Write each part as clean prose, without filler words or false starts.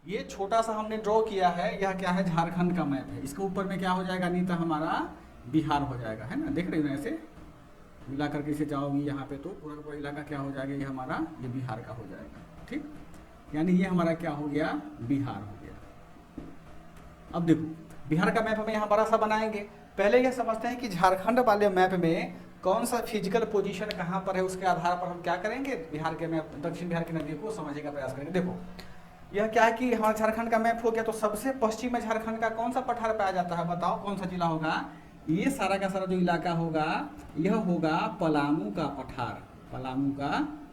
ये छोटा सा हमने ड्रॉ किया है, यह क्या है, झारखंड का मैप है। इसके ऊपर में क्या हो जाएगा नीता, हमारा बिहार हो जाएगा, है ना। देख रहे हो ना, ऐसे मिला करके इसे जाओगी यहाँ पे तो पूरा का पूरा इलाका क्या हो जाएगा, ये हमारा ये बिहार का हो जाएगा। ठीक, यानी ये हमारा क्या हो गया, बिहार हो गया। अब देखो बिहार का मैप हमें यहाँ बड़ा सा बनाएंगे। पहले यह समझते हैं कि झारखंड वाले मैप में कौन सा फिजिकल पोजीशन कहाँ पर है, उसके आधार पर हम क्या करेंगे, बिहार के मैप, दक्षिण बिहार की नदियों को समझने का प्रयास करेंगे। देखो यह क्या है कि हमारा झारखंड का मैप हो गया, तो सबसे पश्चिम में झारखंड का कौन सा पठार पाया जाता है, बताओ कौन सा जिला होगा। ये सारा का सारा जो इलाका होगा यह होगा पलामू का पठार, पलामू का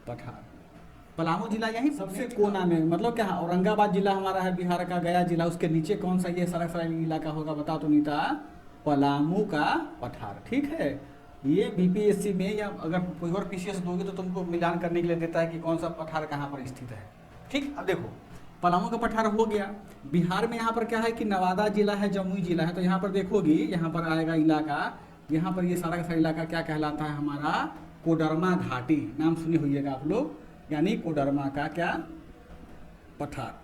पठार। पलामू जिला यही सबसे कोना में, मतलब क्या, औरंगाबाद जिला हमारा है बिहार का, गया जिला, उसके नीचे कौन सा ये सारा सारा इलाका होगा, बताओ तो नीता, पलामू का पठार। ठीक है, ये बीपीएससी में या अगर कोई और पीसीएस दोगे तो तुमको मिलान करने के लिए देता है कि कौन सा पठार कहाँ पर स्थित है। ठीक, अब देखो पलामू का पठार हो गया। बिहार में यहाँ पर क्या है कि नवादा जिला है, जमुई जिला है, तो यहाँ पर देखोगी यहाँ पर आएगा इलाका, यहाँ पर ये सारा का सारा इलाका क्या कहलाता है, हमारा कोडरमा घाटी, नाम सुने होइएगा आप लोग, यानी कोडरमा का क्या पठार।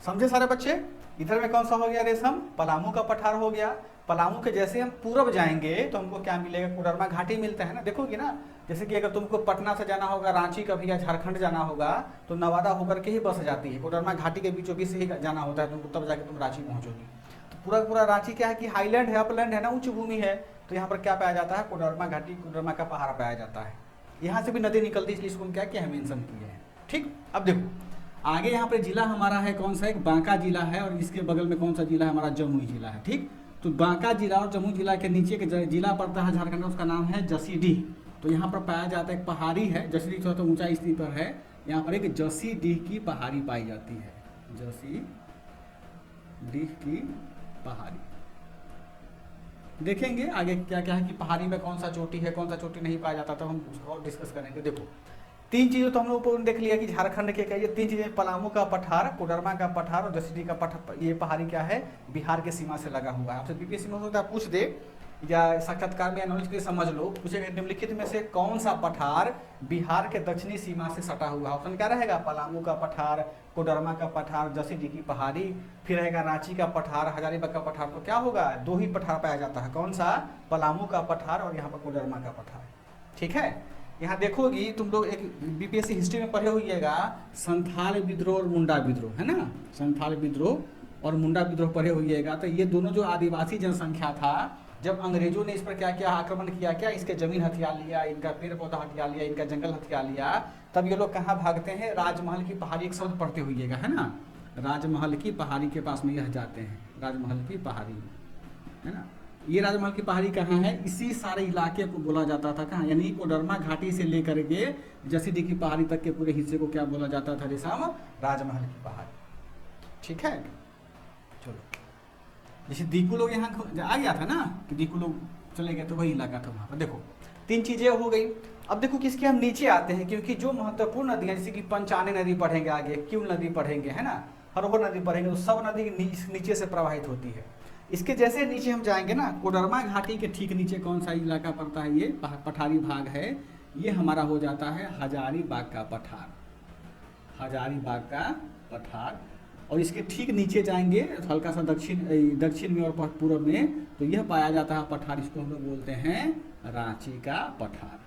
समझे सारे बच्चे। इधर में कौन सा हो गया रेशम, पलामू का पठार हो गया। पलामू के जैसे हम पूरब जाएंगे तो हमको क्या मिलेगा, कोडरमा घाटी मिलता है ना। देखोगे ना, जैसे कि अगर तुमको पटना से जाना होगा रांची कभी या झारखंड जाना होगा तो नवादा होकर के ही बस जाती है, कोडरमा घाटी के बीचों बीच से ही जाना होता है तुमको, तब जाके तुम रांची पहुंचोगी। तो पूरा पूरा रांची क्या है कि हाईलैंड है, अपलैंड है ना, उच्च भूमि है, तो यहाँ पर क्या पाया जाता है, कोडरमा घाटी, कोडरमा का पहाड़ पाया जाता है। यहाँ से भी नदी निकलती है, इसलिए इसको क्या किया है, मेंशन किए हैं। ठीक, अब देखो आगे यहाँ पे जिला हमारा है कौन सा, एक बांका जिला है, और इसके बगल में कौन सा जिला है, हमारा जमुई जिला है। ठीक, तो बांका जिला और जमुई जिला के नीचे के जिला पड़ता है झारखंड, उसका नाम है जसीडीह। तो यहाँ पर पाया जाता है, एक पहाड़ी है, जसीडीह थोड़ा तो ऊंचाई स्थिति पर है, यहाँ पर एक जसीडीह की पहाड़ी पाई जाती है, जसीडीह की पहाड़ी। देखेंगे आगे क्या क्या है कि पहाड़ी में कौन सा चोटी है, कौन सा चोटी नहीं पाया जाता, तो हम उसको और डिस्कस करेंगे। देखो तीन चीज़ें तो हम लोग ऊपर देख लिया कि झारखंड के क्या, ये तीन चीज़ें, पलामू का पठार, कोडरमा का पठार और जसीडीह का पठार, ये पहाड़ी क्या है, बिहार के सीमा से लगा हुआ है। आपसे बीपीएससी में हो सकता है पूछ दे, या साक्षात्कार में या नॉलेज के लिए समझ लो, पूछेगा निम्नलिखित में से कौन सा पठार बिहार के दक्षिणी सीमा से सटा हुआ है। ऑप्शन क्या रहेगा, पलामू का पठार, कोडरमा का पठार, जसीडीह की पहाड़ी, फिर रहेगा रांची का पठार, हजारीबाग का पठार। तो क्या होगा, दो ही पठार पाया जाता है, कौन सा, पलामू का पठार और यहाँ पर कोडरमा का पठार। ठीक है, यहाँ देखोगी तुम लोग एक बीपीएससी हिस्ट्री में पढ़े होइएगा, संथाल विद्रोह और मुंडा विद्रोह, है ना, संथाल विद्रोह और मुंडा विद्रोह पढ़े होइएगा। तो ये दोनों जो आदिवासी जनसंख्या था, जब अंग्रेजों ने इस पर क्या किया, आक्रमण किया, क्या इसके जमीन हथिया लिया, इनका पेड़ पौधा हथिया लिया, इनका जंगल हथिया लिया, तब ये लोग कहाँ भागते हैं, राजमहल की पहाड़ी, एक शब्द पढ़ते होइएगा, है ना, राजमहल की पहाड़ी के पास में यह जाते हैं, राजमहल की पहाड़ी, है ना। ये राजमहल की पहाड़ी कहाँ है, इसी सारे इलाके को बोला जाता था कहाँ, यानी कोडरमा घाटी से लेकर के जसीडीह की पहाड़ी तक के पूरे हिस्से को क्या बोला जाता था रेशम, राजमहल की पहाड़ी। ठीक है, चलो जैसे दीकू लोग यहाँ आ गया था ना, कि दीकू लोग चले गए तो वही इलाका था वहाँ पर। देखो तीन चीजें हो गई। अब देखो किसके हम नीचे आते हैं, क्योंकि जो महत्वपूर्ण नदियाँ जैसे कि पंचाने नदी पढ़ेंगे, आगे क्यों नदी पढ़ेंगे, है ना, हरोहर नदी पढ़ेंगे, तो सब नदी नीचे से प्रवाहित होती है। इसके जैसे नीचे हम जाएंगे ना, कोडरमा घाटी के ठीक नीचे कौन सा इलाका पड़ता है, ये पठारी भाग है, ये हमारा हो जाता है हजारीबाग का पठार, हजारीबाग का पठार। और इसके ठीक नीचे जाएंगे हल्का सा दक्षिण में और पूर्व में, तो यह पाया जाता है पठार, इसको हम लोग बोलते हैं रांची का पठार।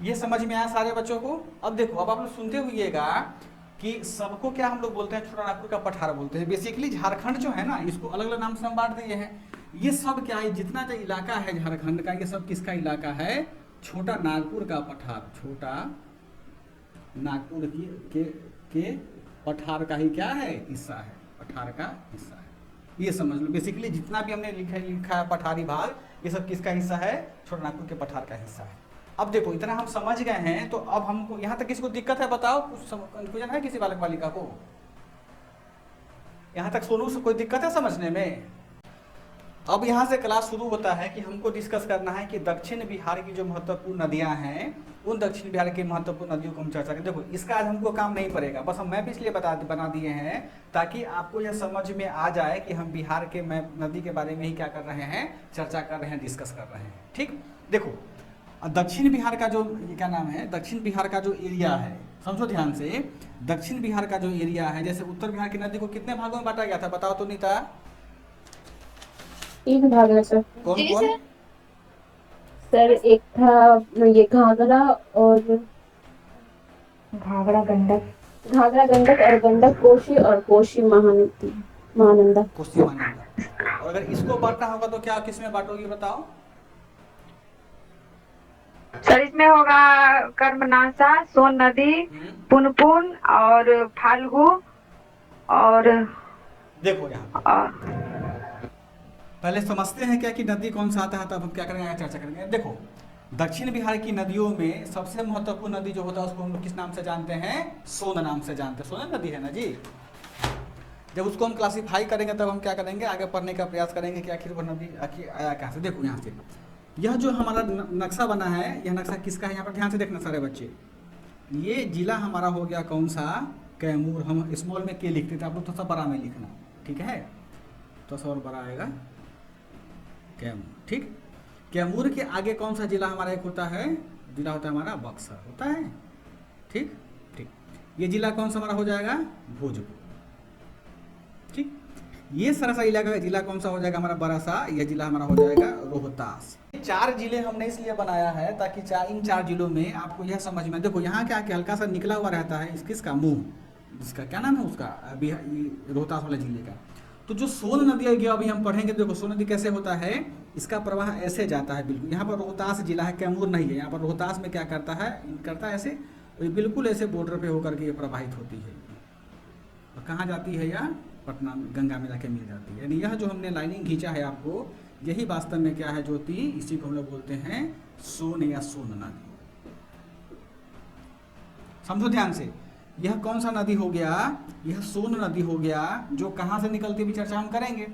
ये समझ में आया सारे बच्चों को। अब देखो, अब आप लोग सुनते हुइएगा कि सबको क्या हम लोग बोलते हैं, छोटा नागपुर का पठार बोलते हैं। बेसिकली झारखंड जो है ना, इसको अलग अलग नाम से हम बांट दिए हैं। ये सब क्या है, जितना जो इलाका है झारखंड का, ये सब किसका इलाका है, छोटा नागपुर का पठार, छोटा नागपुर के पठार का ही क्या है, हिस्सा है, पठार का हिस्सा है। ये समझ लो, बेसिकली जितना भी हमने लिखा है पठारी भाग, ये सब किसका हिस्सा है, छोटा नागपुर के पठार का हिस्सा है। अब देखो इतना हम समझ गए हैं, तो अब हमको यहाँ तक किसको दिक्कत है, बताओ, कुछ कंफ्यूजन है किसी बालक बालिका को, यहाँ तक सोनू से कोई दिक्कत है समझने में। अब यहाँ से क्लास शुरू होता है कि हमको डिस्कस करना है कि दक्षिण बिहार की जो महत्वपूर्ण नदियाँ हैं, उन दक्षिण बिहार की महत्वपूर्ण नदियों को हम चर्चा करें। देखो इसका आज हमको काम नहीं पड़ेगा, बस हम मैप इसलिए बना दिए हैं ताकि आपको यह समझ में आ जाए कि हम बिहार के मैप नदी के बारे में ही क्या कर रहे हैं, चर्चा कर रहे हैं, डिस्कस कर रहे हैं। ठीक, देखो दक्षिण बिहार का जो ये क्या नाम है, दक्षिण बिहार का जो एरिया है, समझो ध्यान से, दक्षिण बिहार का जो एरिया है, जैसे उत्तर बिहार की नदी को कितने भागों में बांटा गया था, बताओ तो नीता। 3 भाग है सर। कौन जी कौन? सर। सर एक था ये घाघरा और घाघरा गंडक और गंडक कोशी और कोशी महानदी महानंदा। कोसी महानंदा। और अगर इसको बांटना होगा तो क्या किस में बांटोगी बताओ? सर इसमें होगा कर्मनासा, सोन नदी, पुनपुन और फाल्गु और देखो यहाँ पहले समझते हैं क्या कि नदी कौन सा आता है, तब हम क्या करेंगे, चर्चा करेंगे। देखो दक्षिण बिहार की नदियों में सबसे महत्वपूर्ण नदी जो होता है उसको हम लोग किस नाम से जानते हैं, सोन नाम से जानते हैं। सोन नदी है ना जी। जब उसको हम क्लासीफाई करेंगे तब हम क्या करेंगे, आगे पढ़ने का प्रयास करेंगे कि आखिर वो नदी आखिर आया कहाँ से। देखो यहाँ से यह जो हमारा नक्शा बना है, यह नक्शा किसका है, यहाँ पर ध्यान से देखना सारे बच्चे। ये जिला हमारा हो गया कौन सा, कैमूर। हम स्मॉल में के लिखते थे, आप लोग थोड़ा सा बड़ा में लिखना, ठीक है, थोड़ा सा और बड़ा आएगा, कैमूर। ठीक, कैमूर के आगे कौन सा जिला हमारा एक होता है, जिला होता है हमारा बक्सर होता है। ठीक ठीक, ये जिला कौन सा हमारा हो जाएगा, भोजपुर। ठीक, ये सारा सा इलाका का जिला कौन सा हो जाएगा हमारा, बड़ा सा यह जिला हमारा हो जाएगा रोहतास। 4 जिले हमने इसलिए बनाया है ताकि इन 4 जिलों में आपको यह समझ में, देखो यहाँ क्या हल्का सा निकला हुआ रहता है किसका, मुंह, जिसका क्या नाम है उसका, रोहतास वाले जिले का। तो जो सोन नदी है अभी हम पढ़ेंगे। देखो सोन नदी कैसे होता है, इसका प्रवाह ऐसे जाता है बिल्कुल, यहाँ पर रोहतास जिला है, कैमूर नहीं है। यहाँ पर रोहतास में क्या करता है, ऐसे, और बिल्कुल ऐसे बॉर्डर पे होकर के ये प्रवाहित होती है। और कहाँ जाती है यह, पटना में गंगा में जाके मिल जाती है। यानी यह जो हमने लाइनिंग खींचा है आपको, यही वास्तव में क्या है ज्योति, इसी को हम लोग बोलते हैं सोन या सोन नदी। समझो ध्यान से, यह कौन सा नदी हो गया, यह सोन नदी हो गया, जो कहाँ से निकलती है भी चर्चा हम करेंगे।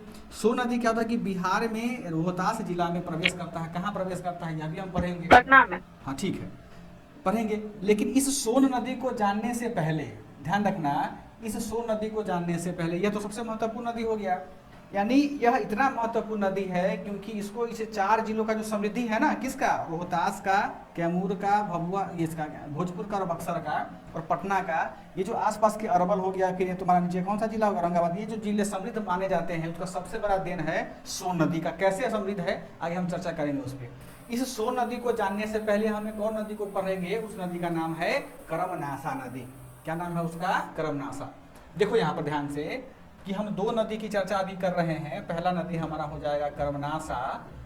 सोन नदी क्या होता है कि बिहार में रोहतास जिला में प्रवेश करता है। कहाँ प्रवेश करता है यह भी हम पढ़ेंगे, पटना में। हाँ ठीक है, पढ़ेंगे। लेकिन इस सोन नदी को जानने से पहले ध्यान रखना, इस सोन नदी को जानने से पहले, यह तो सबसे महत्वपूर्ण नदी हो गया। यानी यह इतना महत्वपूर्ण नदी है क्योंकि इसको, इसे 4 जिलों का जो समृद्धि है ना, किसका, रोहतास का, कैमूर का, भभुआ, ये इसका भोजपुर का और बक्सर का और पटना का, ये जो आसपास के अरवल हो गया, फिर ये तुम्हारा नीचे कौन सा जिला होगा, औरंगाबाद, ये जो जिले समृद्ध माने जाते हैं उसका सबसे बड़ा देन है सोन नदी का। कैसे समृद्ध है आगे हम चर्चा करेंगे उस पर। इस सोन नदी को जानने से पहले हमें कौन नदी को पढ़ेंगे, उस नदी का नाम है कर्मनासा नदी। क्या नाम है उसका, कर्मनासा। देखो यहाँ पर ध्यान से कि हम 2 नदी की चर्चा अभी कर रहे हैं। पहला नदी हमारा हो जाएगा कर्मनासा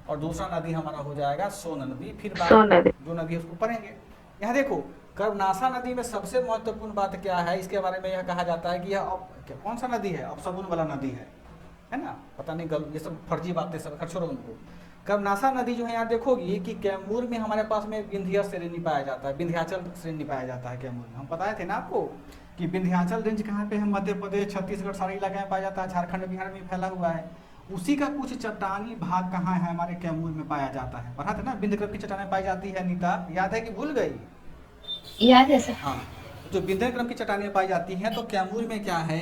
और दूसरा नदी हमारा हो जाएगा सोन नदी। फिर जो नदी है उसको पढ़ेंगे। यहाँ देखो कर्मनासा नदी में सबसे महत्वपूर्ण बात क्या है, इसके बारे में यह कहा जाता है कि यह कौन सा नदी है, अपशगुन वाला नदी है ना, पता नहीं ये सब फर्जी बातें सब छोड़ो उनको। कर्मनासा नदी जो है, यहाँ देखोगी कि कैमूर में हमारे पास में विंध्य श्रेणी पाया जाता है, विंध्याचल श्रेणी पाया जाता है कैमूर में। हम बताए थे ना आपको कि विंध्याचल रेंज कहाँ पे है, मध्य प्रदेश, छत्तीसगढ़ सारे इलाके में पाया जाता है, झारखंड बिहार में फैला हुआ है। उसी का कुछ चट्टानी भाग कहाँ है, हमारे कैमूर में पाया जाता है। पढ़ा था ना, विंध्यकृत की चट्टानें पाई जाती है। नीता याद है कि भूल गई? याद है सर। हाँ, जो विंध्यक्रम की चट्टानें पाई जाती हैं तो कैमूर में क्या है,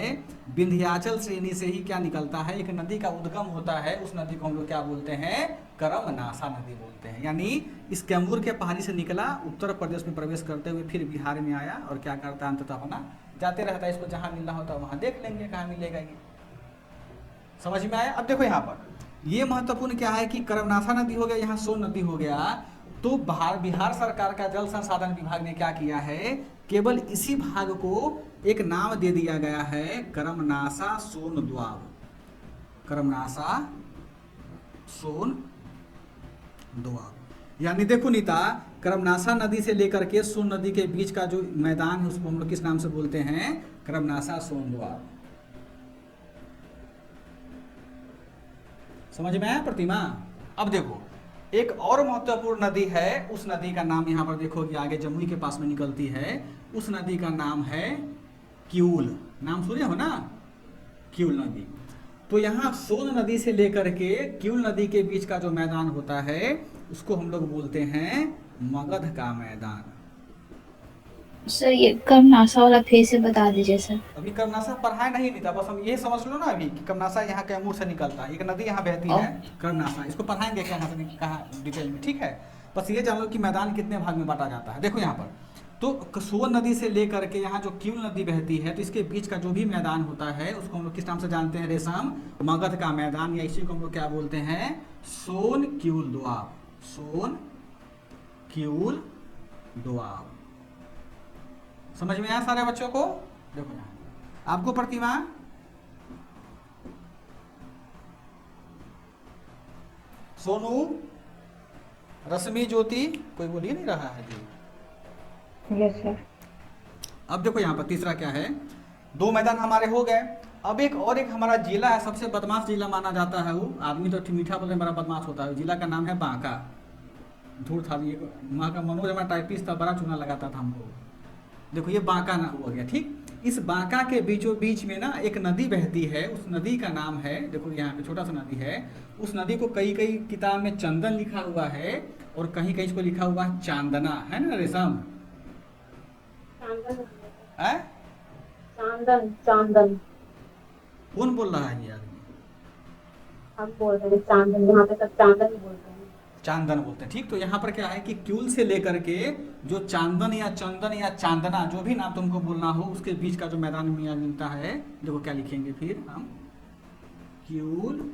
विंध्याचल श्रेणी से ही क्या निकलता है, एक नदी का उद्गम होता है। उस नदी को हम लोग क्या बोलते हैं, कर्मनासा नदी बोलते हैं। यानी इस कैमूर के पहाड़ी से निकला, उत्तर प्रदेश में प्रवेश करते हुए फिर बिहार में आया और क्या करता है, अंततः अपना जाते रहता है। इसको जहाँ मिलना होता है वहाँ देख लेंगे कहाँ मिलेगा ये। समझ में आया? अब देखो यहाँ पर ये महत्वपूर्ण क्या है कि कर्मनासा नदी हो गया, यहाँ सोन नदी हो गया। तो बिहार सरकार का जल संसाधन विभाग ने क्या किया है, केवल इसी भाग को एक नाम दे दिया गया है, कर्मनासा सोन द्वाब। कर्मनासा सोन द्वाब। यानी देखो नीता, कर्मनासा नदी से लेकर के सोन नदी के बीच का जो मैदान है उसको हम लोग किस नाम से बोलते हैं, कर्मनासा सोन द्वाब। समझ में आया प्रतिमा? अब देखो एक और महत्वपूर्ण नदी है, उस नदी का नाम यहाँ पर देखोगे आगे जमुई के पास में निकलती है। उस नदी का नाम है किऊल। नाम सुने हो ना, किऊल नदी। तो यहाँ सोन नदी से लेकर के किऊल नदी के बीच का जो मैदान होता है उसको हम लोग बोलते हैं मगध का मैदान। सर ये कर्मनासा वाला फिर से बता दीजिए सर। अभी कर्मनासा पढ़ाया नहीं था, बस हम ये समझ लो ना अभी कि कर्मनासा यहाँ कैमूर से निकलता है, एक नदी यहाँ बहती है कर्मनासा। इसको पढ़ाएंगे कहाँ से कहाँ डिटेल में, ठीक है। बस ये जान लो कि मैदान कितने भाग में बांटा जाता है। देखो यहाँ पर तो सोन नदी से लेकर के यहाँ जो क्यूल नदी बहती है, तो इसके बीच का जो भी मैदान होता है उसको हम लोग किस नाम से जानते हैं रेशम? मगध का मैदान, या इसी को हम लोग क्या बोलते हैं? सोन क्यूल दोआब। सोन क्यूल दोआब। समझ में आया सारे बच्चों को? देखो यहाँ आपको प्रतिमा सोनू, रश्मि, ज्योति, कोई बोल ही नहीं रहा है जी। Yes sir. अब देखो यहाँ पर तीसरा क्या है, दो मैदान हमारे हो गए। अब एक हमारा जिला है, सबसे बदमाश जिला माना जाता है वो। आदमी तो मीठा बोलने बड़ा बदमाश होता है। जिला का नाम है बांका। धूर था ये, वहाँ का मनोज हमारा टाइपिस्ट था, बड़ा चूना लगाता था हमको। देखो ये बांका ना हो गया, ठीक। इस बांका के बीचों बीच में ना एक नदी बहती है, उस नदी का नाम है, देखो यहाँ पे छोटा सा नदी है। उस नदी को कई कई किताब में चंदन लिखा हुआ है और कहीं कहीं इसको लिखा हुआ है चांदना, है ना रेशम? चांदन, चांदन। कौन बोल रहा है ये आदमी? हम बोल रहे हैं चांदन, यहाँ पे सब चांदन ही बोलते हैं। चांदन बोलते हैं, ठीक। तो यहाँ पर क्या है कि क्यूल से लेकर के जो चांदन या चंदन या चांदना, जो भी नाम तुमको बोलना हो, उसके बीच का जो मैदान में मिलता है, देखो क्या लिखेंगे फिर हम? क्यूल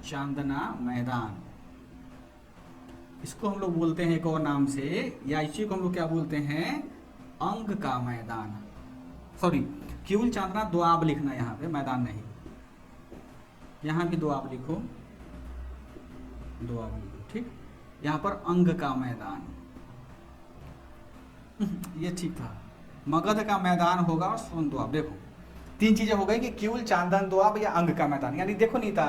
चांदना मैदान। इसको हम लोग बोलते हैं एक और नाम से, या इसी को हम लोग क्या बोलते हैं? अंग का मैदान। सॉरी, क्यूल चांदना दोआब लिखना यहाँ पे, मैदान नहीं। यहाँ भी दोआब लिखो, दोआब लिखो, ठीक। यहाँ पर अंग का मैदान, ये ठीक था। मगध का मैदान होगा और सोन दोआब। देखो तीन चीजें हो गई कि क्यूल, चांदन, दोआब या अंग का मैदान। यानी देखो नीता,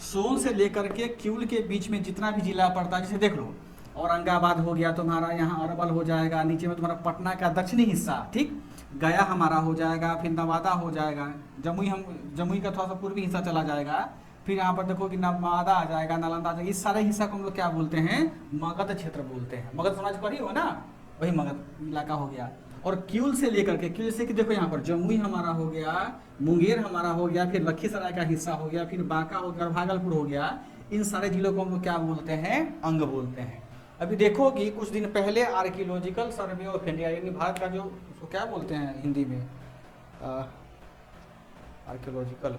सोन से लेकर के क्यूल के बीच में जितना भी जिला पड़ता है, जैसे देख लो, औरंगाबाद हो गया तुम्हारा, यहाँ अरवल हो जाएगा, नीचे में तुम्हारा पटना का दक्षिणी हिस्सा, ठीक। गया हमारा हो जाएगा, फिर नवादा हो जाएगा, जमुई का थोड़ा सा पूर्वी हिस्सा चला जाएगा, फिर यहाँ पर देखो कि नवादा आ जाएगा, नालंदा आ जाएगा। इस सारे हिस्सा को हम लोग क्या बोलते हैं? मगध क्षेत्र बोलते हैं। मगध समाज पढ़ी हो ना, वही मगध इलाका हो गया। और क्यूल से लेकर के, क्यूल से कि देखो यहाँ पर जमुई हमारा हो गया, मुंगेर हमारा हो गया, फिर लखीसराय का हिस्सा हो गया, फिर बांका हो गया, भागलपुर हो गया। इन सारे जिलों को हम लोग क्या बोलते हैं? अंग बोलते हैं। अभी देखो कि कुछ दिन पहले आर्कियोलॉजिकल सर्वे ऑफ इंडिया, यानी भारत का जो, उसको क्या बोलते हैं हिंदी में? आर्कियोलॉजिकल,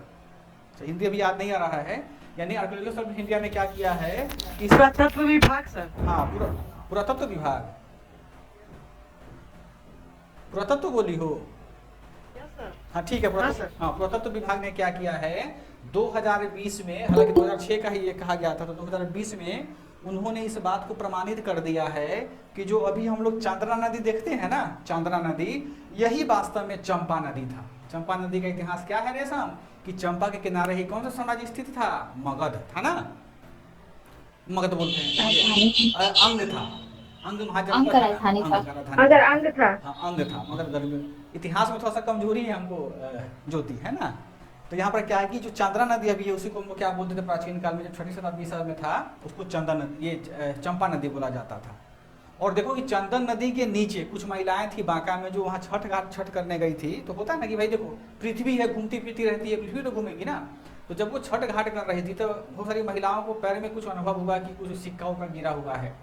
हिंदी अभी याद नहीं आ रहा है। यानी आर्कियोलॉजिकल सर्वे ऑफ इंडिया ने क्या किया है? पुरातत्व विभाग सर। हाँ, पुरातत्व विभाग, पुरातत्व बोली हो? हाँ ठीक है, पुरातत्व विभाग ने क्या किया है 2020 में, हालांकि 2006 का ही ये कहा गया था, तो 2020 में उन्होंने इस बात को प्रमाणित कर दिया है कि जो अभी हम लोग चांदना नदी देखते हैं ना, चांदना नदी, यही वास्तव में चंपा नदी था। चंपा नदी का इतिहास क्या है रेशम? कि चंपा के किनारे ही कौन सा साम्राज्य स्थित था? मगध था ना, मगध बोलते हैं। अंग था, अंग अंग का राजधानी था। अगर अंग था, हाँ अंग था, मगर इतिहास में थोड़ा सा कमजोरी है हमको ज्योति, है ना। तो यहाँ पर क्या है कि जो चांदना नदी अभी है, उसी को हम लोग क्या बोलते थे प्राचीन काल में, जब 6वीं शताब्दी में था, उसको चंदन, ये चंपा नदी बोला जाता था। और देखो कि चंदन नदी के नीचे कुछ महिलाएं थी बांका में, जो वहाँ छठ करने गई थी। तो होता है ना कि भाई देखो, पृथ्वी है, घूमती फिरती रहती है, पृथ्वी तो घूमेगी ना। तो जब वो छठ घाट कर रही थी, तो बहुत सारी महिलाओं को पैर में कुछ अनुभव हुआ कि कुछ सिक्का उक्का गिरा हुआ है।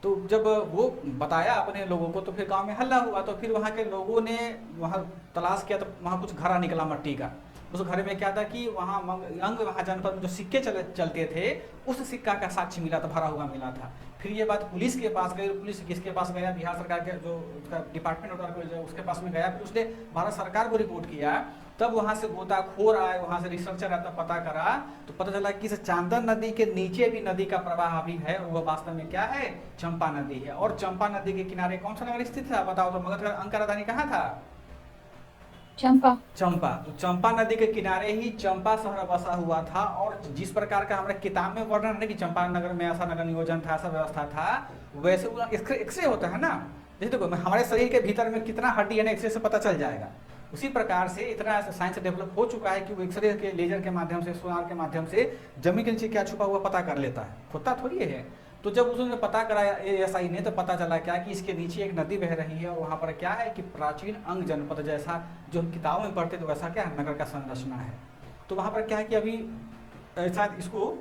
तो जब वो बताया अपने लोगों को, तो फिर गांव में हल्ला हुआ। तो फिर वहाँ के लोगों ने वहाँ तलाश किया, तो वहाँ कुछ घड़ा निकला मट्टी का। उस घर में क्या था कि वहाँ अंग महाजनपद में जो सिक्के चलते थे, उस सिक्का का साक्ष्य मिला था, भरा हुआ मिला था। फिर ये बात पुलिस के पास गई, पुलिस किसके पास गया? बिहार सरकार के जो उसका डिपार्टमेंट होता है, उसके पास में गया। फिर उसने भारत सरकार को रिपोर्ट किया। तब वहाँ से गोताखोर आए, वहाँ से रिसर्चर आया, तब पता करा, तो पता चला कि इस चांदन नदी के नीचे भी नदी का प्रवाह अभी है, और वह वास्तव में क्या है? चंपा नदी है। और चंपा नदी के किनारे कौन सा नगर स्थित था बताओ? तो मगध का अंग का राजधानी कहाँ था? चंपा। चंपा। तो चंपा नदी के किनारे ही चंपा शहर बसा हुआ था। और जिस प्रकार का हमारे किताब में वर्णन है कि चंपा नगर में ऐसा नगर नियोजन था, ऐसा व्यवस्था था, वैसे एक्सरे होता है ना, जैसे देखो हमारे शरीर के भीतर में कितना हड्डी है ना, एक्सरे से पता चल जाएगा। उसी प्रकार से इतना साइंस डेवलप हो चुका है कि वो एक्सरे के, लेजर के माध्यम से, सोनार के माध्यम से जमीन के नीचे क्या छुपा हुआ पता कर लेता है। होता थोड़ी है। तो जब उसने पता कराया ASI ने, तो पता चला क्या कि इसके नीचे एक नदी बह रही है, और वहाँ पर क्या है कि प्राचीन अंग जनपद, जैसा जो हम किताबों में पढ़ते, तो वैसा क्या नगर का संरचना है। तो वहाँ पर क्या है कि अभी शायद इसको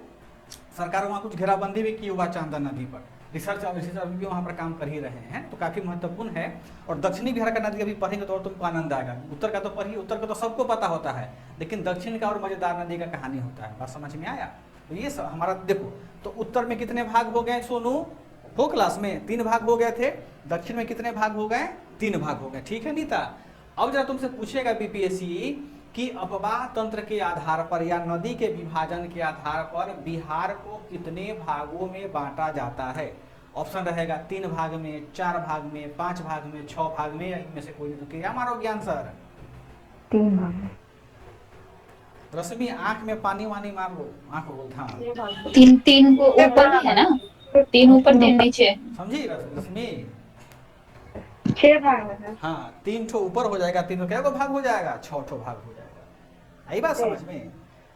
सरकार वहाँ कुछ घेराबंदी भी की हुआ चांदन नदी पर। रिसर्च अभी भी वहाँ पर काम कर ही रहे हैं, तो काफ़ी महत्वपूर्ण है। और दक्षिणी बिहार का नदी अभी पढ़ेंगे तो और तुमको आनंद आएगा। उत्तर का तो पढ़िए, उत्तर का तो सबको पता होता है, लेकिन दक्षिण का और मज़ेदार नदी का कहानी होता है। बात समझ में आया? तो ये हमारा देखो, तो उत्तर में कितने भाग हो गए सोनू? हो क्लास में 3 भाग हो गए थे। दक्षिण में कितने भाग हो गए? 3 भाग हो गए। ठीक है नीता? अब जरा तुमसे पूछेगा बीपीएससी कि अपवाह तंत्र के आधार पर या नदी के विभाजन के आधार पर बिहार को कितने भागों में बांटा जाता है? ऑप्शन रहेगा 3 भाग में, 4 भाग में, 5 भाग में, 6 भाग में, या इनमें से कोई नहीं। तो क्या मारोगे आंसर? 3 भाग में। रश्मि आंख में पानी वानी मार लो, आंख बोल। हाँ 3 को ऊपर में है ना, 3 ऊपर 3 नीचे। समझी रश्मि? 6 भाग में है। हाँ 3 ठो ऊपर हो जाएगा, 3 क्या भाग हो जाएगा? 6 ठो भाग हो जाएगा। यही बात समझ में?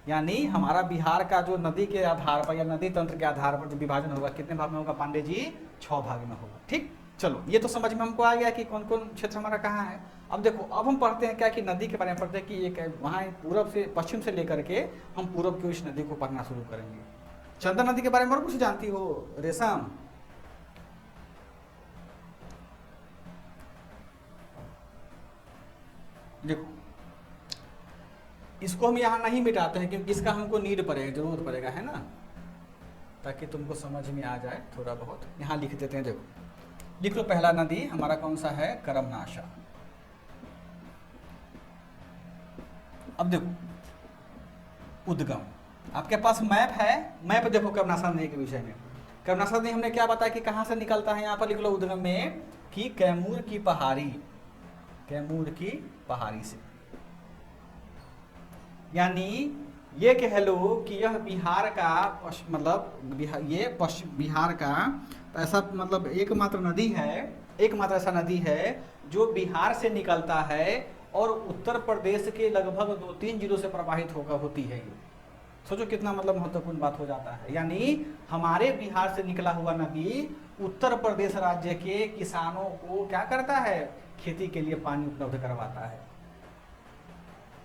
यानी हमारा बिहार का जो नदी के आधार पर या नदी तंत्र के आधार पर जो विभाजन होगा कितने भाग में होगा पांडे जी? 6 भाग में होगा। ठीक, चलो ये तो समझ में हमको आ गया कि कौन कौन क्षेत्र हमारा कहाँ है। अब देखो, अब हम पढ़ते हैं क्या कि नदी के बारे में पढ़ते हैं कि एक वहाँ पूरब से पश्चिम से लेकर के हम पूरब की इस नदी को पढ़ना शुरू करेंगे। चंदन नदी के बारे में और कुछ जानती हो रेशम? देखो, इसको हम यहाँ नहीं मिटाते हैं क्योंकि इसका हमको नीड पड़ेगा, जरूरत पड़ेगा, है ना, ताकि तुमको समझ में आ जाए थोड़ा बहुत। यहाँ लिख देते हैं, देखो लिख लो। पहला नदी हमारा कौन सा है? करमनाशा। अब देखो उद्गम, आपके पास मैप है, मैप देखो करमनाशा नदी के विषय में। करमनाशा नदी हमने क्या बताया कि कहाँ से निकलता है? यहाँ पर लिख लो उद्गम में कि कैमूर की पहाड़ी, कैमूर की पहाड़ी से। यानी ये कह लो कि यह बिहार का मतलब बिहार का ऐसा मतलब एकमात्र नदी है, एकमात्र ऐसा नदी है जो बिहार से निकलता है और उत्तर प्रदेश के लगभग 2-3 जिलों से प्रवाहित होकर होती है। ये सोचो कितना मतलब महत्वपूर्ण बात हो जाता है। यानी हमारे बिहार से निकला हुआ नदी उत्तर प्रदेश राज्य के किसानों को क्या करता है? खेती के लिए पानी उपलब्ध करवाता है।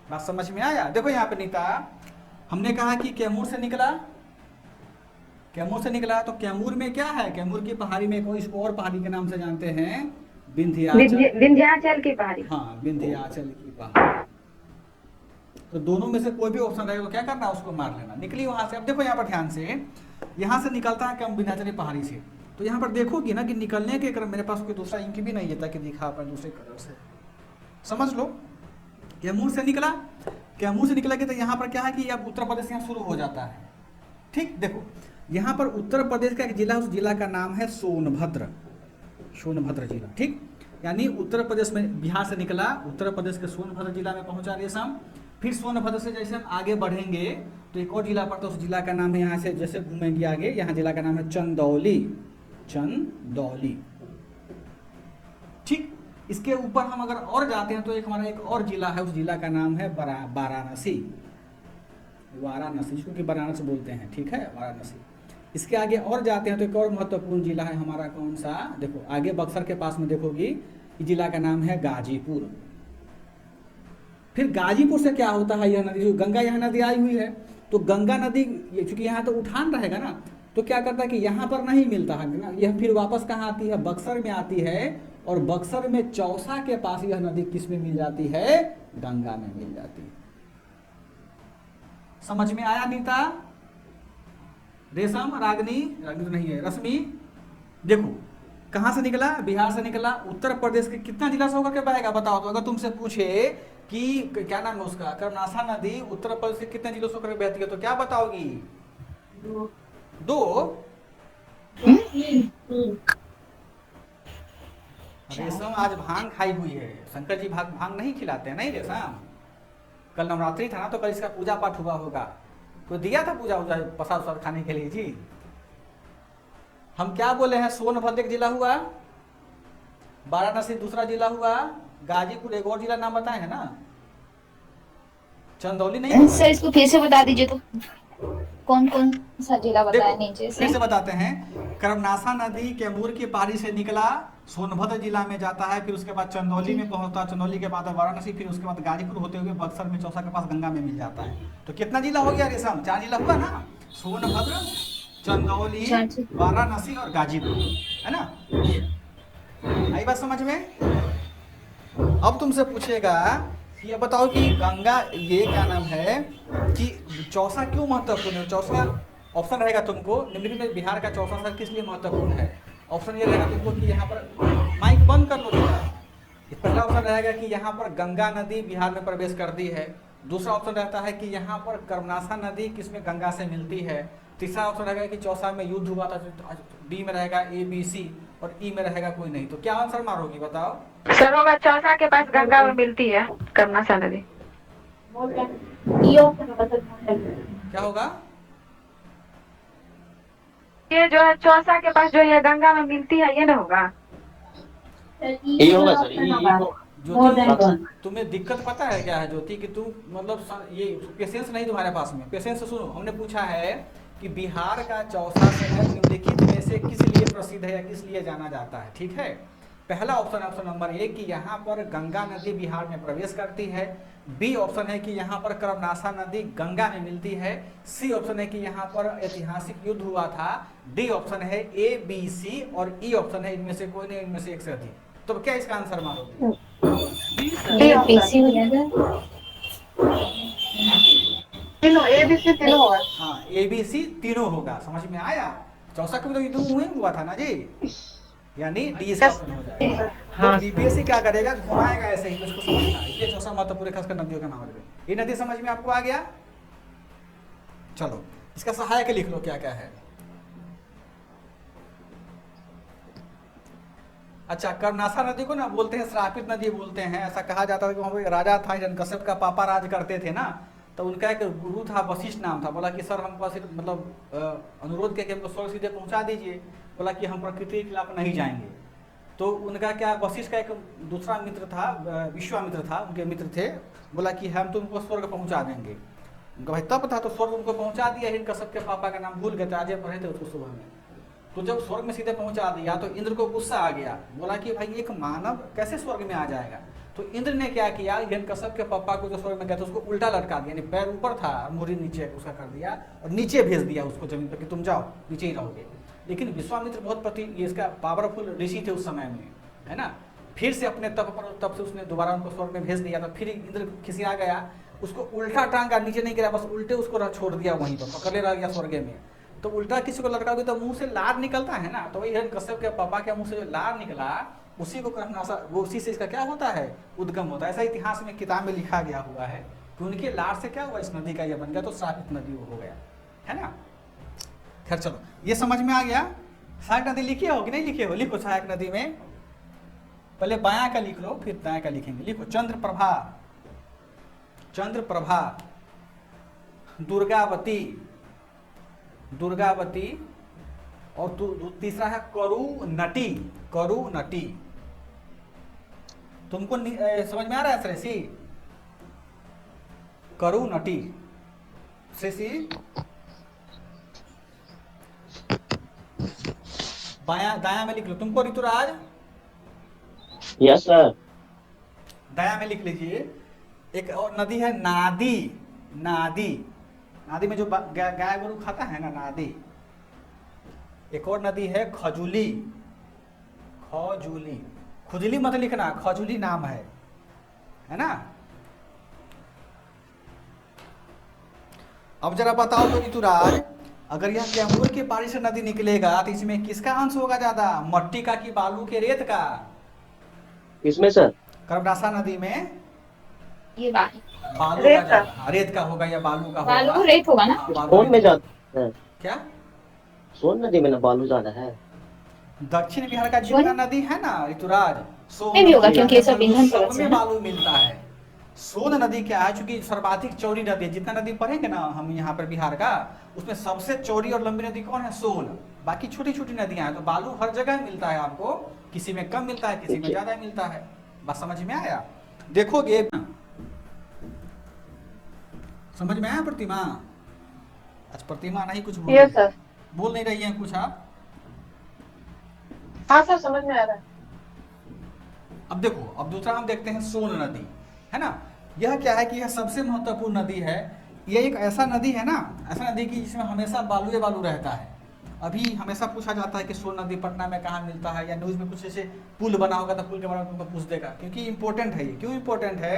बात समझ में आया? देखो यहाँ पे नीता, हमने कहा कि कैमूर से निकला, कैमूर से निकला, तो कैमूर में क्या है? कैमूर की पहाड़ी में कोई इसको और पहाड़ी के नाम से जानते हैं, विंध्याचल की पहाड़ी। हाँ विंध्याचल की पहाड़ी। तो दोनों में से कोई भी ऑप्शन रहेगा तो क्या करना? उसको मार लेना। निकली वहां से। अब देखो यहाँ पर ध्यान से, यहाँ से निकलता है क्या? विंध्याचल पहाड़ी से। तो यहाँ पर देखोगी ना कि निकलने के क्रम, मेरे पास कोई दूसरा इंक भी नहीं है ताकि दिखा पाए दूसरे कलर से, समझ लो। कैमूर से निकला, कैमूर से निकला कि तो यहाँ पर क्या है कि अब उत्तर प्रदेश यहाँ शुरू हो जाता है। ठीक, देखो यहाँ पर उत्तर प्रदेश का एक जिला, उस जिला का नाम है सोनभद्र, सोनभद्र जिला। ठीक, यानी उत्तर प्रदेश में बिहार से निकला, उत्तर प्रदेश के सोनभद्र जिला में पहुंचा रेशम। फिर सोनभद्र से जैसे हम आगे बढ़ेंगे तो एक और जिला पड़ता है, उस जिला का नाम है, यहाँ से जैसे घूमेंगे आगे, यहाँ जिला का नाम है चंदौली, चंदौली। ठीक, इसके ऊपर हम अगर और जाते हैं तो एक हमारा एक और जिला है, उस जिला का नाम है वाराणसी, वाराणसी, जिसको कि बनारस बोलते हैं। ठीक है, वाराणसी। इसके आगे और जाते हैं तो एक और महत्वपूर्ण जिला है हमारा, कौन सा? देखो आगे बक्सर के पास में देखोगी, इस जिला का नाम है गाजीपुर। फिर गाजीपुर से क्या होता है? यह नदी जो गंगा यहाँ नदी आई हुई है, तो गंगा नदी चूंकि यहाँ तो उठान रहेगा ना, तो क्या करता है कि यहाँ पर नहीं मिलता है ना, यह फिर वापस कहाँ आती है? बक्सर में आती है। और बक्सर में चौसा के पास यह नदी किस में मिल जाती है? गंगा में मिल जाती है। समझ में आया नीता? रेशम, रागनी, रागनी तो नहीं है, रश्मि। देखो कहाँ से निकला? बिहार से निकला, उत्तर प्रदेश के कितना जिला से होकर के बहेगा बताओ तो? अगर तुमसे पूछे कि क्या नाम है उसका, करमनाशा नदी उत्तर प्रदेश के कितने जिलों से होकर बहती है, तो क्या बताओगी? 2। रेशम आज भांग खाई हुई है, शंकर जी भांग नहीं खिलाते हैं, नहीं रेशम? कल नवरात्रि था ना, तो कल इसका पूजा पाठ हुआ होगा, तो दिया था पूजा प्रसाद खाने के लिए जी। हम क्या बोले हैं? सोनभद्र एक जिला हुआ, वाराणसी दूसरा जिला हुआ, गाजीपुर एक और जिला नाम बताए हैं ना, चंदौली नहीं। सर इसको फिर से बता दीजिए तो, कौन कौन सा जिला बताया नीचे से? फिर से बताते हैं। करमनाशा नदी कैमूर की पहाड़ी से निकला, सोनभद्र जिला में जाता है, फिर उसके बाद चंदौली में पहुंचता, चंदौली के बाद वाराणसी, फिर उसके बाद गाजीपुर होते हुए बक्सर में चौसा के पास गंगा में मिल जाता है। तो कितना जिला हो गया रेशम? 4 जिला हुआ ना, सोनभद्र, चंदौली, झांसी। वाराणसी और गाजीपुर, है ना। आई बात समझ में। अब तुमसे पूछेगा कि ये बताओ कि गंगा, ये क्या नाम है कि चौसा क्यों महत्वपूर्ण है। चौसा ऑप्शन रहेगा तुमको, निम्नलिखित में बिहार का चौसा शहर किस लिए महत्वपूर्ण है। ऑप्शन ये रहेगा तुमको कि यहाँ पर, माइक बंद कर लो जरा। पहला ऑप्शन रहेगा कि यहाँ पर गंगा नदी बिहार में प्रवेश करती है। दूसरा ऑप्शन रहता है कि यहाँ पर कर्मनासा नदी किसमें गंगा से मिलती है। तीसरा ऑप्शन रहेगा कि चौसा में युद्ध हुआ था। डी में रहेगा ABC और ई में रहेगा कोई नहीं। तो क्या आंसर मारोगी बताओ। सर होगा चौसा के पास गंगा में मिलती है कर्मनासा नदी। ये ऑप्शन बता। क्या होगा। ये जो है चौसा के पास जो ये गंगा में मिलती है, ये ना होगा। ये होगा सर, ये होगा। ज्योति, तुम्हें दिक्कत पता है क्या है ज्योति, कि तुम मतलब ये पेशेंस नहीं तुम्हारे पास में। पेशेंस से सुनो, हमने पूछा है कि बिहार का चौसा शहर निम्नलिखित में से किस लिए प्रसिद्ध है या किस लिए जाना जाता है। ठीक है, पहला ऑप्शन है ऑप्शन नंबर 1 कि यहाँ पर गंगा नदी बिहार में प्रवेश करती है। बी ऑप्शन है कि यहाँ पर कर्मनासा नदी गंगा में मिलती है। सी ऑप्शन है कि यहाँ पर ऐतिहासिक युद्ध हुआ था। डी ऑप्शन है ABC और ई ऑप्शन है इनमें से कोई नहीं, इनमें से एक से अधिक। तो क्या इसका आंसर मानोगे। ABC हो जाएगा। तीनों ABC तीनों होगा। हाँ, ABC तीनों होगा। समझ में आया। चौसा कभी तो युद्ध हुआ था ना जी, यानी डी इसका ऑप्शन हो जाएगा। तो DPSC क्या करेगा, घुमाएगा ऐसे ही, उसको समझना। ये चौसा महत्वपूर्ण खासकर नदियों के मामले में। ये नदी समझ में आपको आ गया। चलो इसका सहायक लिख लो क्या क्या है। अच्छा, कर्मनासा नदी को ना बोलते हैं श्रापित नदी बोलते हैं। ऐसा कहा जाता है कि वहाँ पे राजा था, हिरण्यकश्यप का पापा राज करते थे ना, तो उनका एक गुरु था, वशिष्ठ नाम था। बोला कि सर हमको सिर्फ मतलब अनुरोध किया कि हमको स्वर्ग सीधे पहुँचा दीजिए। बोला कि हम प्रकृति के खिलाफ नहीं जाएंगे। तो उनका क्या, वशिष्ठ का एक दूसरा मित्र था, विश्वामित्र था, उनके मित्र थे। बोला कि हम तुमको स्वर्ग पहुँचा देंगे। उनका भाई तप था, तो स्वर्ग उनको पहुँचा दिया। हिरण्यकश्यप के पापा का नाम भूल गए थे, आज पढ़े थे उसको सुबह में। तो जब स्वर्ग में सीधे पहुंचा दिया तो इंद्र को गुस्सा आ गया। बोला कि भाई एक मानव कैसे स्वर्ग में आ जाएगा। तो इंद्र ने क्या किया, हिरण्यकश्यप के पापा को जो स्वर्ग में गया था उसको उल्टा लटका दिया, यानी पैर ऊपर था, मुड़ी नीचे उसका कर दिया और नीचे भेज दिया उसको जमीन पर कि तुम जाओ, नीचे ही रहोगे। लेकिन विश्वामित्र बहुत इसका पावरफुल ऋषि थे उस समय में, है ना। फिर से अपने तप से उसने दोबारा उनको स्वर्ग में भेज दिया। तो फिर इंद्र खिसिया गया, उसको उल्टा टांगा, नीचे नहीं गिरा, बस उल्टे उसको छोड़ दिया, वहीं पर पकड़े रह गया स्वर्ग में। तो उल्टा किसी को लटकाओगे तो मुंह से लार निकलता है ना, तो वही हिरण्यकश्यप के पापा के मुंह से जो लार निकला उसी को कर्मनासा, वो उसी से इसका क्या होता है, उद्गम होता है। ऐसा इतिहास में किताब में लिखा गया हुआ है कि उनके लार से क्या हुआ, इस नदी का ये बन गया, तो श्रापित नदी वो हो गया, है ना। खैर चलो, ये समझ में आ गया। सहायक नदी लिखी हो कि नहीं लिखे हो, लिखो सहायक नदी में। पहले बायां का लिख लो फिर दाएं का लिखेंगे। लिखो चंद्रप्रभा, चंद्रप्रभा, दुर्गावती, दुर्गावती, और तीसरा है करुनटी, करुनटी। तुमको समझ में आ रहा है श्रेषी, करुनटी, श्रेषी। बाया दाया में लिख लो। तुमको ऋतुराज, यस सर। दाया में लिख लीजिए। एक और नदी है नादी, नादी, नादी में जो गाय गोरू खाता है ना, नादी। एक और नदी है खजूली, खजूली, खुजली मत लिखना, खजूली नाम है ना। अब जरा बताओ तो ऋतुराज, अगर यह कैमूर के पानी से नदी निकलेगा तो इसमें किसका अंश होगा ज्यादा, मट्टी का कि बालू के, रेत का। किसमें सर, कर्मनासा नदी में ये बात बालू का ज्यादा, रेत का होगा या बालू का होगा। बालू रेत होगा ना। सोन में ज्यादा है क्या, सोन नदी में ना बालू ज्यादा है। दक्षिण बिहार का जितना नदी है ना ऋतुराज, भी होगा क्योंकि ये सब ईंधन सब से में है। बालू मिलता है। सोन नदी क्या है, चूंकि सर्वाधिक चौड़ी नदी है, जितना नदी पढ़ेंगे ना हम यहाँ पर बिहार का, उसमें सबसे चौड़ी और लंबी नदी कौन है, सोन। बाकी छोटी छोटी नदियां हैं। तो बालू हर जगह मिलता है आपको, किसी में कम मिलता है, किसी में ज्यादा मिलता है। बात समझ में आया। देखोगे समझ में आया प्रतिमा। अच्छा प्रतिमा नहीं कुछ बोल यस सर। बोल नहीं रही है कुछ आप। हाँ सर, समझ में आ रहा है। अब देखो, अब दूसरा हम देखते हैं सोन नदी, है ना। यह क्या है कि यह सबसे महत्वपूर्ण नदी है। यह एक ऐसा नदी है ना, ऐसा नदी की जिसमें हमेशा बालू बालू रहता है, अभी हमेशा पूछा जाता है कि सोन नदी पटना में कहाँ मिलता है, या न्यूज़ में कुछ ऐसे पुल बना होगा तो पुल के बारे में तुमको पूछ देगा, क्योंकि इंपॉर्टेंट है ये। क्यों इंपॉर्टेंट है?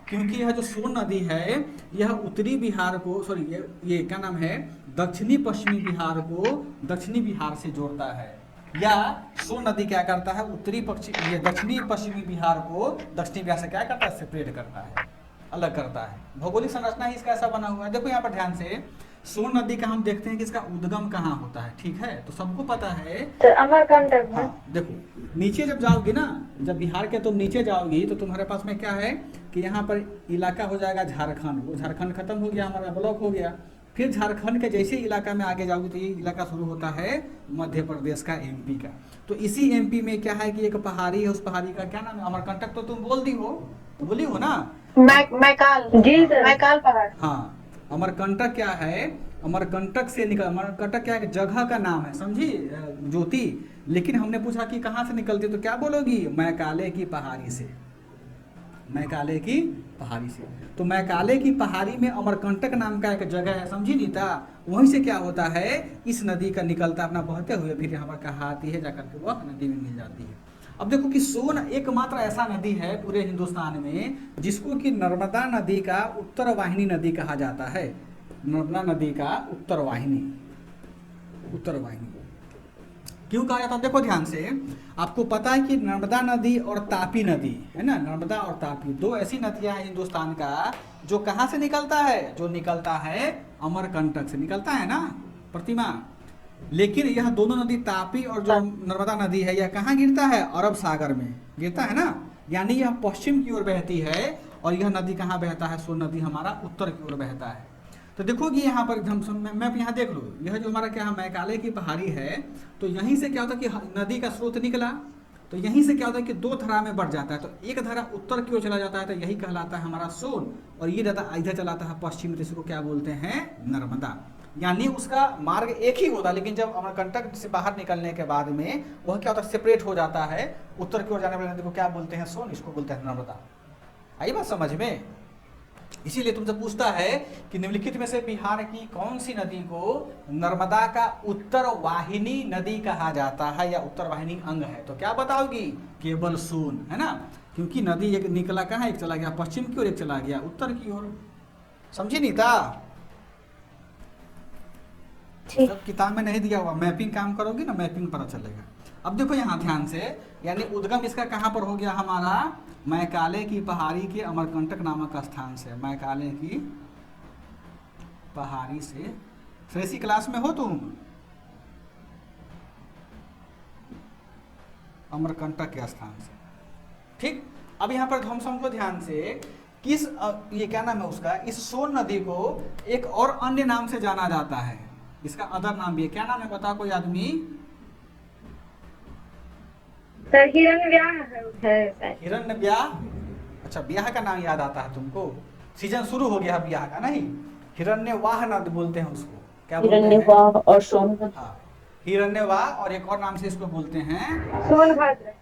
क्योंकि यह जो सोन नदी है यह उत्तरी बिहार को, सॉरी ये क्या नाम है, दक्षिणी पश्चिमी बिहार को दक्षिणी बिहार से जोड़ता है। या सोन नदी क्या करता है, ये दक्षिणी पश्चिमी बिहार को दक्षिणी बिहार से क्या करता है, सेपरेट करता है, अलग करता है। भौगोलिक संरचना ही इसका ऐसा बना हुआ है। देखो यहाँ पर ध्यान से, सोन नदी का हम देखते हैं कि इसका उद्गम कहाँ होता है, ठीक है, तो सबको पता है। सर अमरकंटक में। हाँ, देखो नीचे जब जाओगी ना, जब बिहार के तुम नीचे जाओगी तो तुम्हारे पास में क्या है कि यहाँ पर इलाका हो जाएगा झारखंड, वो झारखंड खत्म हो गया, हमारा ब्लॉक हो गया। फिर झारखंड के जैसे इलाका में आगे जाओगी तो ये इलाका शुरू होता है मध्य प्रदेश का, एमपी का। तो इसी एमपी में क्या है कि एक पहाड़ी है, उस पहाड़ी का क्या नाम है, अमरकंटक। तो तुम बोली हो ना, मैकाल। जी सर, मैकाल पहाड़। हाँ, अमरकंटक क्या है, अमरकंटक से निकल, अमरकंटक क्या है, जगह का नाम है, समझी ज्योति। लेकिन हमने पूछा कि कहाँ से निकलती, तो क्या बोलोगी, मैकाले की पहाड़ी से, मैकाले की पहाड़ी से। तो मैकाले की पहाड़ी में अमरकंटक नाम का एक जगह है, समझी नीता। वहीं से क्या होता है, इस नदी का निकलता अपना बहते हुए फिर यहाँ पर कहाँ आती है, जाकर के वह नदी में मिल जाती है। अब देखो कि सोन एकमात्र ऐसा नदी है पूरे हिंदुस्तान में जिसको कि नर्मदा नदी का उत्तर वाहिनी नदी कहा जाता है। नर्मदा नदी का उत्तर वाहिनी क्यों कहा जाता है? देखो ध्यान से, आपको पता है कि नर्मदा नदी और तापी नदी है ना, नर्मदा और तापी दो ऐसी नदियां हैं हिंदुस्तान का जो कहाँ से निकलता है, जो निकलता है अमरकंटक से निकलता है ना प्रतिमा। लेकिन यह दोनों नदी तापी और जो नर्मदा नदी है यह कहाँ गिरता है, अरब सागर में गिरता है ना, यानी यह पश्चिम की ओर बहती है। और यह नदी कहाँ बहता है, सोन नदी हमारा उत्तर की ओर बहता है। तो देखो कि यहाँ पर मैप यहाँ देख लो, यह जो हमारा क्या है मैकाले की पहाड़ी है, तो यहीं से क्या होता है कि नदी का स्रोत निकला, तो यहीं से क्या होता है कि दो धारा में बढ़ जाता है। तो एक धारा उत्तर की ओर चला जाता है तो यही कहलाता है हमारा सोन, और ये जाता इधर चलाता है पश्चिम, तो इसको क्या बोलते हैं, नर्मदा। यानी उसका मार्ग एक ही होता, लेकिन जब अमरकंटक से बाहर निकलने के बाद में वह क्या होता है, सेपरेट हो जाता है। उत्तर की ओर जाने वाली नदी को क्या बोलते हैं, सोन, इसको बोलते हैं नर्मदा। आई बात समझ में? इसीलिए तुमसे पूछता है कि निम्नलिखित में से बिहार की कौन सी नदी को नर्मदा का उत्तर वाहिनी नदी कहा जाता है या उत्तर वाहिनी अंग है, तो क्या बताओगी, केवल सोन, है ना। क्योंकि नदी एक निकला कहाँ, एक चला गया पश्चिम की ओर, एक चला गया उत्तर की ओर। समझी नहीं था? सब किताब में नहीं दिया हुआ, मैपिंग काम करोगी ना, मैपिंग पता चलेगा। अब देखो यहाँ ध्यान से, यानी उद्गम इसका कहाँ पर हो गया हमारा, मैकाले की पहाड़ी के अमरकंटक नामक स्थान से। मैकाले की पहाड़ी से, फ्रेसी क्लास में हो तुम, अमरकंटक के स्थान से, ठीक। अब यहाँ पर हम समझो ध्यान से, किस ये क्या नाम है उसका, इस सोन नदी को एक और अन्य नाम से जाना जाता है, इसका अदर नाम भी है। क्या नाम है बता कोई आदमी? सर हिरण्यव्याह है। हिरण्यव्याह, अच्छा ब्याह का नाम याद आता है तुमको, सीजन शुरू हो गया ब्याह का, नहीं हिरण्यवाह नदी बोलते हैं उसको, क्या बोलते हैं, हिरण्यवाह और सोनभद्र। हाँ, हिरण्यवाह, और एक और नाम से इसको बोलते हैं सोनभद्र।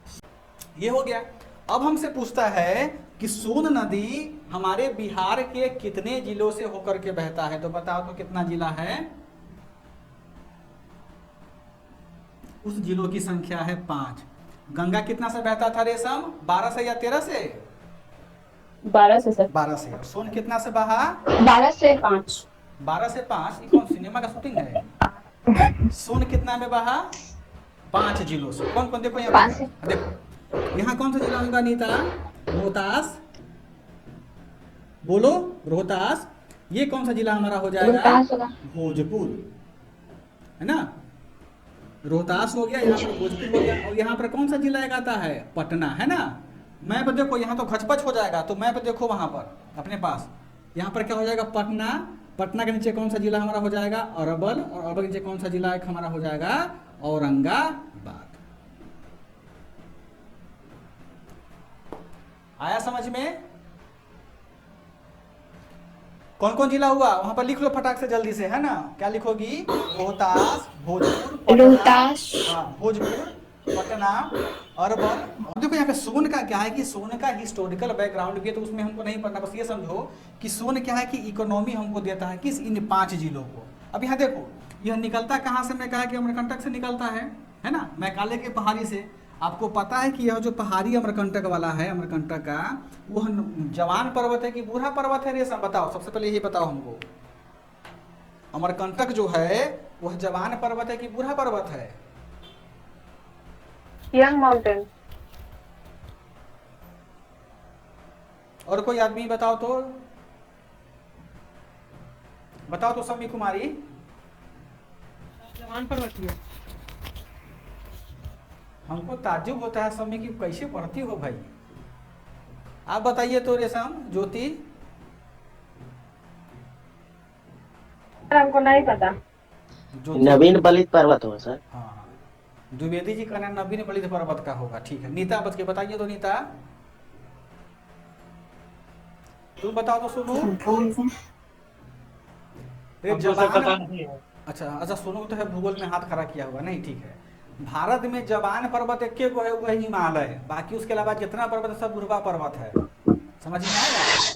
ये हो गया। अब हमसे पूछता है कि सोन नदी हमारे बिहार के कितने जिलों से होकर के बहता है, तो बताओ तो कितना जिला है? उस जिलों की संख्या है 5। गंगा कितना से बहता था रेशम, 12 से या 13 से? 12 से सर। 12 से। सोन कितना से बहा? 12 से 5। 12 से 5। ये कौन सिनेमा का शूटिंग है? सोन कितना में बहा? 5 जिलों से। कौन कौन? देखो यहाँ, देखो यहाँ कौन सा जिला होगा नीता? रोहतास, बोलो रोहतास। ये कौन सा जिला हमारा हो जाएगा? भोजपुर, है ना। रोहतास हो गया, यहाँ पर भोजपुर हो गया, और यहाँ पर कौन सा जिला एक आता है? पटना, है ना। मैप देखो, यहाँ तो घचपच हो जाएगा, तो मैप देखो वहाँ पर अपने पास, यहाँ पर क्या हो जाएगा? पटना। पटना के नीचे कौन सा जिला हमारा हो जाएगा? अरवल, और अरवल के नीचे कौन सा जिला एक हमारा हो जाएगा? औरंगाबाद। आया समझ में? कौन कौन जिला हुआ वहां पर लिख लो फटाक से जल्दी से, है ना। क्या लिखोगी? रोहतास, भोजपुर, रोहतास, भोजपुर, पटना, अरवल। देखो यहाँ पे सोन का क्या है कि सोन का हिस्टोरिकल बैकग्राउंड भी है, तो उसमें हमको नहीं पढ़ना, बस ये समझो कि सोन क्या है कि इकोनॉमी हमको देता है किस, इन 5 जिलों को। अब यहाँ देखो, यह निकलता कहाँ से, मैं कहा कि अमरकंटक से निकलता है ना, मैकाले के पहाड़ी से। आपको पता है कि यह जो पहाड़ी अमरकंटक वाला है, अमरकंटक का वह जवान पर्वत है कि बूढ़ा पर्वत है रेशम, बताओ सबसे पहले यही बताओ हमको। अमरकंटक जो है वह जवान पर्वत है कि बूढ़ा पर्वत है? Young mountain. और कोई आदमी बताओ तो, बताओ तो समी कुमारी। जवान पर्वत है। हमको ताज्जुब होता है समी की कैसे पढ़ती हो भाई। आप बताइए तो रेशम, ज्योति। हमको नहीं पता। नवीन बलित पर्वत हो सर। हाँ, द्विवेदी जी का नाम नवीन बलित पर्वत का होगा, ठीक है। नीता बच के बताइए तो, नीता तुम बताओ तो सुनो। अच्छा सुनो तो है, भूगोल में हाथ खड़ा किया हुआ नहीं, ठीक है। भारत में जवान पर्वत एक को है, वह हिमालय, बाकी उसके अलावा जितना पर्वत है सब बूढ़ा पर्वत है। समझ में आया?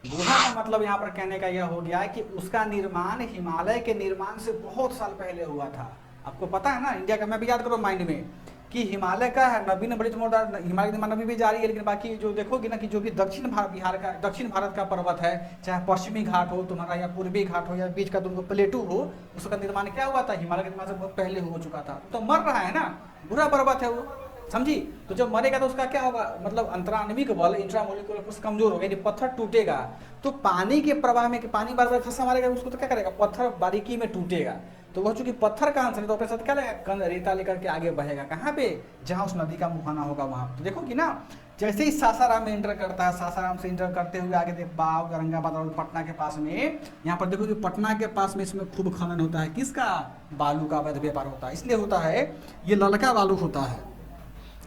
बूढ़ा का मतलब यहाँ पर कहने का यह हो गया है कि उसका निर्माण हिमालय के निर्माण से बहुत साल पहले हुआ था। आपको पता है ना, इंडिया का मैं भी याद करो माइंड में कि हिमालय का है नवीन बलित मोटर, हिमालय निर्माण अभी भी जारी है, लेकिन बाकी जो देखोगे ना कि जो भी दक्षिण भारत का पर्वत है, चाहे पश्चिमी घाट हो तुम्हारा या पूर्वी घाट हो या बीच का तुमको प्लेटू हो, उसका निर्माण क्या हुआ था? हिमालय के निर्माण से बहुत पहले हो चुका था। तो मर रहा है ना, बुरा पर्वत है वो, समझी? तो जब मरेगा तो उसका क्या होगा, मतलब अंतराणविक बल, इंट्रामोलिकुलर फोर्स कमजोर होगा, यानी पत्थर टूटेगा। तो पानी के प्रवाह में, कि पानी बार बार फंसा मारेगा उसको, तो क्या करेगा? पत्थर बारीकी में टूटेगा। तो वह चूंकि पत्थर का आंसर है तो अपने साथ क्या लगेगा? रेता लेकर के आगे बढ़ेगा। कहाँ पे? जहाँ उस नदी का मुहाना होगा वहाँ। तो देखो कि ना, जैसे ही सासाराम में इंटर करता है, सासाराम से इंटर करते हुए आगे देख बाव, औरंगाबाद और पटना के पास में, यहाँ पर देखो कि पटना के पास में इसमें खूब खनन होता है। किसका? बालू का अवैध व्यापार होता है। इसलिए होता है, ये ललका बालू होता है,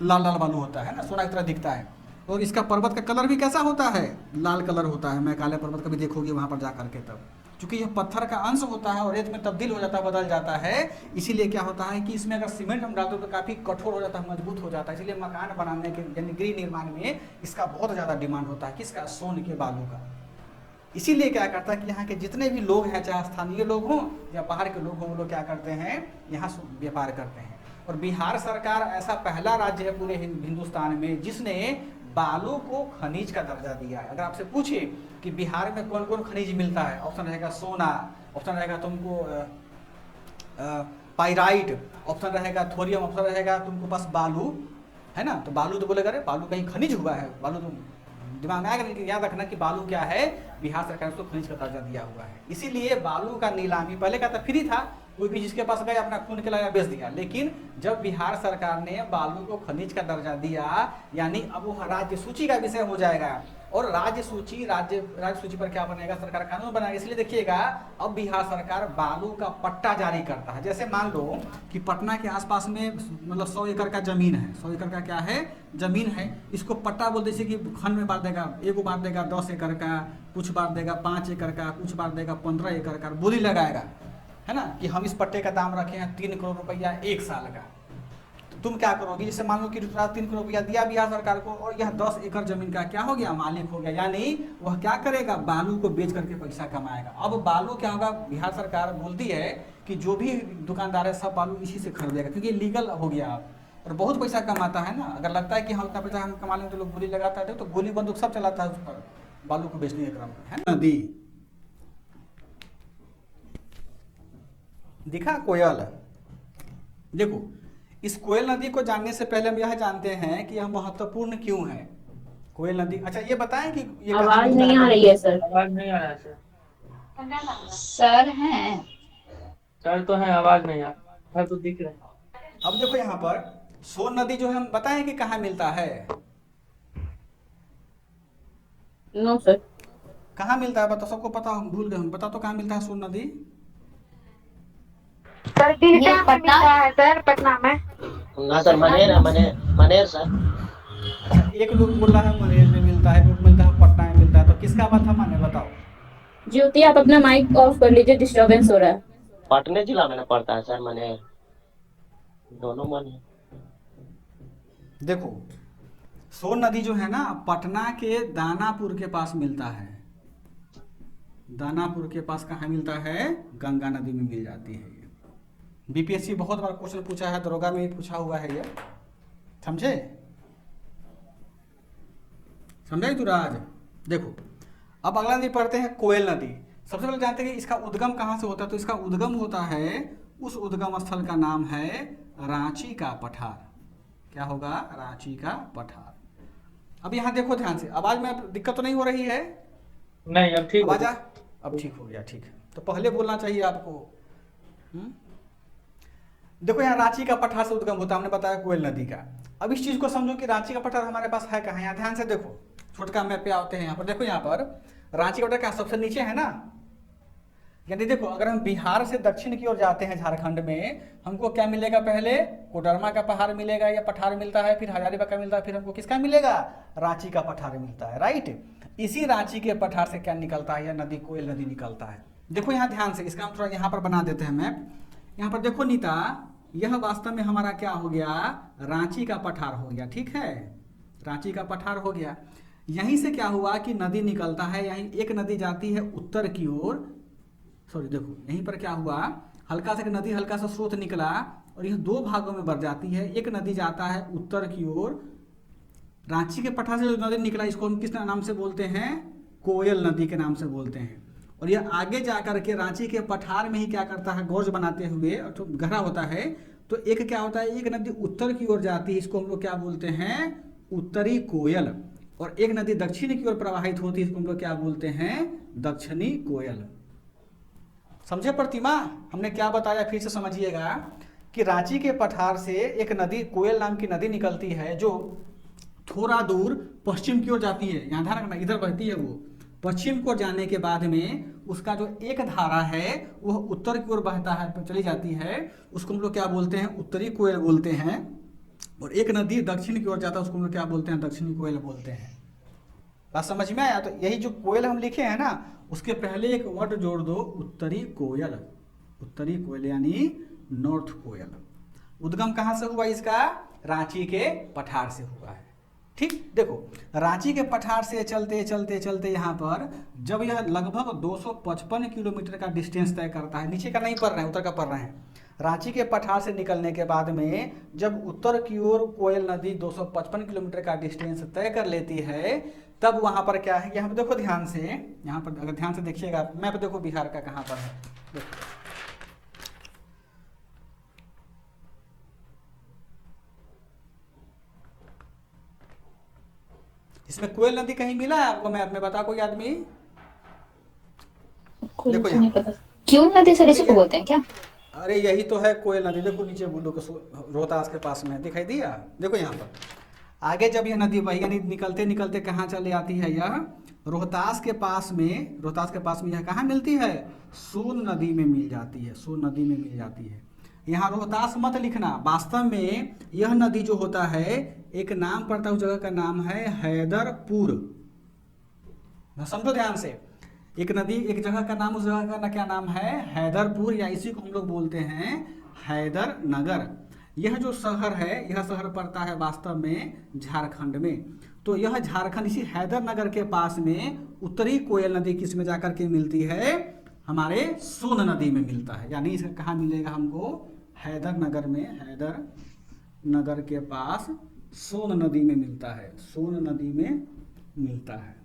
लाल लाल बालू होता है ना, सोना की तरह दिखता है। और इसका पर्वत का कलर भी कैसा होता है? लाल कलर होता है। मैकाले पर्वत का भी देखोगे वहाँ पर जा करके, तब चूंकि यह पत्थर का अंश होता है और रेत में तब्दील हो जाता है, बदल जाता है, इसीलिए क्या होता है कि इसमें अगर सीमेंट हम डालते हो तो काफ़ी कठोर हो जाता है, मजबूत हो जाता है। इसलिए मकान बनाने के यानी गृह निर्माण में इसका बहुत ज़्यादा डिमांड होता है। किसका? सोने के बालू का। इसीलिए क्या करता है कि यहाँ के जितने भी लोग हैं, चाहे स्थानीय लोग हों या बाहर के लोग हों, वो लोग क्या करते हैं, यहाँ व्यापार करते हैं। और बिहार सरकार ऐसा पहला राज्य है पूरे हिंदुस्तान में जिसने बालू को खनिज का दर्जा दिया है। अगर आपसे पूछे कि बिहार में कौन कौन खनिज मिलता है, ऑप्शन रहेगा सोना, ऑप्शन रहेगा तुमको पाइराइट, ऑप्शन रहेगा थोरियम, ऑप्शन रहेगा तुमको पास बालू, है ना। तो बालू तो बोलेगा अरे बालू कहीं खनिज हुआ है, बालू तो दिमाग में आएगा। लेकिन याद रखना कि बालू क्या है, बिहार सरकार ने उसको खनिज का दर्जा दिया हुआ है। इसीलिए बालू का नीलामी पहले का था फ्री था, कोई भी जिसके पास गए अपना खून के लाया बेच दिया। लेकिन जब बिहार सरकार ने बालू को खनिज का दर्जा दिया, यानी अब वो राज्य सूची का विषय हो जाएगा। और राज्य सूची पर क्या बनेगा? सरकार कानून बनाएगा। इसलिए देखिएगा, अब बिहार सरकार बालू का पट्टा जारी करता है। जैसे मान लो कि पटना के आसपास में मतलब 100 एकड़ का जमीन है, 100 एकड़ का क्या है? जमीन है। इसको पट्टा बोलते, जैसे कि खंड में बांट देगा, एगो बांट देगा 10 एकड़ का, कुछ बांट देगा 5 एकड़ का, कुछ बांट देगा 15 एकड़ का, बोली लगाएगा, है ना, कि हम इस पट्टे का दाम रखे हैं 3 करोड़ रुपया 1 साल का। तो तुम क्या करोगी? जैसे मान लो कि 3 करोड़ रुपया दिया बिहार सरकार को और यह 10 एकड़ जमीन का क्या हो गया? मालिक हो गया। यानी वह क्या करेगा? बालू को बेच करके पैसा कमाएगा। अब बालू क्या होगा? बिहार सरकार बोलती है कि जो भी दुकानदार है सब बालू इसी से खरीदेगा, क्योंकि लीगल हो गया अब और बहुत पैसा कमाता है ना। अगर लगता है कि हम इतना पैसा हम कमा लेंगे तो लोग गोली लगाता है, तो गोली बंदूक सब चलाता है उस पर, बालू को बेचने के क्रम में, है नदी। दिखा कोयल? देखो, इस कोयल नदी को जानने से पहले हम यह जानते हैं कि यह महत्वपूर्ण क्यों है कोयल नदी। अच्छा ये बताएं कि ये आवाज नहीं आ रही है सर। आवाज नहीं आ रहा है सर। सर हैं? सर तो है, आवाज नहीं आ रहा, तो दिख रहा है। अब देखो यहाँ पर सोन नदी जो है, हम बताएं कि कहाँ मिलता है? No sir. कहाँ मिलता है? बताओ, सबको पता, हम भूल गए, हम बता तो कहाँ मिलता है सोन नदी? सर बिहटा में मिलता है सर, पटना में। ना सर, मनेर सर। अच्छा, एक लोग बोल रहा है मनेर में मिलता है, लोग मिलता है पटना में मिलता है, तो किसका बात है माने बताओ? ज्योति आप अपना माइक ऑफ कर लीजिए, डिस्टर्बेंस हो रहा है। पटने जिला में पड़ता है सर, मनेर दोनों मन है। देखो, सोन नदी जो है ना, पटना के दानापुर के पास मिलता है। दानापुर के पास कहाँ मिलता है? गंगा नदी में मिल जाती है। बीपीएससी बहुत बार क्वेश्चन पूछा है, दरोगा में भी पूछा हुआ है ये, समझे? समझे तू राज? देखो अब अगला नदी पढ़ते हैं कोयल नदी। सबसे पहले जानते हैं कि इसका उद्गम कहाँ से होता है। तो इसका उद्गम होता है, उस उद्गम स्थल का नाम है रांची का पठार। क्या होगा? रांची का पठार। अब यहाँ देखो ध्यान से, आवाज में दिक्कत तो नहीं हो रही है? नहीं अब ठीक आवाज अब ठीक हो गया, ठीक है। तो पहले बोलना चाहिए आपको। देखो यहाँ रांची का पठार से उद्गम होता है, हमने बताया कोयल नदी का। अब इस चीज को समझो कि रांची का पठार हमारे पास है कहाँ। यहाँ ध्यान से देखो, छोटका मैप पे आते हैं। यहाँ पर देखो, यहाँ पर रांची का पठार क्या सबसे नीचे है ना। यानी देखो अगर हम बिहार से दक्षिण की ओर जाते हैं झारखंड में, हमको क्या मिलेगा? पहले कोडरमा का पहाड़ मिलेगा या पठार मिलता है, फिर हजारीबाग का मिलता है, फिर हमको किसका मिलेगा? रांची का पठार मिलता है, राइट। इसी रांची के पठार से क्या निकलता है? यह नदी कोयल नदी निकलता है। देखो यहाँ ध्यान से, इसका हम थोड़ा यहाँ पर बना देते हैं मैप। यहाँ पर देखो नीता, यह वास्तव में हमारा क्या हो गया? रांची का पठार हो गया, ठीक है। रांची का पठार हो गया। यहीं से क्या हुआ कि नदी निकलता है, यहीं एक नदी जाती है उत्तर की ओर। सॉरी देखो यहीं पर क्या हुआ, हल्का सा नदी, हल्का सा स्रोत निकला और यह दो भागों में बढ़ जाती है। एक नदी जाता है उत्तर की ओर, रांची के पठार से जो नदी निकला इसको हम किस नाम से बोलते हैं? कोयल नदी के नाम से बोलते हैं। और यह आगे जाकर के रांची के पठार में ही क्या करता है? गौज बनाते हुए, और तो गहरा होता है। तो एक क्या होता है, एक नदी उत्तर की ओर जाती है, इसको हम लोग क्या बोलते हैं? उत्तरी कोयल। और एक नदी दक्षिण की ओर प्रवाहित होती है, इसको हम लोग क्या बोलते हैं? दक्षिणी कोयल। समझे प्रतिमा? हमने क्या बताया फिर से समझिएगा कि रांची के पठार से एक नदी कोयल नाम की नदी निकलती है, जो थोड़ा दूर पश्चिम की ओर जाती है। यहाँ ध्यान रखना, इधर बहती है वो। पश्चिम को जाने के बाद में उसका जो एक धारा है वह उत्तर की ओर बहता है, चली जाती है, उसको हम लोग क्या बोलते हैं? उत्तरी कोयल बोलते हैं। और एक नदी दक्षिण की ओर जाता है, उसको हम लोग क्या बोलते हैं? दक्षिणी कोयल बोलते हैं। बात समझ में आया? तो यही जो कोयल हम लिखे हैं ना, उसके पहले एक वर्ड जोड़ दो, उत्तरी कोयल। उत्तरी कोयल यानी नॉर्थ कोयल। उद्गम कहाँ से हुआ इसका? रांची के पठार से हुआ है, ठीक। देखो रांची के पठार से चलते चलते चलते यहाँ पर जब यह लगभग 255 किलोमीटर का डिस्टेंस तय करता है, नीचे का नहीं पढ़ रहे हैं, उत्तर का पढ़ रहे हैं। रांची के पठार से निकलने के बाद में जब उत्तर की ओर कोयल नदी 255 किलोमीटर का डिस्टेंस तय कर लेती है, तब वहां पर क्या है? यहाँ पर देखो ध्यान से, यहाँ पर अगर ध्यान से देखिएगा मैप, देखो बिहार का कहाँ पर है। देखो इसमें कोयल नदी कहीं मिला है आपको मैप में? बता कोई आदमी। देखो तो नहीं पता क्यों नदी सर इसी को बोलते हैं क्या? अरे यही तो है कोयल नदी। देखो नीचे बुल्लू के रोहतास के पास में दिखाई दिया। देखो यहाँ पर आगे जब यह नदी बही, यानी निकलते निकलते कहाँ चले आती है? यह रोहतास के पास में, रोहतास के पास में यह कहाँ मिलती है? सोन नदी में मिल जाती है, सोन नदी में मिल जाती है। यहाँ रोहतास मत लिखना, वास्तव में यह नदी जो होता है एक नाम पड़ता है, उस जगह का नाम है हैदरपुर। समझो ध्यान से, एक नदी, एक जगह का नाम, उस जगह का क्या नाम है? हैदरपुर, या इसी को हम लोग बोलते हैं हैदर नगर। यह जो शहर है, यह शहर पड़ता है वास्तव में झारखंड में। तो यह झारखंड इसी हैदर नगर के पास में उत्तरी कोयल नदी किस में जाकर के मिलती है? हमारे सोन नदी में मिलता है। यानी इसका कहाँ मिलेगा हमको? हैदर नगर में, हैदर नगर के पास सोन नदी में मिलता है, सोन नदी में मिलता है,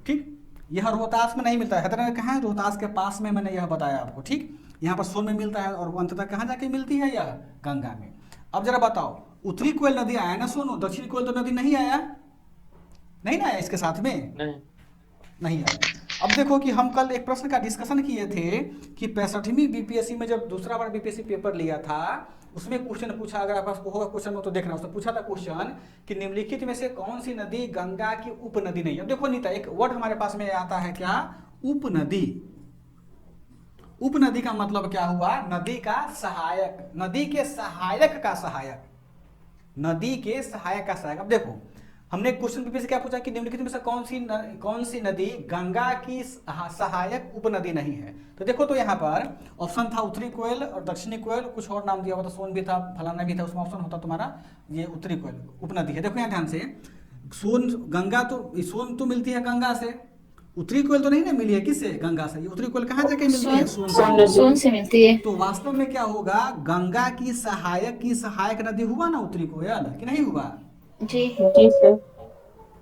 ठीक। यह रोहतास में नहीं मिलता है। हैदर नगर कहाँ है? रोहतास के पास में, मैंने यह बताया आपको, ठीक। यहाँ पर सोन में मिलता है और अंततः कहाँ जाके मिलती है? यह गंगा में। अब जरा बताओ, उत्तरी कोयल नदी आया ना सोनू, दक्षिणी कोयल तो नदी नहीं आया, नहीं ना आया इसके साथ में? नहीं आया। अब देखो कि हम कल एक प्रश्न का डिस्कशन किए थे कि 65वीं बीपीएससी में जब दूसरा बार बीपीएससी पेपर लिया था, उसमें क्वेश्चन पूछा, अगर आपके पास होगा क्वेश्चन में तो देखना, उसने पूछा था क्वेश्चन कि निम्नलिखित में से कौन सी नदी गंगा की उपनदी नहीं है। अब देखो नीता, एक वर्ड हमारे पास में आता है क्या? उपनदी। उपनदी का मतलब क्या हुआ? नदी का सहायक, नदी के सहायक का सहायक, नदी के सहायक का सहायक। अब देखो हमने क्वेश्चन पेपर से क्या पूछा कि निम्नलिखित में से कौन सी नदी गंगा की सहायक उपनदी नहीं है? तो देखो, तो यहाँ पर ऑप्शन था उत्तरी कोयल और दक्षिणी कोयल, कुछ और नाम दिया हुआ था, सोन भी था, फलाना भी था, उसमें ऑप्शन होता तुम्हारा ये उत्तरी कोयल उपनदी है। देखो यहाँ ध्यान से, सोन गंगा तो, सोन तो मिलती है गंगा से, उत्तरी कोयल तो नहीं ना मिली है किससे, गंगा से। ये उत्तरी कोयल कहाँ जाके मिलती है, सोन से। सोन नदी। सोन से मिलती है। तो वास्तव में क्या होगा, गंगा की सहायक नदी हुआ ना उत्तरी कोयल, कि नहीं हुआ। जी जी सर।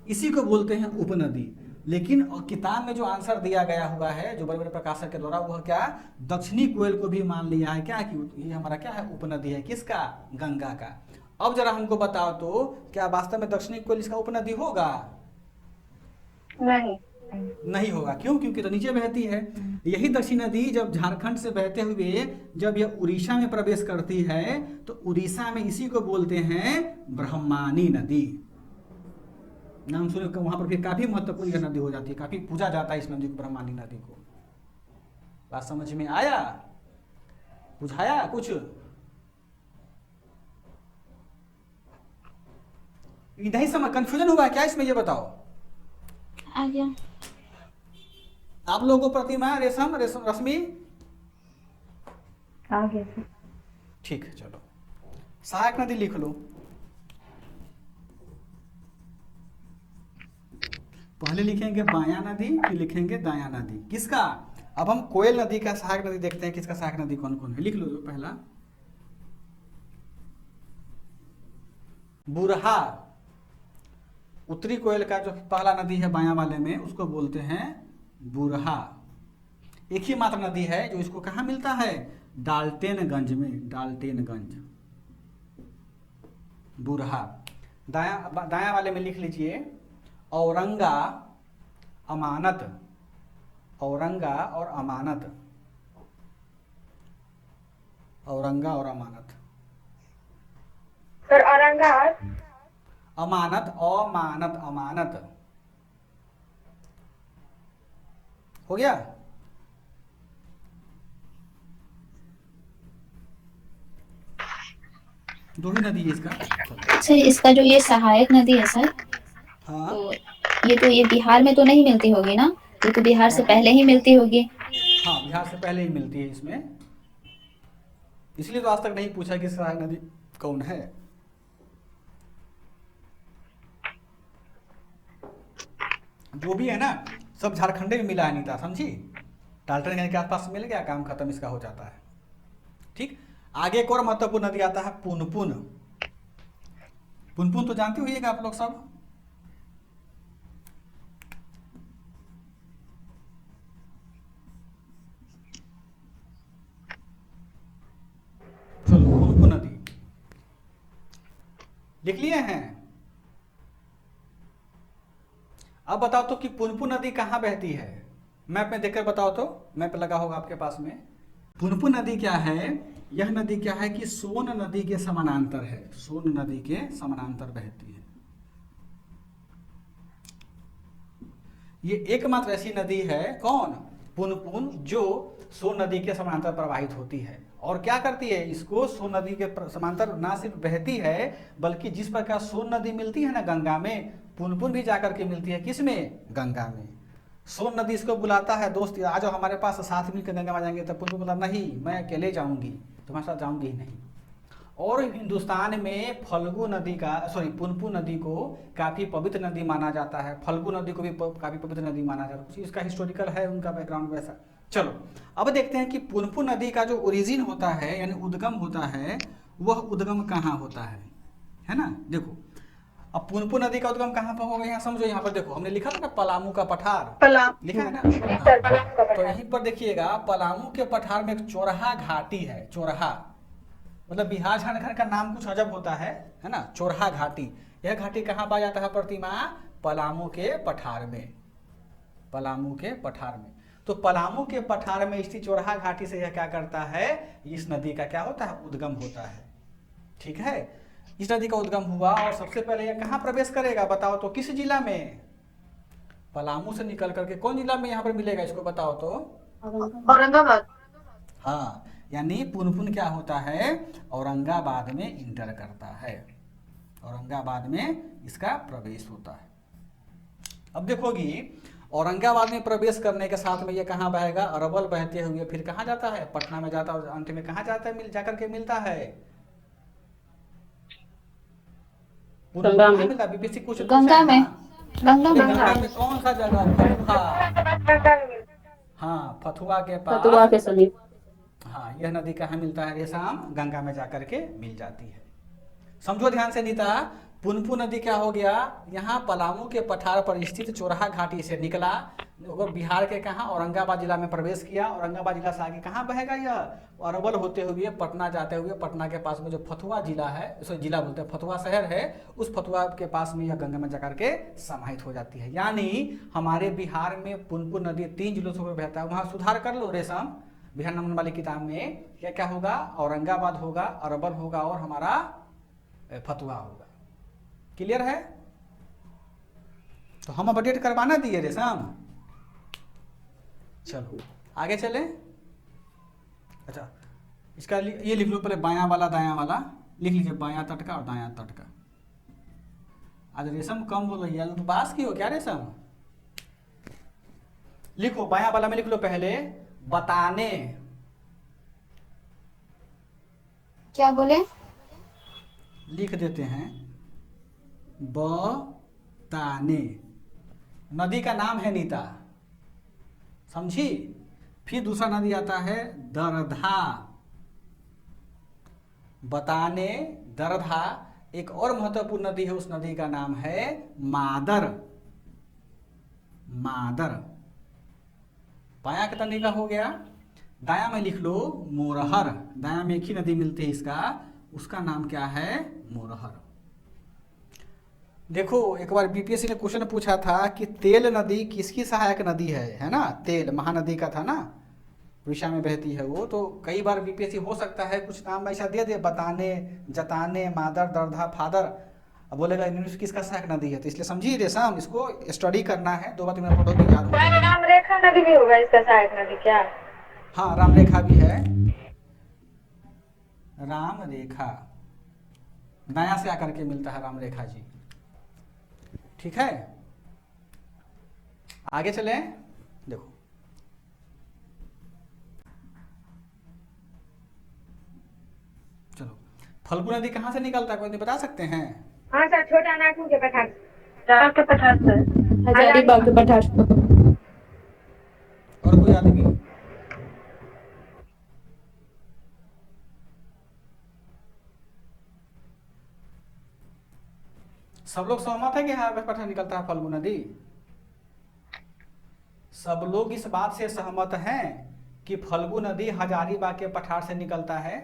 इसी को बोलते हैं उपनदी। लेकिन किताब में जो आंसर दिया गया हुआ है जो बड़े बड़े प्रकाशक के द्वारा, वह क्या, दक्षिणी कोयल को भी मान लिया है क्या, कि ये हमारा क्या है, उपनदी है, किसका, गंगा का। अब जरा हमको बताओ तो क्या वास्तव में दक्षिणी कोयल इसका उपनदी होगा। नहीं। नहीं होगा, क्यों, क्योंकि तो नीचे बहती है। यही दक्षिण नदी जब झारखंड से बहते हुए जब यह उड़ीसा में प्रवेश करती है, तो उड़ीसा में इसी को बोलते हैं ब्रह्मानी नदी। नाम सुने, वहां पर फिर काफी महत्वपूर्ण यह नदी हो जाती है, काफी पूजा जाता है इस नदी को, ब्रह्मानी नदी को। बात समझ में आया, बुझाया कुछ। नहीं समझ, कंफ्यूजन हुआ क्या इसमें, ये बताओ आ गया। आप लोगों को। प्रतिमा, रेशम, रश्मि, आगे से। ठीक है, चलो सहायक नदी लिख लो। पहले लिखेंगे बायां नदी, फिर लिखेंगे दायां नदी, किसका। अब हम कोयल नदी का सहायक नदी देखते हैं, किसका सहायक नदी कौन कौन है, लिख लो। पहला बुरहा, उत्तरी कोयल का जो पहला नदी है बायां वाले में, उसको बोलते हैं बुरहा। एक ही मात्र नदी है जो इसको कहाँ मिलता है, डाल्टेनगंज में, डाल्टेनगंज, बुरहा। दायां वाले में लिख लीजिए औरंगा, अमानत, औरंगा और अमानत, औरंगा और अमानत। सर औरंगाबाद। अमानत, अमानत, अमानत हो गया। दो ही नदी है इसका। सर इसका जो ये सहायक नदी है सर, हाँ तो ये बिहार में तो नहीं मिलती होगी ना, ये तो बिहार से पहले ही मिलती होगी। हाँ, बिहार से पहले ही मिलती है इसमें, इसलिए तो आज तक नहीं पूछा कि सहायक नदी कौन है। जो भी है ना, सब झारखंड में मिला है, नहीं था, समझी। डाल्टनगंज के आसपास मिल गया, काम खत्म इसका हो जाता है। ठीक, आगे एक और महत्वपूर्ण नदी आता है पुनपुन। पुनपुन तो जानते होइएगा आप लोग सब। चलो, पुनपुन नदी लिख लिए हैं। अब बताओ तो कि पुनपुन नदी कहाँ बहती है, मैप में देखकर बताओ तो। मैप लगा होगा आपके पास में। पुनपुन नदी क्या है, यह नदी क्या है कि सोन नदी के समानांतर है, सोन नदी के समानांतर बहती है। ये एकमात्र ऐसी नदी है, कौन, पुनपुन, जो सोन नदी के समानांतर प्रवाहित होती है। और क्या करती है, इसको सोन नदी के समानांतर ना सिर्फ बहती है, बल्कि जिस प्रकार सोन नदी मिलती है ना गंगा में, पुनपुन भी जाकर के मिलती है, किसमें, गंगा में। सोन नदी इसको बुलाता है, दोस्त आ जाओ हमारे पास, साथ मिलकर गंगा में जाएंगे। तब पुनपुन बोला नहीं, मैं अकेले जाऊंगी, तुम्हारे साथ जाऊंगी ही नहीं। और हिंदुस्तान में फल्गु नदी का, पुनपुन नदी को काफी पवित्र नदी माना जाता है। फल्गु नदी को भी काफी पवित्र नदी माना जाता है, कुछ इसका हिस्टोरिकल है, उनका बैकग्राउंड वैसा। चलो अब देखते हैं कि पुनपुन नदी का जो ओरिजिन होता है, यानी उद्गम होता है, वह उद्गम कहाँ होता है ना। देखो अब पुनपुन नदी का उद्गम कहाँ पर होगा, यहाँ समझो। यहाँ पर देखो, हमने लिखा था ना पलामू का पठार, लिखा है ना। तो यहीं पर देखिएगा, पलामू के पठार में एक चोरहा घाटी है। चोरहा मतलब बिहार झारखंड का नाम कुछ अजब होता है ना। चोरहा घाटी, यह घाटी कहाँ पाया जाता है, प्रतिमा, पलामू के पठार में, पलामू के पठार में। तो पलामू के पठार में स्थित चोरहा घाटी से यह क्या करता है, इस नदी का क्या होता है, उद्गम होता है। ठीक है, इस नदी का उद्गम हुआ और सबसे पहले यह कहाँ प्रवेश करेगा, बताओ तो, किस जिला में, पलामू से निकल करके कौन जिला में यहाँ पर मिलेगा, इसको बताओ तो, औरंगाबाद। हाँ, यानी पुनपुन क्या होता है, औरंगाबाद में इंटर करता है, औरंगाबाद में इसका प्रवेश होता है। अब देखोगी, औरंगाबाद में प्रवेश करने के साथ में ये कहाँ बहेगा, अरवल बहते हुए फिर कहाँ जाता है, पटना में जाता है, और अंत में कहाँ जाता है, जाकर के मिलता है, गंगा में। बीपीएससी कुछ गंगा में। गंगा अरे गंगा गंगा में कौन सा जगह फतुहा? गंगा में मिलती हाँ, फतुहा के फतुहा के पास। समीप। हाँ, यह नदी कहाँ मिलता है रेशम? गंगा में जाकर के मिल जाती है। समझो ध्यान से नीता, पुनपुन नदी क्या हो गया? यहाँ पलामू के पठार पर स्थित चोरहा घाटी से निकला और बिहार के कहाँ? औरंगाबाद जिला में प्रवेश किया। औरंगाबाद जिला से आगे कहाँ बहेगा यह? अरवल होते हुए पटना जाते हुए, पटना के पास में जो फतुहा जिला है, उसे जिला बोलते हैं, फतुहा शहर है, उस फतुहा के पास में यह गंगा में जाकर के समाहित हो जाती है। यानी हमारे बिहार में पुनपुन नदी 3 जिलों से बहता है। वहाँ सुधार कर लो रेशम, बिहार नंबर वाली किताब में क्या क्या होगा? औरंगाबाद होगा, अरवल होगा और हमारा फतुहा होगा। क्लियर है? तो हम अपडेट करवाना दिए रेशम। चलो आगे चले। अच्छा, इसका ये लिख लो पहले, बायां वाला दायां वाला लिख लीजिए, बायां तट का और दायां तट का। आज रेशम कम बोल रही है, तो बास की हो क्या रेशम? लिखो बायां वाला में लिख लो पहले, बताने। क्या बोले? लिख देते हैं बताने। नदी का नाम है नीता, समझी? फिर दूसरा नदी आता है दरधा। बताने, दरधा। एक और महत्वपूर्ण नदी है, उस नदी का नाम है मादर। मादर बायां का नदी का हो गया। दायां में लिख लो मोरहर। दायां में एक ही नदी मिलती है इसका, उसका नाम क्या है? मोरहर। देखो एक बार बीपीएससी ने क्वेश्चन पूछा था कि तेल नदी किसकी सहायक नदी है ना? तेल महानदी का था ना, उड़ीसा में बहती है वो। तो कई बार बीपीएससी हो सकता है कुछ नाम ऐसा दे दे, बताने, जताने, मादर, दरधा, फादर, अब बोलेगा इनमें किसका सहायक नदी है। तो इसलिए समझिए रेशम, इसको स्टडी करना है, 2 बार 3 बार पढ़ोगे याद हो जाएगा। राम रेखा नदी भी होगा इसका सहायक नदी क्या? हाँ, राम रेखा भी है। राम रेखा नया से आकर के मिलता है राम रेखा जी। ठीक है, आगे चलें। देखो चलो, फल्गु नदी कहाँ से निकलता है, कोई नहीं बता सकते हैं? हाँ सर, छोटा नागपुर के पठार से। हजारीबाग के पठार। और कोई आदमी? सब लोग सहमत है कि हाँ पठार निकलता है फल्गु नदी? सब लोग इस बात से सहमत हैं कि फल्गु नदी हजारीबाग के पठार से निकलता है?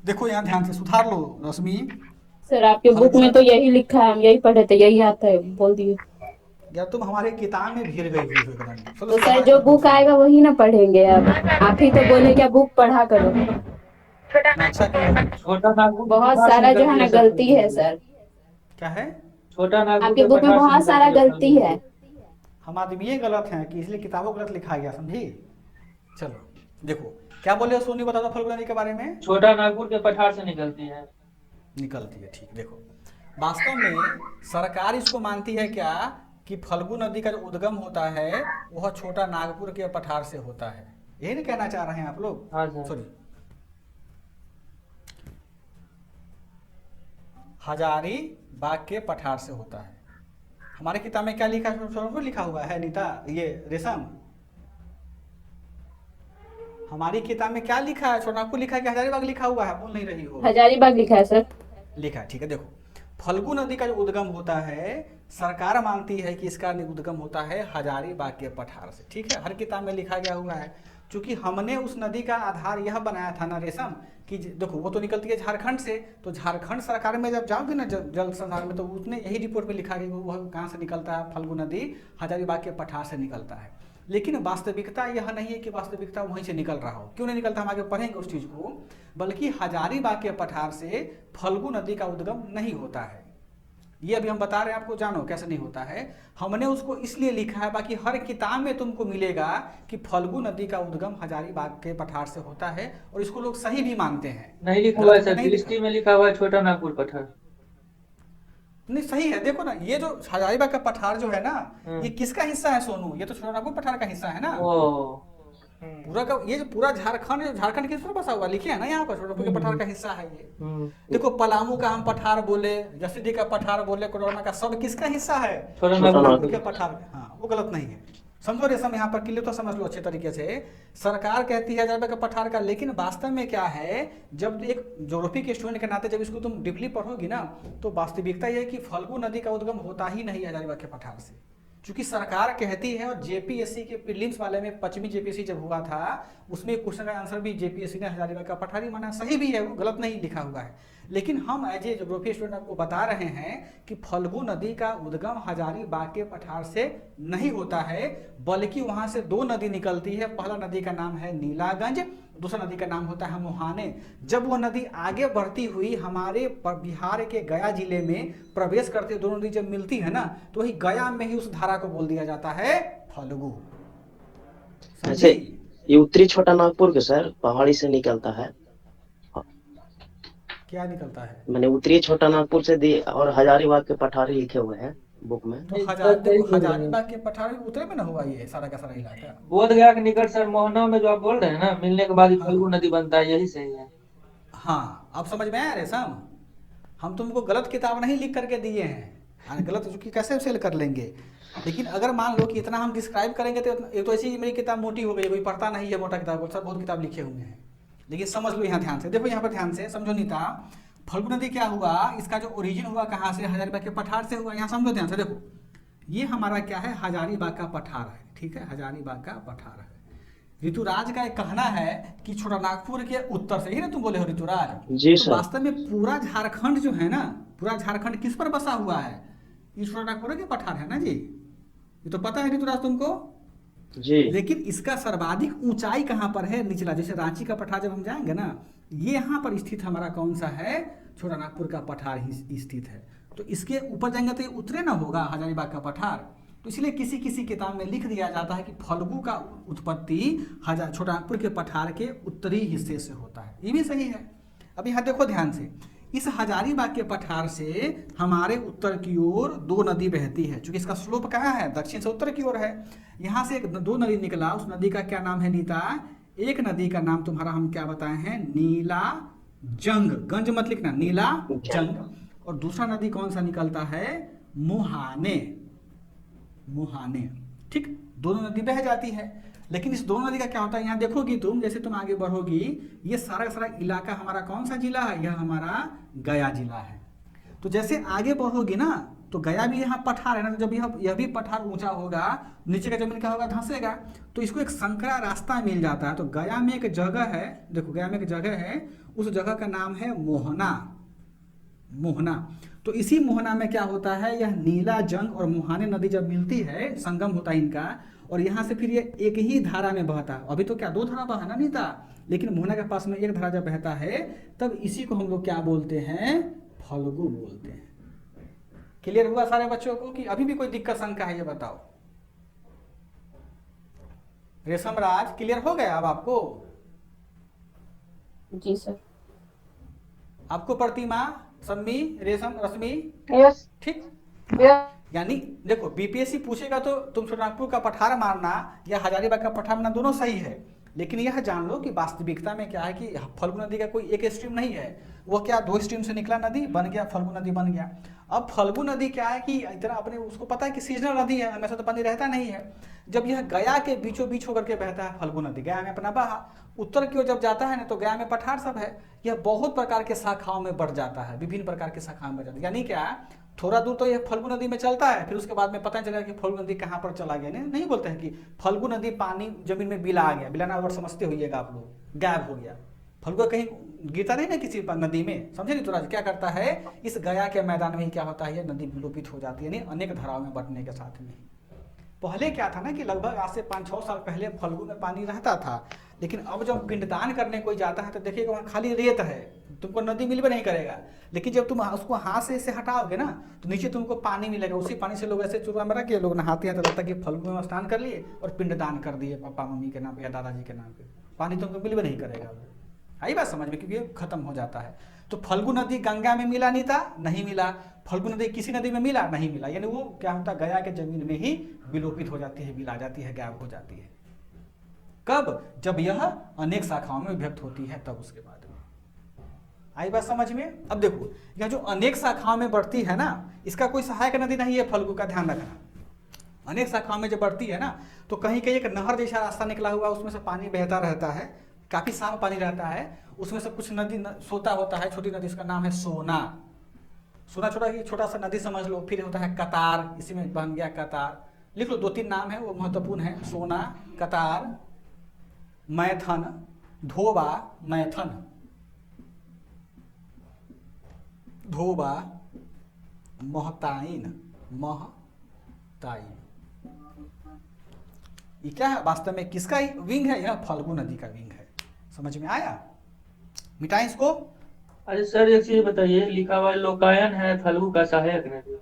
देखो यहाँ ध्यान से सुधार लो रश्मि। सर आपके बुक में तो यही लिखा है, हम यही पढ़े थे, यही आता है, बोल दिए। यार तुम हमारे किताब में घिर गई हुई हो एकदम। चलो तो सर जो बुक आएगा वही ना पढ़ेंगे। अब आप ही तो बोले क्या बुक पढ़ा करो। अच्छा किया। छोटा नागपुर के बहुत पठार से सारा जो है निकलती ना सर गलती है फल्गु नदी। सर, क्या है? छोटा नागपुर आपके के बुक में पठार से बहुत सारा निकलती है गलती फल्गु है। नदी। हम आदमी ये गलत हैं कि इसलिए किताबों गलत लिखा गया, समझी? चलो देखो क्या बोले हो सोनी, बता दो फल्गु नदी के बारे में। छोटा नागपुर के पठार से निकलती है। निकलती है, ठीक। देखो वास्तव में सरकार इसको मानती है क्या कि फल्गु नदी का जो उद्गम होता है वह छोटा नागपुर के पठार से होता है। यही नहीं कहना चाह रहे हैं आप लोग? हाँ सर। सॉरी, हजारीबाग के पठार से होता है। हमारे किताब में क्या लिखा है? लिखा हुआ है नीता, ये रेशम, हमारी किताब में क्या लिखा है? छोटा नागपुर लिखा है कि हजारीबाग लिखा हुआ है? बोल नहीं रही हो। हजारीबाग लिखा है सर। लिखा है, ठीक है। देखो फल्गु नदी का जो उद्गम होता है, सरकार मानती है कि इसका उद्गम होता है हजारीबाग के पठार से। ठीक है, हर किताब में लिखा गया हुआ है। क्योंकि हमने उस नदी का आधार यह बनाया था ना रेशम कि देखो वो तो निकलती है झारखंड से, तो झारखंड सरकार में जब जाओगे ना जल संसार में, तो उसने यही रिपोर्ट में लिखा गया वह कहाँ से निकलता है, फल्गु नदी हजारीबाग के पठार से निकलता है। लेकिन वास्तविकता यह नहीं है कि वास्तविकता वहीं से निकल रहा हो। क्यों नहीं निकलता, हम आगे पढ़ेंगे उस चीज़ को। बल्कि हजारीबाग के पठार से फल्गु नदी का उद्गम नहीं होता है, ये अभी हम बता रहे हैं आपको, जानो कैसे नहीं होता है। हमने उसको इसलिए लिखा है, बाकी हर किताब में तुमको मिलेगा कि फल्गु नदी का उद्गम हजारीबाग के पठार से होता है, और इसको लोग सही भी मानते हैं। नहीं लिखा हुआ है सर, दृष्टि में लिखा हुआ है छोटा नागपुर पठार। नहीं सही है, देखो ना ये जो हजारीबाग का पठार जो है ना, ये किसका हिस्सा है सोनू? ये तो छोटा नागपुर पठार का हिस्सा है ना। पूरा का ये जो पूरा झारखंड है, झारखंड किस पर बसा हुआ लिखे है ना यहाँ पर, छोटापुर के पठार का हिस्सा है ये। देखो पलामू का हम पठार बोले, जसीडीह का पठार बोले, कोडरमा का, सब किसका हिस्सा है? छोटानागपुर के पठार। हाँ वो गलत नहीं है, समझो रेशम, यहाँ पर क्लियर तो समझ लो अच्छे तरीके से। सरकार कहती है 1000 रुपये का पठार का, लेकिन वास्तव में क्या है, जब एक ज्योग्राफी के स्टूडेंट के नाते जब इसको तुम डीपली पढ़ोगी ना, तो वास्तविकता यह है कि फल्गु नदी का उद्गम होता ही नहीं 1000 रुपये के पठार से, क्योंकि सरकार कहती है। और जेपीएससी के प्रीलिम्स वाले में, पश्चिमी जेपीएससी जब हुआ था, उसमें क्वेश्चन का आंसर भी जेपीएससी ने 1000 रुपये का पठार ही माना, सही भी है, वो गलत नहीं लिखा हुआ है। लेकिन हम एज ए ज्योग्राफी स्टूडेंट आपको बता रहे हैं कि फल्गु नदी का उद्गम हजारीबाग के पठार से नहीं होता है, बल्कि वहां से 2 नदी निकलती है। पहला नदी का नाम है नीलागंज, दूसरा नदी का नाम होता है मुहाने। जब वह नदी आगे बढ़ती हुई हमारे बिहार के गया जिले में प्रवेश करते, दोनों नदी जब मिलती है ना, तो वही गया में ही उस धारा को बोल दिया जाता है फल्गु। अच्छा, ये उत्तरी छोटा नागपुर के सर पहाड़ी से निकलता है, क्या निकलता है? मैंने उत्तरी छोटा नागपुर से दी, और हजारीबाग के पठारी लिखे हुए हैं बुक में। तो हजारीबाग के पठार उत्तरी में ना हुआ ये सारा का सारा इलाका? बोध गया के निकट सर, मोहना में जो आप बोल रहे हैं ना, मिलने के बाद ही फल्गु नदी बनता है, यही सही है। हाँ अब समझ में आया रेशम, हम तुमको गलत किताब नहीं लिख करके दिए हैं, गलत चूंकि कैसे सेल कर लेंगे। लेकिन अगर मान लो कि इतना हम डिस्क्राइब करेंगे तो एक तो ऐसी मेरी किताब मोटी हो गई, कोई पढ़ता नहीं है मोटा किताब, सर बहुत किताब लिखे हुए हैं। लेकिन समझ लो यहाँ ध्यान से, देखो यहाँ पर ध्यान से समझो नीता, फल्गु नदी क्या हुआ, इसका जो ओरिजिन हुआ कहाँ से, हजारीबाग के पठार से हुआ। यहाँ समझो ध्यान से, देखो ये हमारा क्या है, हजारीबाग का पठार है, ठीक है, हजारीबाग का पठार है। ऋतुराज का एक कहना है कि छोटा नागपुर के उत्तर से ही ना तुम बोले हो ऋतुराज जी तो सर। वास्तव में पूरा झारखंड जो है ना, पूरा झारखंड किस पर बसा हुआ है? ये छोटा नागपुर के पठार है ना जी, ये तो पता है ऋतुराज तुमको जी। लेकिन इसका सर्वाधिक ऊंचाई कहाँ पर है? निचला, जैसे रांची का पठार जब हम जाएंगे ना, ये यहाँ पर स्थित हमारा कौन सा है? छोटा नागपुर का पठार ही स्थित है। तो इसके ऊपर जाएंगे तो ये उतरे ना होगा हजारीबाग का पठार। तो इसलिए किसी किसी किताब में लिख दिया जाता है कि फल्गु का उत्पत्ति छोटा नागपुर के पठार के उत्तरी हिस्से से होता है, ये भी सही है। अब यहाँ देखो ध्यान से, इस हजारीबाग के पठार से हमारे उत्तर की ओर 2 नदी बहती है, क्योंकि इसका स्लोप कहाँ है? दक्षिण से उत्तर की ओर है। यहाँ से 2 नदी निकला, उस नदी का क्या नाम है नीता? एक नदी का नाम तुम्हारा हम क्या बताए हैं? नीला जंग, गंज मत लिखना, नीला जंग। और दूसरा नदी कौन सा निकलता है? मुहाने, मुहाने, ठीक, दोनों नदी बह जाती है। लेकिन इस दोनों नदी का क्या होता है, यहाँ देखोगी तुम, जैसे तुम आगे बढ़ोगी, ये सारा का सारा इलाका हमारा कौन सा जिला है? यह हमारा गया जिला है। तो जैसे आगे बढ़ोगी ना, तो गया भी यहाँ पठार है ना, तो जब यह भी पठार ऊंचा होगा, नीचे का जमीन क्या होगा? धंसेगा। तो इसको एक संकरा रास्ता मिल जाता है। तो गया में एक जगह है, देखो गया में एक जगह है, उस जगह का नाम है मोहना, मोहना। तो इसी मोहना में क्या होता है, यह नीला जंग और मुहाने नदी जब मिलती है, संगम होता है इनका, और यहाँ से फिर ये एक ही धारा में बहता है। अभी तो क्या 2 धारा बहा ना नीता, लेकिन मोहना के पास में एक धारा जब बहता है, तब इसी को हम लोग क्या बोलते हैं? फल्गु बोलते हैं। क्लियर हुआ सारे बच्चों को कि अभी भी कोई दिक्कत शंका है? ये बताओ रेशम राज, क्लियर हो गया अब आपको? जी सर। आपको प्रतिमा, सम्मी, रेशम, रश्मि, यस ठीक? यस। यानी देखो बीपीएससी पूछेगा तो तुम छोटा नागपुर का पठार मारना या हजारीबाग का पठार मारना दोनों सही है, लेकिन यह जान लो कि वास्तविकता में क्या है कि फल्गु नदी का कोई एक स्ट्रीम नहीं है, वो क्या 2 स्ट्रीम से निकला नदी बन गया, फल्गु नदी बन गया। अब फल्गु नदी क्या है कि इतना अपने उसको पता है कि सीजनल नदी है, हमेशा तो पानी रहता नहीं है। जब यह गया के बीचों बीच होकर के बहता है फल्गु नदी, गया में अपना बहा, उत्तर की ओर जब जाता है ना, तो गया में पठार सब है, यह बहुत प्रकार के शाखाओं में बढ़ जाता है, विभिन्न प्रकार के शाखाओं में बढ़ जाता है। यानी क्या, थोड़ा दूर तो यह फल्गु नदी में चलता है, फिर उसके बाद में पता चलेगा कि फल्गु नदी कहाँ पर चला गया। नहीं बोलते हैं कि फल्गु नदी पानी जमीन में बिला आ गया, बिलाना वर्ड समझते होइएगा आप लोग, गायब हो गया। फल्गु कहीं गिरता नहीं ना किसी नदी में, समझे नहीं? तो क्या करता है, इस गया के मैदान में ही क्या होता है, यह नदी विलोपित हो जाती है, यानी अनेक धाराओं में बढ़ने के साथ में। पहले क्या था ना कि लगभग आज से 5-6 साल पहले फल्गु में पानी रहता था, लेकिन अब जब पिंडदान करने कोई जाता है तो देखिएगा वहाँ खाली रेत है, तुमको नदी मिलबे नहीं करेगा। लेकिन जब तुम उसको हाथ से हटाओगे ना, तो नीचे तुमको पानी मिलेगा, उसी पानी से लोग ऐसे चूल्हा में रख के लोग नहाते हैं, तो लगता है कि फल्गु में स्नान कर लिए और पिंडदान कर दिए पापा मम्मी के नाम पे या दादाजी के नाम पे, पानी तुमको मिलबे नहीं करेगा। आई बात समझ में? क्योंकि खत्म हो जाता है। तो फल्गु नदी गंगा में मिला नहीं था, नहीं मिला। फल्गु नदी किसी नदी में मिला, नहीं मिला, यानी वो क्या होता है, गया के जमीन में ही विलोपित हो जाती है, मिला जाती है, गायब हो जाती है। कब? जब यह अनेक शाखाओं में विभक्त होती है, तब उसके बाद में। आई बात समझ में? अब देखो यह जो अनेक शाखाओं में बढ़ती है ना, इसका कोई सहायक नदी नहीं है फल्गु का, ध्यान रखना। अनेक शाखाओं में जब बढ़ती है ना, तो कहीं कहीं एक नहर जैसा रास्ता निकला हुआ, उसमें से पानी बहता रहता है, काफी साफ पानी रहता है, उसमें से कुछ नदी सोता होता है, छोटी नदी, उसका नाम है सोना। सोना छोटा सा नदी समझ लो। फिर होता है कतार, इसी में बन गया कतार। लिख लो, 2-3 नाम है वो महत्वपूर्ण है, सोना, कतार, मैथन, धोबा, मैथन, धोबा, महताइन, महताइन। ये क्या है वास्तव में, किसका विंग है? यह फल्गु नदी का विंग है। समझ में आया? मिटाएं इसको। अरे सर एक चीज बताइए, लिखा हुआ है लोकायन है फल्गु का सहायक नदी।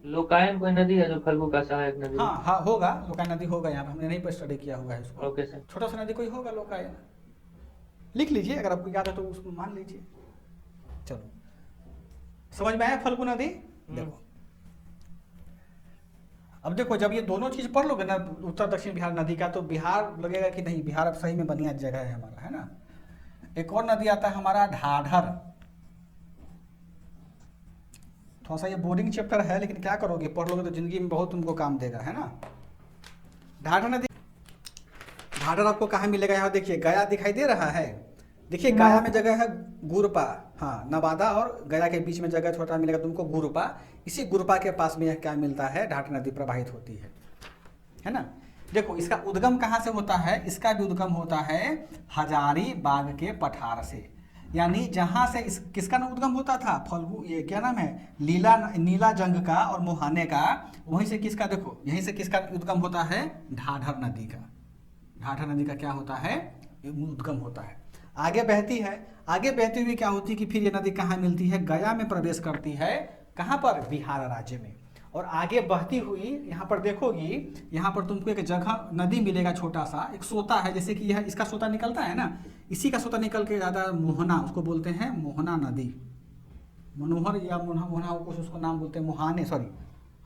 लोकायन कोई नदी है जो फल्गु का सहायक नदी? हाँ हाँ होगा, लोकायन नदी होगा, यहाँ पे हमने नहीं पर स्टडी किया हुआ है इसको। Okay sir. छोटा सा नदी कोई होगा लोकायन, लिख लीजिए, अगर आपको याद है तो उसको मान लीजिए। चलो समझ में आया फल्गु नदी? देखो अब देखो, जब ये दोनों चीज पढ़ लोगे ना, उत्तर दक्षिण बिहार नदी का, तो बिहार लगेगा कि नहीं, बिहार अब सही में बढ़िया जगह है हमारा, है ना। एक और नदी आता है हमारा ढाढर। थोड़ा सा ये बोर्डिंग चैप्टर है, लेकिन क्या करोगे, पढ़ लोगे तो जिंदगी में बहुत तुमको काम देगा, है ना। ढाढर नदी, ढाढर आपको कहाँ मिलेगा? यहाँ देखिए, गया दिखाई दे रहा है, देखिए गया में जगह है गुरपा, हाँ, नवादा और गया के बीच में जगह छोटा मिलेगा तुमको गुरपा। इसी गुरपा के पास में यह क्या मिलता है? ढाढर नदी प्रवाहित होती है ना। देखो इसका उद्गम कहाँ से होता है? इसका भी उद्गम होता है हजारीबाग के पठार से, यानी जहाँ से किसका ना उद्गम होता था? फल्गु, ये क्या नाम है, नीला जंग का और मुहाने का, वहीं से किसका, देखो यहीं से किसका उद्गम होता है? ढाढर नदी का। ढाढर नदी का क्या होता है? उद्गम होता है। आगे बहती है, आगे बहती हुई क्या होती है कि फिर ये नदी कहाँ मिलती है? गया में प्रवेश करती है। कहाँ पर? बिहार राज्य में। और आगे बहती हुई यहाँ पर देखोगी, यहाँ पर तुमको एक जगह नदी मिलेगा, छोटा सा एक सोता है, जैसे कि यह इसका सोता निकलता है ना, इसी का सोता निकल के ज़्यादा मोहना, उसको बोलते हैं मोहना नदी, मनोहर या मोहना कुछ उसको नाम बोलते हैं, मुहाने, सॉरी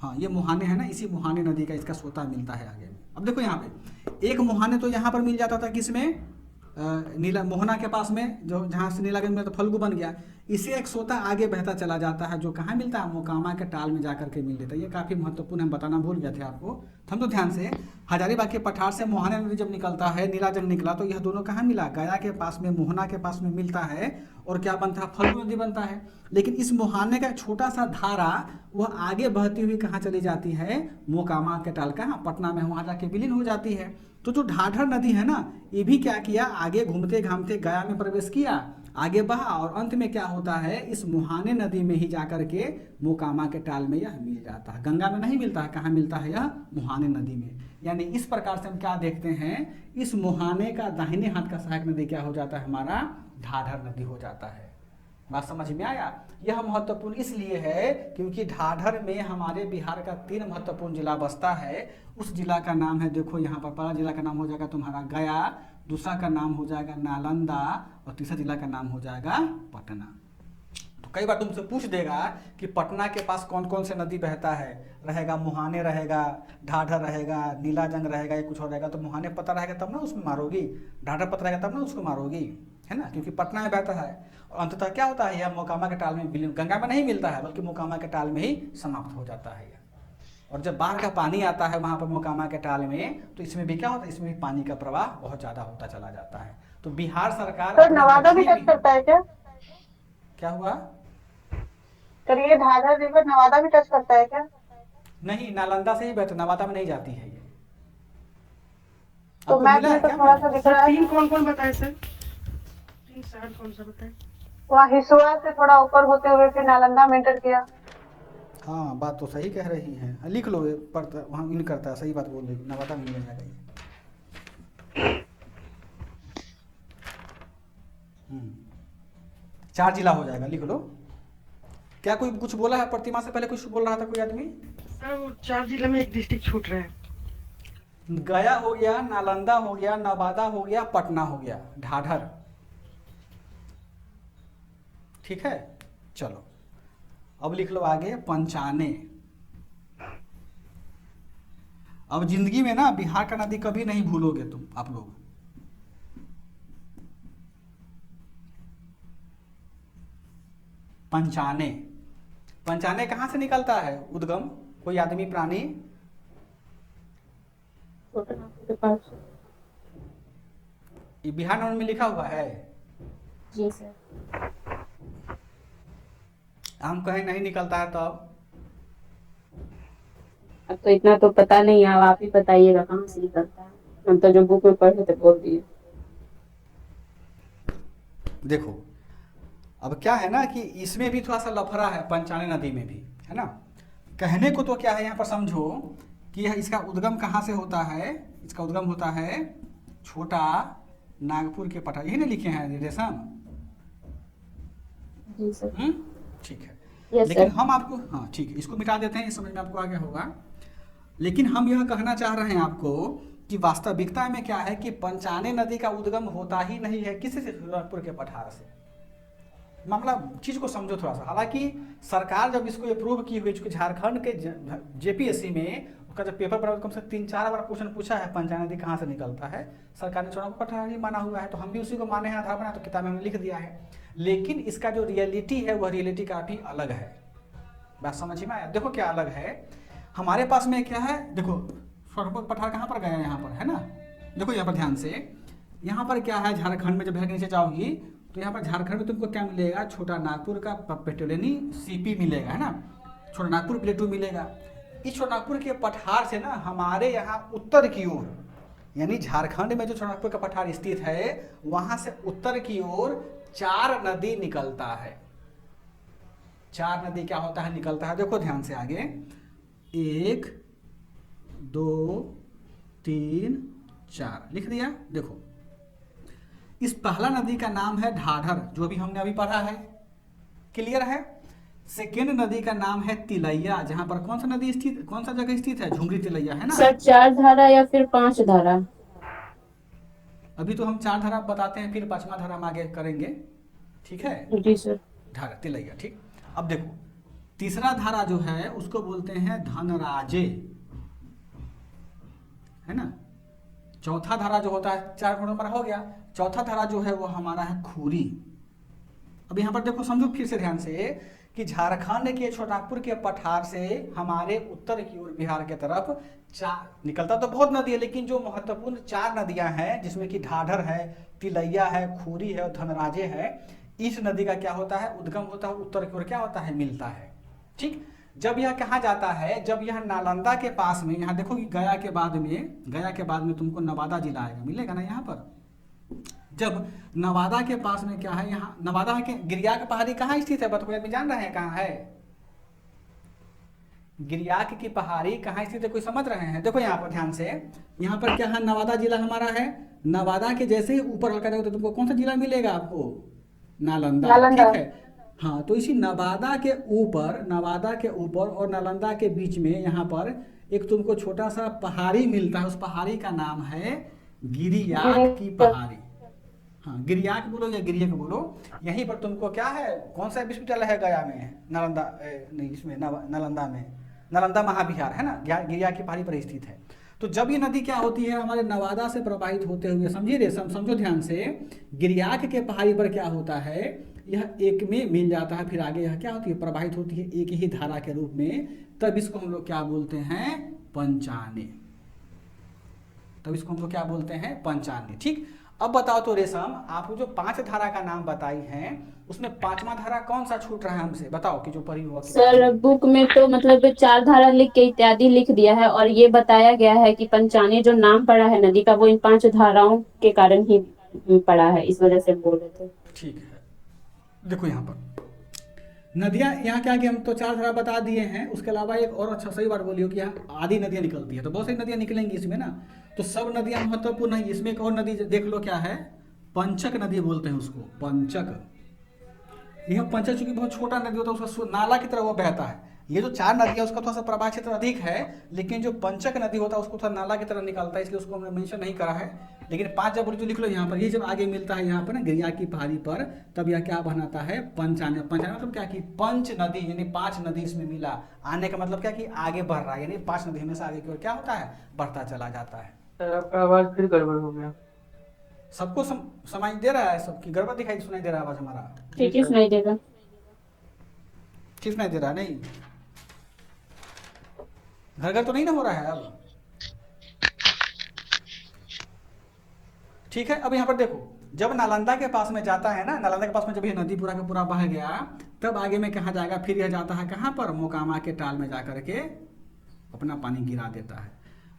हाँ ये मुहाने है ना, इसी मुहाने नदी का इसका सोता मिलता है आगे में। अब देखो यहाँ पे एक मुहाने तो यहाँ पर मिल जाता था, किसमें? नीला मोहना के पास में, जो जहाँ से नीलागंज में तो फल्गु बन गया, इसे एक सोता आगे बहता चला जाता है, जो कहाँ मिलता है? मोकामा के टाल में जाकर के मिल लेता है। ये काफ़ी महत्वपूर्ण, हम बताना भूल गए थे आपको, हम तो ध्यान से। हजारीबाग के पठार से मोहाने नदी जब निकलता है, नीलाजंग निकला, तो यह दोनों कहाँ मिला? गया के पास में, मोहना के पास में मिलता है, और क्या बनता है? फल्गु नदी बनता है। लेकिन इस मोहाने का छोटा सा धारा वह आगे बहती हुई कहाँ चली जाती है? मोकामा के टाल, कहाँ? पटना में, वहाँ जाके विलीन हो जाती है। तो जो ढाढर नदी है ना, ये भी क्या किया? आगे घूमते घामते गया में प्रवेश किया, आगे बहा, और अंत में क्या होता है? इस मुहाने नदी में ही जाकर के मोकामा के टाल में यह मिल जाता है। गंगा में नहीं मिलता है, कहाँ मिलता है? यह मुहाने नदी में। यानी इस प्रकार से हम क्या देखते हैं? इस मुहाने का दाहिने हाथ का सहायक नदी क्या हो जाता है? हमारा ढाढर नदी हो जाता है। बात समझ में आया? यह महत्वपूर्ण इसलिए है क्योंकि ढाढर में हमारे बिहार का 3 महत्वपूर्ण जिला बसता है। उस जिला का नाम है, देखो यहाँ पर पहला जिला का नाम हो जाएगा तुम्हारा गया, दूसरा का नाम हो जाएगा नालंदा, और तीसरा जिला का नाम हो जाएगा पटना। तो कई बार तुमसे पूछ देगा कि पटना के पास कौन कौन से नदी बहता है, रहेगा मुहाने, रहेगा ढाढर, रहेगा नीलाजंग, रहेगा या कुछ और रहेगा। तो मुहाने पता रहेगा तब ना उसमें मारोगी, ढाढर पता रहेगा तब ना उसको मारोगी, है ना, क्योंकि पटना में बहता है। और अंततः क्या होता है? यह मोकामा के टाल में विलीन, गंगा में नहीं मिलता है, बल्कि मोकामा के टाल में ही समाप्त हो जाता है। और जब बाढ़ का पानी आता है वहाँ पर मोकामा के टाल में, तो इसमें भी क्या होता है? इसमें भी पानी का प्रवाह बहुत ज़्यादा होता चला जाता है। तो बिहार सरकार, तो नवादा भी टच करता है क्या? क्या हुआ? तो ये ढाढर रिवर नवादा भी टच करता है क्या? नहीं, नालंदा से ही बहता, नवादा में नहीं जाती है ये। तो आपको मैप मिला है में तो क्या? थोड़ा सा दिख रहा है। तीन कौन कौन बताए सर? तीन शहर कौन सा बताए? वहाँ हिसुआ से थोड़ा ऊपर होते हुए फिर नालंदा में एंटर किया। हाँ बात तो सही कह रही हैं, लिख लो, पढ़ता वहाँ इन करता है, सही बात बोल रही, नवादा में मिल जाएगा ये। 4 जिला हो जाएगा, लिख लो। क्या कोई कुछ बोला है? प्रतिमा से पहले कुछ बोल रहा था कोई आदमी? सर वो 4 जिले में एक डिस्ट्रिक्ट छूट रहा है। गया हो गया, नालंदा हो गया, नवादा हो गया, पटना हो गया, ढाढर, ठीक है। चलो अब लिख लो आगे पंचाने। अब जिंदगी में ना बिहार का नदी कभी नहीं भूलोगे तुम आप लोग। पंचाने, पंचाने कहाँ से निकलता है उद्गम? कोई आदमी प्राणी? छोटा नागपुर के पास। ये बिहार नोट में लिखा हुआ है। जी सर। हम कहीं नहीं निकलता है तब? अब तो इतना तो पता नहीं है, अब आप ही बताइएगा कहाँ से निकलता है। हम तो जो बुक में पढ़े थे बोल दिए। देखो अब क्या है ना कि इसमें भी थोड़ा सा लफड़ा है, पंचाने नदी में भी है ना। कहने को तो क्या है यहाँ पर समझो कि इसका उद्गम कहाँ से होता है। इसका उद्गम होता है छोटा नागपुर के पठार, यही ना लिखे हैं रेशम? जी सर। ठीक है। यस लेकिन सर। हम आपको, हाँ ठीक है, इसको मिटा देते हैं, इस समझ में आपको आ गया होगा। लेकिन हम यह कहना चाह रहे हैं आपको कि वास्तविकता में क्या है कि पंचाने नदी का उद्गम होता ही नहीं है किसी से, नागपुर के पठार से। मामला चीज को समझो थोड़ा सा। हालांकि सरकार जब इसको अप्रूव की हुई, चूंकि झारखंड के जेपीएससी में उसका जब पेपर बना कम से 3-4 बार क्वेश्चन पूछा है पंचाने नदी कहाँ से निकलता है, सरकार ने छोटा पठार ही माना हुआ है, तो हम भी उसी को माने हैं, आधार बना तो किताब में हमने लिख दिया है। लेकिन इसका जो रियलिटी है वह रियलिटी काफी अलग है। बात समझ में आया? देखो क्या अलग है। हमारे पास में क्या है, देखो छोटा पठार कहाँ पर गया, यहाँ पर है ना। देखो यहाँ पर ध्यान से, यहाँ पर क्या है, झारखंड में जब भैर के नीचे जाओगी तो यहाँ पर झारखंड में तुमको क्या मिलेगा, छोटा नागपुर का पेट्रोलियनी सीपी मिलेगा, है ना। छोटा नागपुर प्लेटू मिलेगा। इस छोटा नागपुर के पठार से ना हमारे यहाँ उत्तर की ओर, यानी झारखंड में जो छोटा नागपुर का पठार स्थित है वहां से उत्तर की ओर 4 नदी निकलता है। 4 नदी क्या होता है, निकलता है। देखो ध्यान से आगे, 1 2 3 4 लिख दिया। देखो इस पहला नदी का नाम है ढाढर, जो भी हमने अभी पढ़ा है, क्लियर है। सेकेंड नदी का नाम है तिलैया, जहां पर कौन सा नदी स्थित, कौन सा जगह स्थित है, झुमरी तिलैया, है ना। सर 4 धारा या फिर 5 धारा? अभी तो हम 4 धारा बताते हैं, फिर 5वां धारा हम आगे करेंगे, ठीक है। जी सर। धारा तिलैया, ठीक। अब देखो तीसरा धारा जो है उसको बोलते हैं धनराजे, है ना। चौथा धारा जो होता है, 4 नंबर हो गया। चौथा धारा जो है वो हमारा है खूरी। अब यहाँ पर देखो समझो फिर से ध्यान से कि झारखंड के छोटापुर के पठार से हमारे उत्तर की ओर बिहार के तरफ 4 निकलता तो बहुत नदी है, लेकिन जो महत्वपूर्ण 4 नदियां हैं जिसमें कि ढाढर है, तिलैया है, खूरी है और धनराजे है, इस नदी का क्या होता है, उद्गम होता है उत्तर की ओर क्या होता है, मिलता है, ठीक। जब यह कहाँ जाता है, जब यह नालंदा के पास में, यहाँ देखो कि गया के बाद में तुमको नवादा जिला आएगा, मिलेगा ना यहाँ पर। जब नवादा के पास में क्या है, यहाँ नवादा के गिरियाक पहाड़ी कहाँ स्थित है, बतौर आदमी जान रहे हैं कहाँ है गिरियाक की पहाड़ी कहाँ स्थित है, कोई समझ रहे हैं? देखो यहाँ पर ध्यान से, यहाँ पर क्या है, नवादा जिला हमारा है। नवादा के जैसे ही ऊपर हल्का जाओगे तो तुमको कौन सा जिला मिलेगा आपको, नालंदा, ठीक है। हाँ, तो इसी नवादा के ऊपर और नालंदा के बीच में यहाँ पर एक तुमको छोटा सा पहाड़ी मिलता है, उस पहाड़ी का नाम है गिरियाक की पहाड़ी। हाँ, गिरियाक बोलो या गिरियक बोलो। यहीं पर तुमको क्या है, कौन सा विश्वविद्यालय है गया में, नालंदा नहीं, इसमें नालंदा में, नालंदा महाविहार, है ना, गिरियाक की पहाड़ी पर स्थित है। तो जब ये नदी क्या होती है, हमारे नवादा से प्रवाहित होते हुए, समझिए रे, समझो ध्यान से, गिरियाक के पहाड़ी पर क्या होता है, यह एक में मिल जाता है, फिर आगे यह क्या होती है, प्रवाहित होती है एक ही धारा के रूप में। तब इसको हम लोग क्या बोलते हैं, पंचाने। तब इसको हम लोग क्या बोलते हैं, पंचाने, ठीक। अब बताओ तो रेशम, आपको जो 5 धारा का नाम बताई हैं उसमें 5वां धारा कौन सा छूट रहा है हमसे, बताओ कि जो पढ़ी हुआ। सर बुक में तो मतलब 4 धारा लिख के इत्यादि लिख दिया है, और ये बताया गया है कि पंचाने जो नाम पड़ा है नदी का वो इन 5 धाराओं के कारण ही पड़ा है, इस वजह से बोल रहे थे। ठीक है, देखो यहाँ पर नदियाँ, यहाँ क्या कि हम तो 4 धारा बता दिए हैं, उसके अलावा एक और अच्छा सही बात बोलियो कि यहाँ आधी नदियाँ निकलती है, तो बहुत सारी नदियाँ निकलेंगी इसमें ना, तो सब नदियाँ महत्वपूर्ण नहीं। इसमें एक और नदी देख लो, क्या है, पंचक नदी बोलते हैं उसको, पंचक। यह पंचक चूंकि बहुत छोटा नदी होता है, उसका नाला की तरह वो बहता है, ये जो 4 नदी है उसका थोड़ा सा प्रवाह क्षेत्र अधिक है, लेकिन जो पंचक नदी होता है उसको थोड़ा नाला की तरह निकलता है, इसलिए उसको हमने मेंशन नहीं करा है। लेकिन 5 जब जो लिख लो यहाँ पर, ये जब आगे मिलता है यहाँ पर ना गिरिया की पहाड़ी पर, तब यह क्या बनाता है, पंचाने। पंचाने मतलब क्या कि पंच नदी, यानी 5 नदी इसमें मिला। आने का मतलब क्या कि आगे बढ़ रहा है, यानी 5 नदी हमेशा आगे की ओर क्या होता है, बढ़ता चला जाता है। सर आपका आवाज फिर गड़बड़ हो गया। सबको समझ दे रहा है, सबकी गड़बड़ दिखाई सुनाई दे रहा है आवाज हमारा? ठीक है, सुनाई देगा। ठीक सुनाई दे रहा है? नहीं घर घर तो नहीं ना हो रहा है अब? ठीक है। अब यहाँ पर देखो, जब नालंदा के पास में जाता है ना, नालंदा के पास में जब ये नदी पूरा का पूरा बह गया, तब आगे में कहाँ जाएगा, फिर यह जाता है कहाँ पर, मोकामा के टाल में जाकर के अपना पानी गिरा देता है।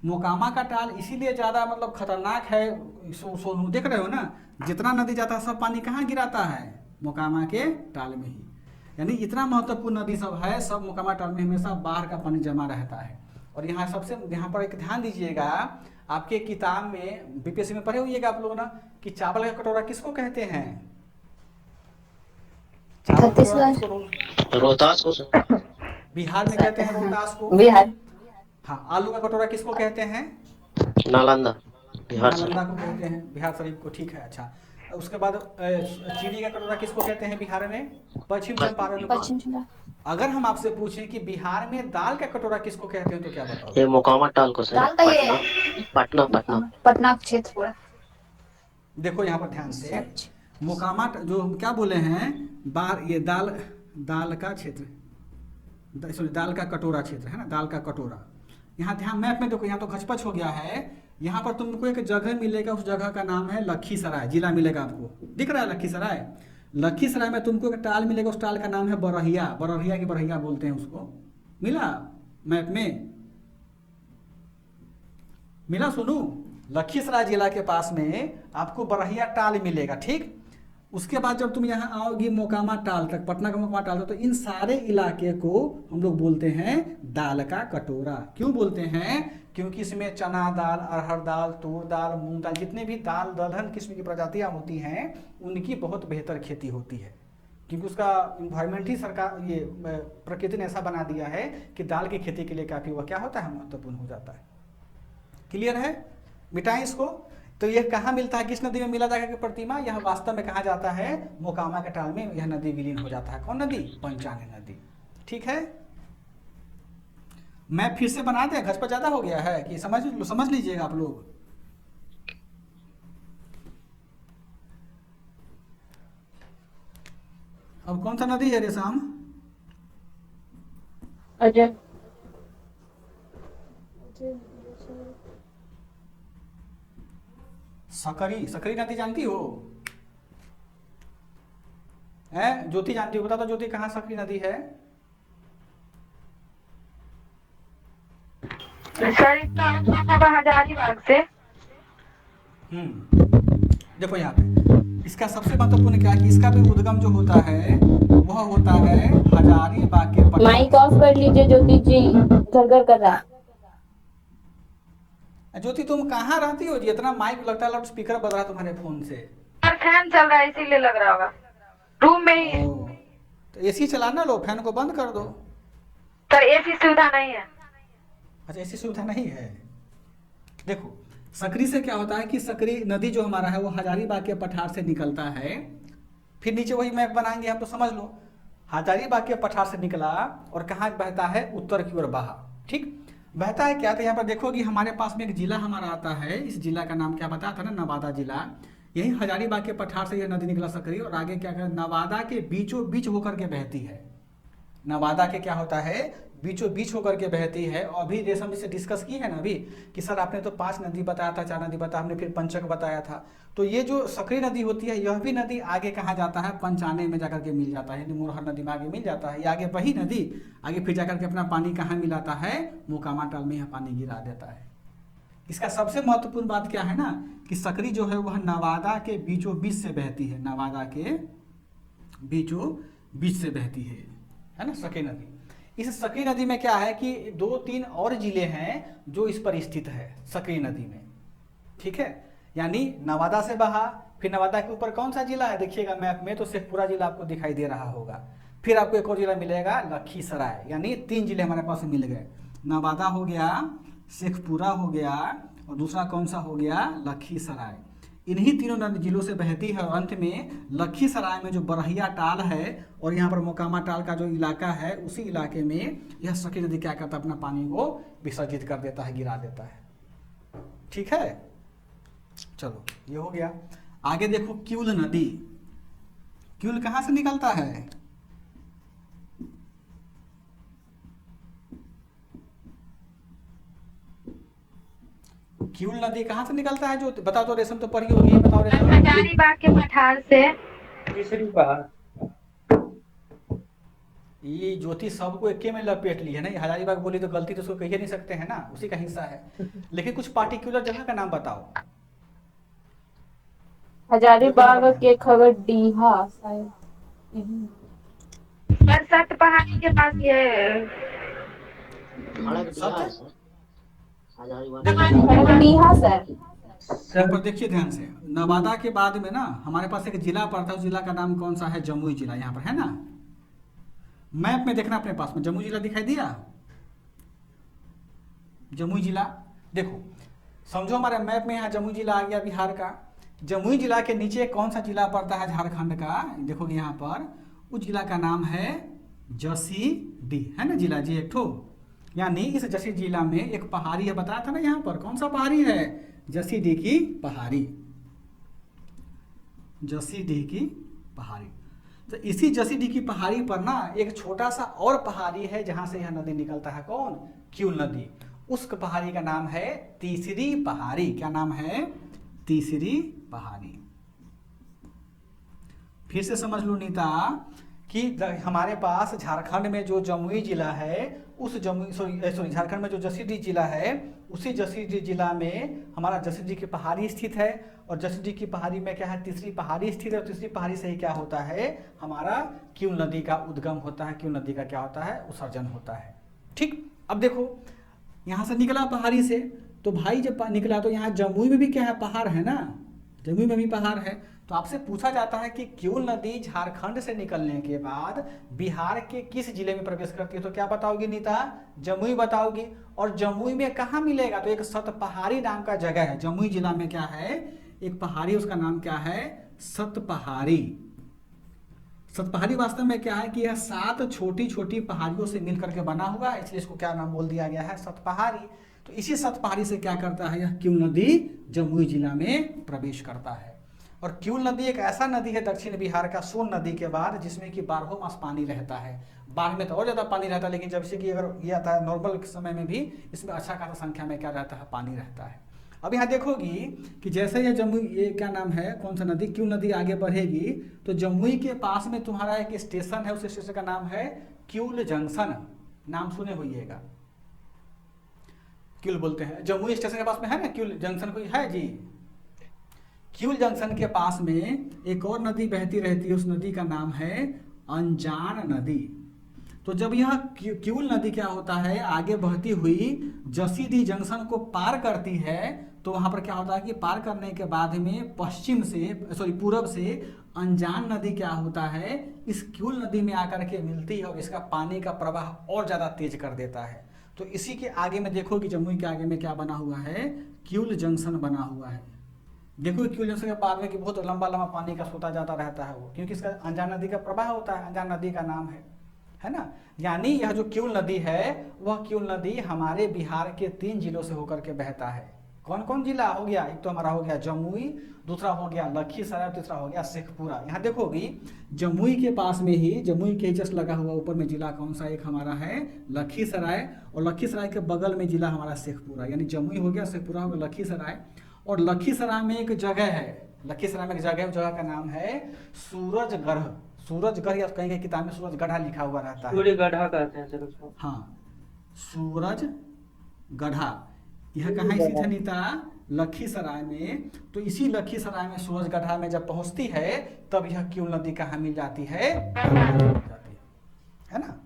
मोकामा का टाल इसीलिए ज़्यादा मतलब खतरनाक है, सोनू देख रहे हो ना, जितना नदी जाता है सब पानी कहाँ गिराता है, मोकामा के टाल में ही। यानी इतना महत्वपूर्ण नदी सब है, सब मोकामा टाल में हमेशा बाहर का पानी जमा रहता है। और यहाँ सबसे, यहाँ पर एक ध्यान दीजिएगा, आपके किताब में बीपीएससी में पढ़े हुईएगा आप लोग ना, कि चावल का कटोरा किसको कहते हैं? रोहतास को सर। बिहार में कहते हैं रोहतास को। बिहार। हाँ, आलू का कटोरा किसको कहते हैं? नालंदा, बिहार शरीफ। नालंदा को कहते हैं, बिहार शरीफ को। ठीक है, अच्छा। उसके बाद चीनी का कटोरा किसको कहते हैं बिहार में? पश्चिम चंपारण को। अगर हम आपसे पूछें कि बिहार में दाल का कटोरा किसको कहते हैं, तो क्या बताओगे? ये मोकामा टाल को सर। पटना पटना पटना क्षेत्र पूरा। देखो यहाँ पर ध्यान से, मोकामा जो हम क्या बोले हैं, ये दाल का क्षेत्र, सॉरी दाल का कटोरा क्षेत्र है ना, दाल का कटोरा। यहाँ ध्यान, मैप में देखो, यहाँ तो घचपच हो गया है। यहाँ पर तुमको एक जगह मिलेगा, उस जगह का नाम है लखीसराय, जिला मिलेगा आपको, दिख रहा है लखीसराय। लखीसराय में तुमको एक टाल मिलेगा, उस टाल का नाम है बरहिया। बरहिया की बरहिया बोलते हैं उसको। मिला मैप में? मिला सुनू? लखीसराय जिला के पास में आपको बरहिया टाल मिलेगा, ठीक। उसके बाद जब तुम यहाँ आओगी मोकामा टाल तक, पटना का मोकामा टाल तक, तो इन सारे इलाके को हम लोग बोलते हैं दाल का कटोरा। क्यों बोलते हैं? क्योंकि इसमें चना दाल, अरहर दाल, तूर दाल, मूंग दाल, जितने भी दाल दलहन किस्म की प्रजातियां होती हैं, उनकी बहुत बेहतर खेती होती है। क्योंकि उसका इन्वायरमेंट ही सरकार, ये प्रकृति ने ऐसा बना दिया है कि दाल की खेती के लिए काफ़ी वह क्या होता है, महत्वपूर्ण हो जाता है। क्लियर है? मिटाएं इसको। तो यह कहाँ मिलता है, किस नदी में मिला जाकर के प्रतिमा? यह वास्तव में कहाँ जाता है, मोकामा के टाल में यह नदी विलीन हो जाता है। कौन नदी? पंचाने नदी। ठीक है, मैं फिर से बना दें, घचपच ज्यादा हो गया है कि समझ लीजिएगा आप लोग। अब कौन सा नदी है रेशम? अजय। सकरी नदी जानती हो? है ज्योति जानती हो? बता दो ज्योति, कहाँ सकरी नदी है? सर इसका हजारीबाग से। देखो यहाँ पे इसका सबसे महत्वपूर्ण क्या है कि इसका भी उद्गम जो होता है वह होता है हजारीबाग के पठार। माइक ऑफ कर लीजिए ज्योति जी, घर कर रहा। ज्योति तुम कहाँ रहती हो जी? इतना माइक लगता है लाउड स्पीकर बज रहा है तुम्हारे फोन से। फैन चल रहा है इसीलिए लग रहा होगा, रूम में ही। तो एसी चलाना लो, फैन को बंद कर दो। सर एसी सुविधा नहीं है। अच्छा, ऐसी सुविधा नहीं है। देखो सकरी से क्या होता है कि सकरी नदी जो हमारा है वो हजारीबाग के पठार से निकलता है। फिर नीचे वही मैप बनाएंगे हम, तो समझ लो हजारीबाग के पठार से निकला और कहाँ बहता है, उत्तर की ओर बहा। ठीक, बहता है क्या? तो यहाँ पर देखोगी हमारे पास में एक जिला हमारा आता है, इस जिला का नाम क्या बताया था ना, नवादा जिला। यही हजारीबाग के पठार से यह नदी निकला सकरी, और आगे क्या कर, नवादा के बीचों बीच होकर के बहती है। नवादा के क्या होता है, बीचों बीच होकर के बहती है। और अभी रेशम जी से डिस्कस की है ना अभी कि सर आपने तो 5 नदी बताया था, 4 नदी बताया हमने, फिर पंचक बताया था। तो ये जो सकरी नदी होती है, यह भी नदी आगे कहाँ जाता है, पंचाने में जाकर के मिल जाता है, मोरहर नदी में आगे मिल जाता है। ये आगे वही नदी आगे फिर जाकर के अपना पानी कहाँ मिलाता है, मोकामा टाल में यह पानी गिरा देता है। इसका सबसे महत्वपूर्ण बात क्या है ना कि सकरी जो है वह नवादा के बीचों बीच से बहती है, नवादा के बीचों बीच से बहती है ना सकरी नदी। इस सकरी नदी में क्या है कि 2-3 और जिले हैं जो इस पर स्थित है सकरी नदी में। ठीक है, यानी नवादा से बहा, फिर नवादा के ऊपर कौन सा जिला है देखिएगा मैप में, तो शेखपुरा जिला आपको दिखाई दे रहा होगा। फिर आपको एक और जिला मिलेगा लखीसराय, यानी 3 जिले हमारे पास मिल गए। नवादा हो गया, शेखपुरा हो गया और दूसरा कौन सा हो गया, लखीसराय। इन्हीं तीनों जिलों से बहती है और अंत में लखीसराय में जो बरहिया टाल है और यहाँ पर मोकामा टाल का जो इलाका है, उसी इलाके में यह सखी नदी क्या करता है, अपना पानी को विसर्जित कर देता है, गिरा देता है। ठीक है, चलो ये हो गया। आगे देखो क्यूल नदी। क्यूल कहाँ से निकलता है, क्यूल नदी कहाँ से निकलता है, जो बताओ तो, रेशम तो पढ़ी होगी, बताओ रेशम। हजारीबाग के पठार से। तीसरी पहाड़। ये ज्योति सबको एके में लपेट ली है ना, हजारीबाग बोली तो गलती तो उसको कह नहीं सकते हैं ना, उसी का हिस्सा है। लेकिन कुछ पार्टिकुलर जगह का नाम बताओ। हजारीबाग के खगड़िया शायद। सत पहाड़ी के पास ये खगड़िया सर। यहाँ पर देखिए ध्यान से, नवादा के बाद में ना हमारे पास एक जिला पड़ता है, उस जिला का नाम कौन सा है, जमुई जिला। यहाँ पर है ना, मैप में देखना अपने पास में, जमुई जिला दिखाई दिया, जमुई जिला। देखो समझो हमारे मैप में यहाँ जमुई जिला आ गया बिहार का। जमुई जिला के नीचे कौन सा जिला पड़ता है झारखंड का, देखोगे यहाँ पर, उस जिला का नाम है जसीडीह, है ना जिला जी एक ठो। यानी इस जसीडीह जिला में एक पहाड़ी है, बताया था ना यहाँ पर, कौन सा पहाड़ी है, जसीडीह की पहाड़ी, जसीडीह की पहाड़ी। तो इसी जसीडीह की पहाड़ी पर ना एक छोटा सा और पहाड़ी है जहां से यह नदी निकलता है, कौन, क्यूल नदी। उस पहाड़ी का नाम है तीसरी पहाड़ी। क्या नाम है, तीसरी पहाड़ी। फिर से समझ लो नीता कि हमारे पास झारखंड में जो जमुई जिला है, उस जमुई सॉरी झारखंड में जो जसीडीह जिला है, उसी जसीडीह जिला में हमारा जसीडीह की पहाड़ी स्थित है। और जसीडीह की पहाड़ी में क्या है, तीसरी पहाड़ी स्थित है। और तीसरी पहाड़ी से ही क्या होता है, हमारा क्यूल नदी का उद्गम होता है, क्यूल नदी का क्या होता है, उत्सर्जन होता है। ठीक, अब देखो यहाँ से निकला पहाड़ी से, तो भाई जब निकला तो यहाँ जमुई में भी क्या है, पहाड़ है ना, जमुई में भी पहाड़ है। तो आपसे पूछा जाता है कि क्यूल नदी झारखंड से निकलने के बाद बिहार के किस जिले में प्रवेश करती है, तो क्या बताओगी नीता, जमुई बताओगी। और जमुई में कहाँ मिलेगा, तो एक सतपहाड़ी नाम का जगह है जमुई जिला में, क्या है, एक पहाड़ी, उसका नाम क्या है, सतपहाड़ी। सतपहाड़ी वास्तव में क्या है कि यह 7 छोटी छोटी पहाड़ियों से मिलकर के बना हुआ है, इसलिए इसको क्या नाम बोल दिया गया है, सतपहाड़ी। तो इसी सतपहाड़ी से क्या करता है, यह क्यूल नदी जमुई जिला में प्रवेश करता है। और क्यूल नदी एक ऐसा नदी है दक्षिण बिहार का सोन नदी के बाद, जिसमें कि 12 मास पानी रहता है। बाढ़ में तो और ज्यादा पानी रहता है, लेकिन जब से कि अगर ये आता है नॉर्मल समय में भी इसमें अच्छा खासा संख्या में क्या रहता है, पानी रहता है। अब यहाँ देखोगी कि जैसे ये जमुई, ये क्या नाम है, कौन सा नदी, क्यूल नदी आगे बढ़ेगी तो जमुई के पास में तुम्हारा एक स्टेशन है, उस स्टेशन का नाम है क्यूल जंक्शन। नाम सुने होइएगा, क्यूल बोलते हैं, जमुई स्टेशन के पास में है ना क्यूल जंक्शन, कोई है जी। क्यूल जंक्शन के पास में एक और नदी बहती रहती है, उस नदी का नाम है अनजान नदी। तो जब यह क्यूल नदी क्या होता है, आगे बढ़ती हुई जसीडीह जंक्शन को पार करती है, तो वहां पर क्या होता है कि पार करने के बाद में पश्चिम से पूरब से अनजान नदी क्या होता है, इस क्यूल नदी में आकर के मिलती है और इसका पानी का प्रवाह और ज्यादा तेज कर देता है। तो इसी के आगे में देखो कि जमुई के आगे में क्या बना हुआ है, क्यूल जंक्शन बना हुआ है। देखो क्यूल जंक्शन के बाद में कि बहुत लंबा लंबा पानी का सोता जाता रहता है वो, क्योंकि इसका अनजान नदी का प्रवाह होता है, अनजान नदी का नाम है ना। यानी यह जो क्यूल नदी है, वह क्यूल नदी हमारे बिहार के 3 जिलों से होकर के बहता है। कौन कौन जिला हो गया, एक तो हमारा हो गया जमुई, दूसरा हो गया लखीसराय, तीसरा हो गया शेखपुरा। यहाँ देखोगी जमुई के पास में ही, जमुई के जस्ट लगा हुआ ऊपर में जिला कौन सा, एक हमारा है लखीसराय, और लखीसराय के बगल में जिला हमारा शेखपुरा। यानी जमुई हो गया, शेखपुरा हो गया, लखीसराय। और लखीसराय में एक जगह है, लखीसराय में एक जगह है, उस जगह का नाम है सूरजगढ़। सूरजगढ़ या कहीं कहीं किताब में सूरजगढ़ा लिखा हुआ रहता है, सूर्यगढ़ा कहते हैं सर उसको। हाँ, सूरजगढ़ा। यह कहाँ स्थित है नीता, लखीसराय में। तो इसी लखीसराय में सूरजगढ़ा में जब पहुंचती है, तब यह क्यूल नदी कहाँ मिल जाती है ना।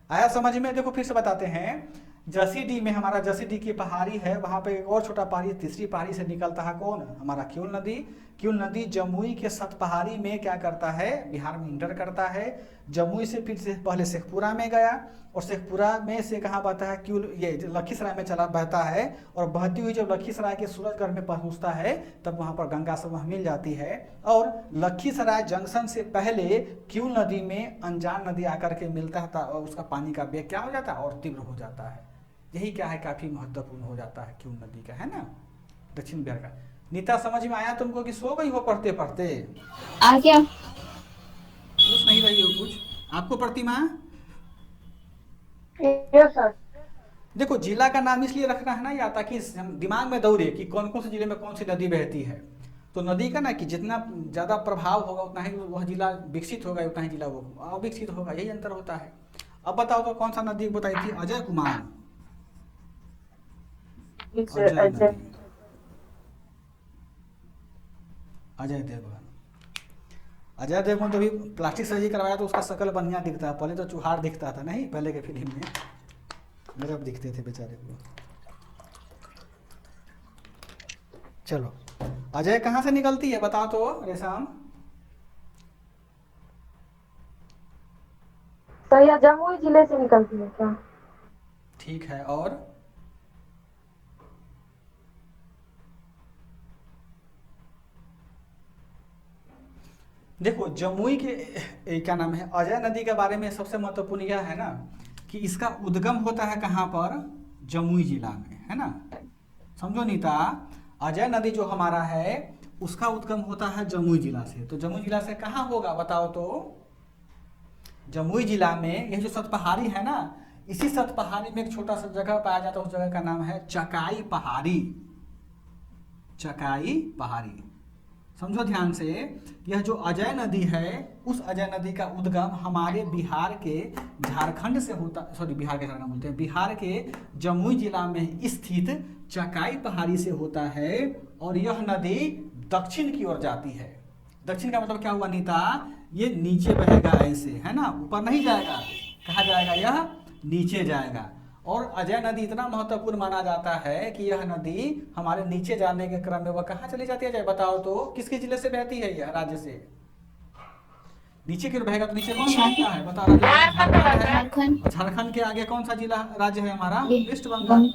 आया समझ में। देखो फिर से बताते हैं, जसीडीह में हमारा जसीडीह की पहाड़ी है, वहाँ पे एक और छोटा पहाड़ी, तीसरी पहाड़ी से निकलता है कौन, हमारा क्यूल नदी। क्यूल नदी जमुई के सत पहाड़ी में क्या करता है, बिहार में इंटर करता है। जमुई से फिर से पहले शेखपुरा में गया और शेखपुरा में से कहाँ बहता है, क्यूल ये लखीसराय में चला बहता है और बहती हुई जब लखीसराय के सूरजगढ़ में पहुँचता है तब वहाँ पर गंगा समूह मिल जाती है। और लखीसराय जंक्शन से पहले क्यूल नदी में अनजान नदी आकर के मिलता है और उसका पानी का वेग क्या हो जाता है और तीव्र हो जाता है। यही क्या है, काफी महत्वपूर्ण हो जाता है क्यूल नदी का, है ना, दक्षिण बिहार का। नीता समझ में आया तुमको कि सो गई हो पढ़ते पढ़ते? आ गया। कुछ नहीं रही हो कुछ आपको प्रतिमा? Yes sir. देखो जिला का नाम इसलिए रखना है ना या ताकि दिमाग में दौड़े कि कौन कौन से जिले में कौन सी नदी बहती है। तो नदी का ना कि जितना ज्यादा प्रभाव होगा उतना ही वह जिला विकसित होगा, उतना ही जिला वो अविकसित होगा, यही अंतर होता है। अब बताओ तो कौन सा नदी बताई थी? अजय कुमार, अजय देवगन। अजय देवगन तो भी प्लास्टिक सर्जरी करवाया तो उसका शकल बढ़िया दिखता है, पहले तो चूहार दिखता था नहीं पहले के फिल्म में, मेरे अब दिखते थे बेचारे को। चलो अजय कहाँ से निकलती है बताओ तो रेशम? तो यह जमुई जिले से निकलती है क्या? ठीक है, और देखो जमुई के क्या नाम है, अजय नदी के बारे में सबसे महत्वपूर्ण यह है ना कि इसका उद्गम होता है कहाँ पर, जमुई जिला में, है ना। समझो नीता, अजय नदी जो हमारा है उसका उद्गम होता है जमुई जिला से। तो जमुई जिला से कहाँ होगा बताओ तो? जमुई जिला में यह जो सतपहाड़ी है ना, इसी सतपहाड़ी में एक छोटा सा जगह पाया जाता है, उस जगह का नाम है चकाई पहाड़ी। चकाई पहाड़ी, समझो ध्यान से, यह जो अजय नदी है उस अजय नदी का उद्गम हमारे बिहार के झारखंड से होता, सॉरी बिहार के झारखंड बोलते हैं, बिहार के जमुई जिला में स्थित चकाई पहाड़ी से होता है और यह नदी दक्षिण की ओर जाती है। दक्षिण का मतलब क्या हुआ नीता? ये नीचे बहेगा ऐसे, है ना, ऊपर नहीं जाएगा। कहाँ जाएगा? यह नीचे जाएगा। और अजय नदी इतना महत्वपूर्ण माना जाता है कि यह नदी हमारे नीचे जाने के क्रम में वह कहाँ चली जाती है? बताओ तो किसके जिले से बहती है यह राज्य से? नीचे की ओर बहेगा तो नीचे कौन सा जिला है बताओ? झारखंड। झारखंड के आगे कौन सा जिला राज्य है हमारा? वेस्ट बंगाल।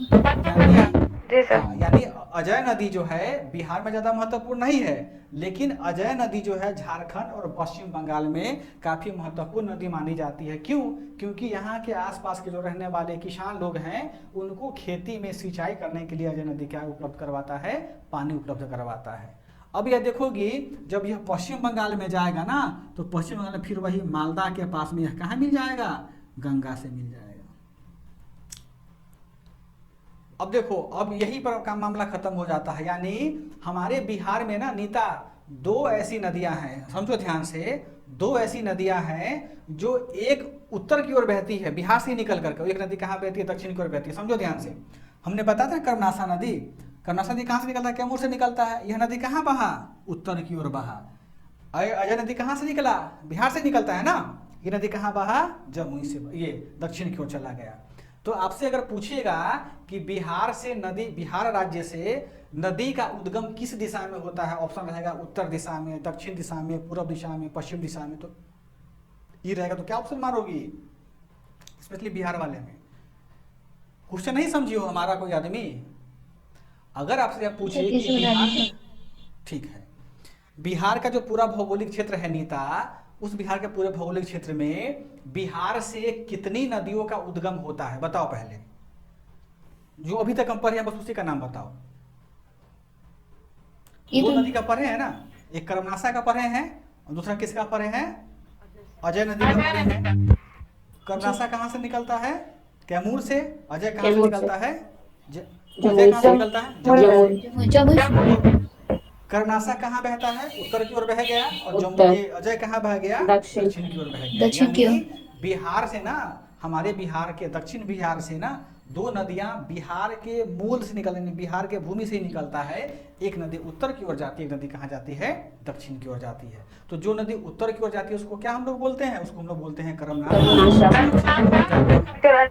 यानी अजय नदी जो है बिहार में ज्यादा महत्वपूर्ण नहीं है, लेकिन अजय नदी जो है झारखंड और पश्चिम बंगाल में काफी महत्वपूर्ण नदी मानी जाती है। क्यों? क्योंकि यहाँ के आसपास के जो रहने वाले किसान लोग हैं उनको खेती में सिंचाई करने के लिए अजय नदी क्या उपलब्ध करवाता है? पानी उपलब्ध करवाता है। अब यह देखोगी जब यह पश्चिम बंगाल में जाएगा ना तो पश्चिम बंगाल में फिर वही मालदा के पास में यह कहाँ मिल जाएगा? गंगा से मिल जाएगा। अब देखो अब यही पर का मामला खत्म हो जाता है। यानी हमारे बिहार में ना नीता दो ऐसी नदियां हैं, समझो ध्यान से, दो ऐसी नदियां हैं जो एक उत्तर की ओर बहती है बिहार से निकल करके, एक नदी कहाँ बहती है? दक्षिण की ओर बहती है। समझो ध्यान से, हमने बताया था कर्मनासा नदी, कर्मनासा नदी कहाँ से निकलता है? कैमूर से निकलता है। यह नदी कहाँ बहा? उत्तर की ओर बहा। अजय नदी कहाँ से निकला? बिहार से निकलता है ना। ये नदी कहाँ बहा? जमुई से, ये दक्षिण की ओर चला गया। तो आपसे अगर पूछेगा कि बिहार से नदी, बिहार राज्य से नदी का उद्गम किस दिशा में होता है, ऑप्शन रहेगा उत्तर दिशा में, दक्षिण दिशा में, पूर्व दिशा में, पश्चिम दिशा में, तो ये रहेगा। तो क्या ऑप्शन मारोगी? स्पेशली बिहार वाले में क्वेश्चन नहीं समझी हो हमारा कोई आदमी? अगर आपसे पूछे कि बिहार, ठीक है, बिहार का जो पूरा भौगोलिक क्षेत्र है नीता, उस बिहार के पूरे भौगोलिक क्षेत्र में बिहार से कितनी नदियों का उद्गम होता है बताओ पहले? जो अभी तक हम पढ़े हैं बस उसी का नाम बताओ। दो नदी का पढ़े हैं ना, एक कर्मनासा का पढ़े हैं और दूसरा किसका पढ़े हैं? अजय नदी का पढ़े हैं। कर्मनासा कहाँ से निकलता है? कैमूर से। अजय कहाँ से निकलता है? अजय कहाँ से निकलता है? जमुई। कर्मनासा कहाँ बहता है? उत्तर की ओर बह गया। और जमुई, अजय कहाँ बह गया? दक्षिण की ओर बह गया। दक्षिण की ओर। बिहार से ना, हमारे बिहार के दक्षिण बिहार से ना दो नदियां बिहार के मूल से निकलने, बिहार के भूमि से ही निकलता है। एक नदी उत्तर की ओर जाती है, एक नदी कहाँ जाती है, दक्षिण की ओर जाती है। तो जो नदी उत्तर की ओर जाती है उसको क्या हम लोग बोलते हैं, उसको हम लोग बोलते हैं कर्मनाशा।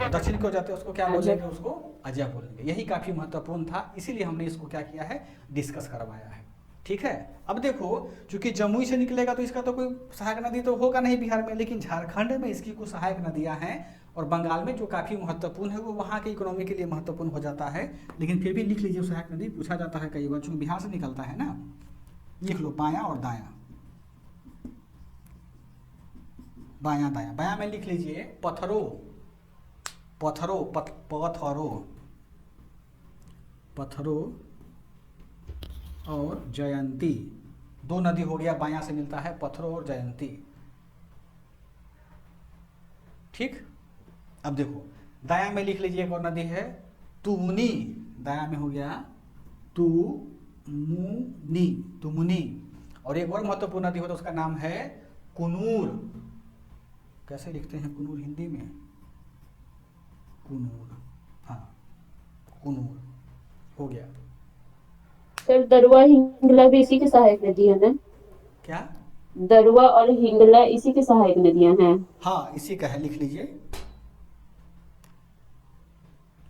दक्षिण की ओर जाते हैं उसको क्या बोलेंगे, उसको अजय बोलेंगे। यही काफी महत्वपूर्ण था, इसीलिए हमने इसको क्या किया है, डिस्कस करवाया है। ठीक है, अब देखो चूंकि जमुई से निकलेगा तो इसका तो कोई सहायक नदी तो होगा नहीं बिहार में, लेकिन झारखंड में इसकी कुछ सहायक नदियां हैं और बंगाल में जो काफ़ी महत्वपूर्ण है वो वहाँ के इकोनॉमी के लिए महत्वपूर्ण हो जाता है। लेकिन फिर भी लिख लीजिए, सहायक नदी पूछा जाता है कई बार, चूँकि बिहार से निकलता है ना। लिख लो बायां और दायां, बायां दायां। बायां में लिख लीजिए पत्थरो, पत्थरो पत्थरो पत्थरो और जयंती। दो नदी हो गया, बायां से मिलता है पत्थरो और जयंती। ठीक, अब देखो दायां में लिख लीजिए एक और नदी है तुमुनी। दायां में हो गया तुमुनी, तुमुनी। और एक और महत्वपूर्ण नदी होता है उसका नाम है कुनूर। कैसे लिखते हैं कुनूर हिंदी में, कुनूर, हाँ कुनूर हो गया। सर दरुआ हिंगला भी इसी की सहायक नदी है ना? क्या? दरुआ और हिंगला इसी की सहायक नदियां हैं। हाँ इसी का है, लिख लीजिए।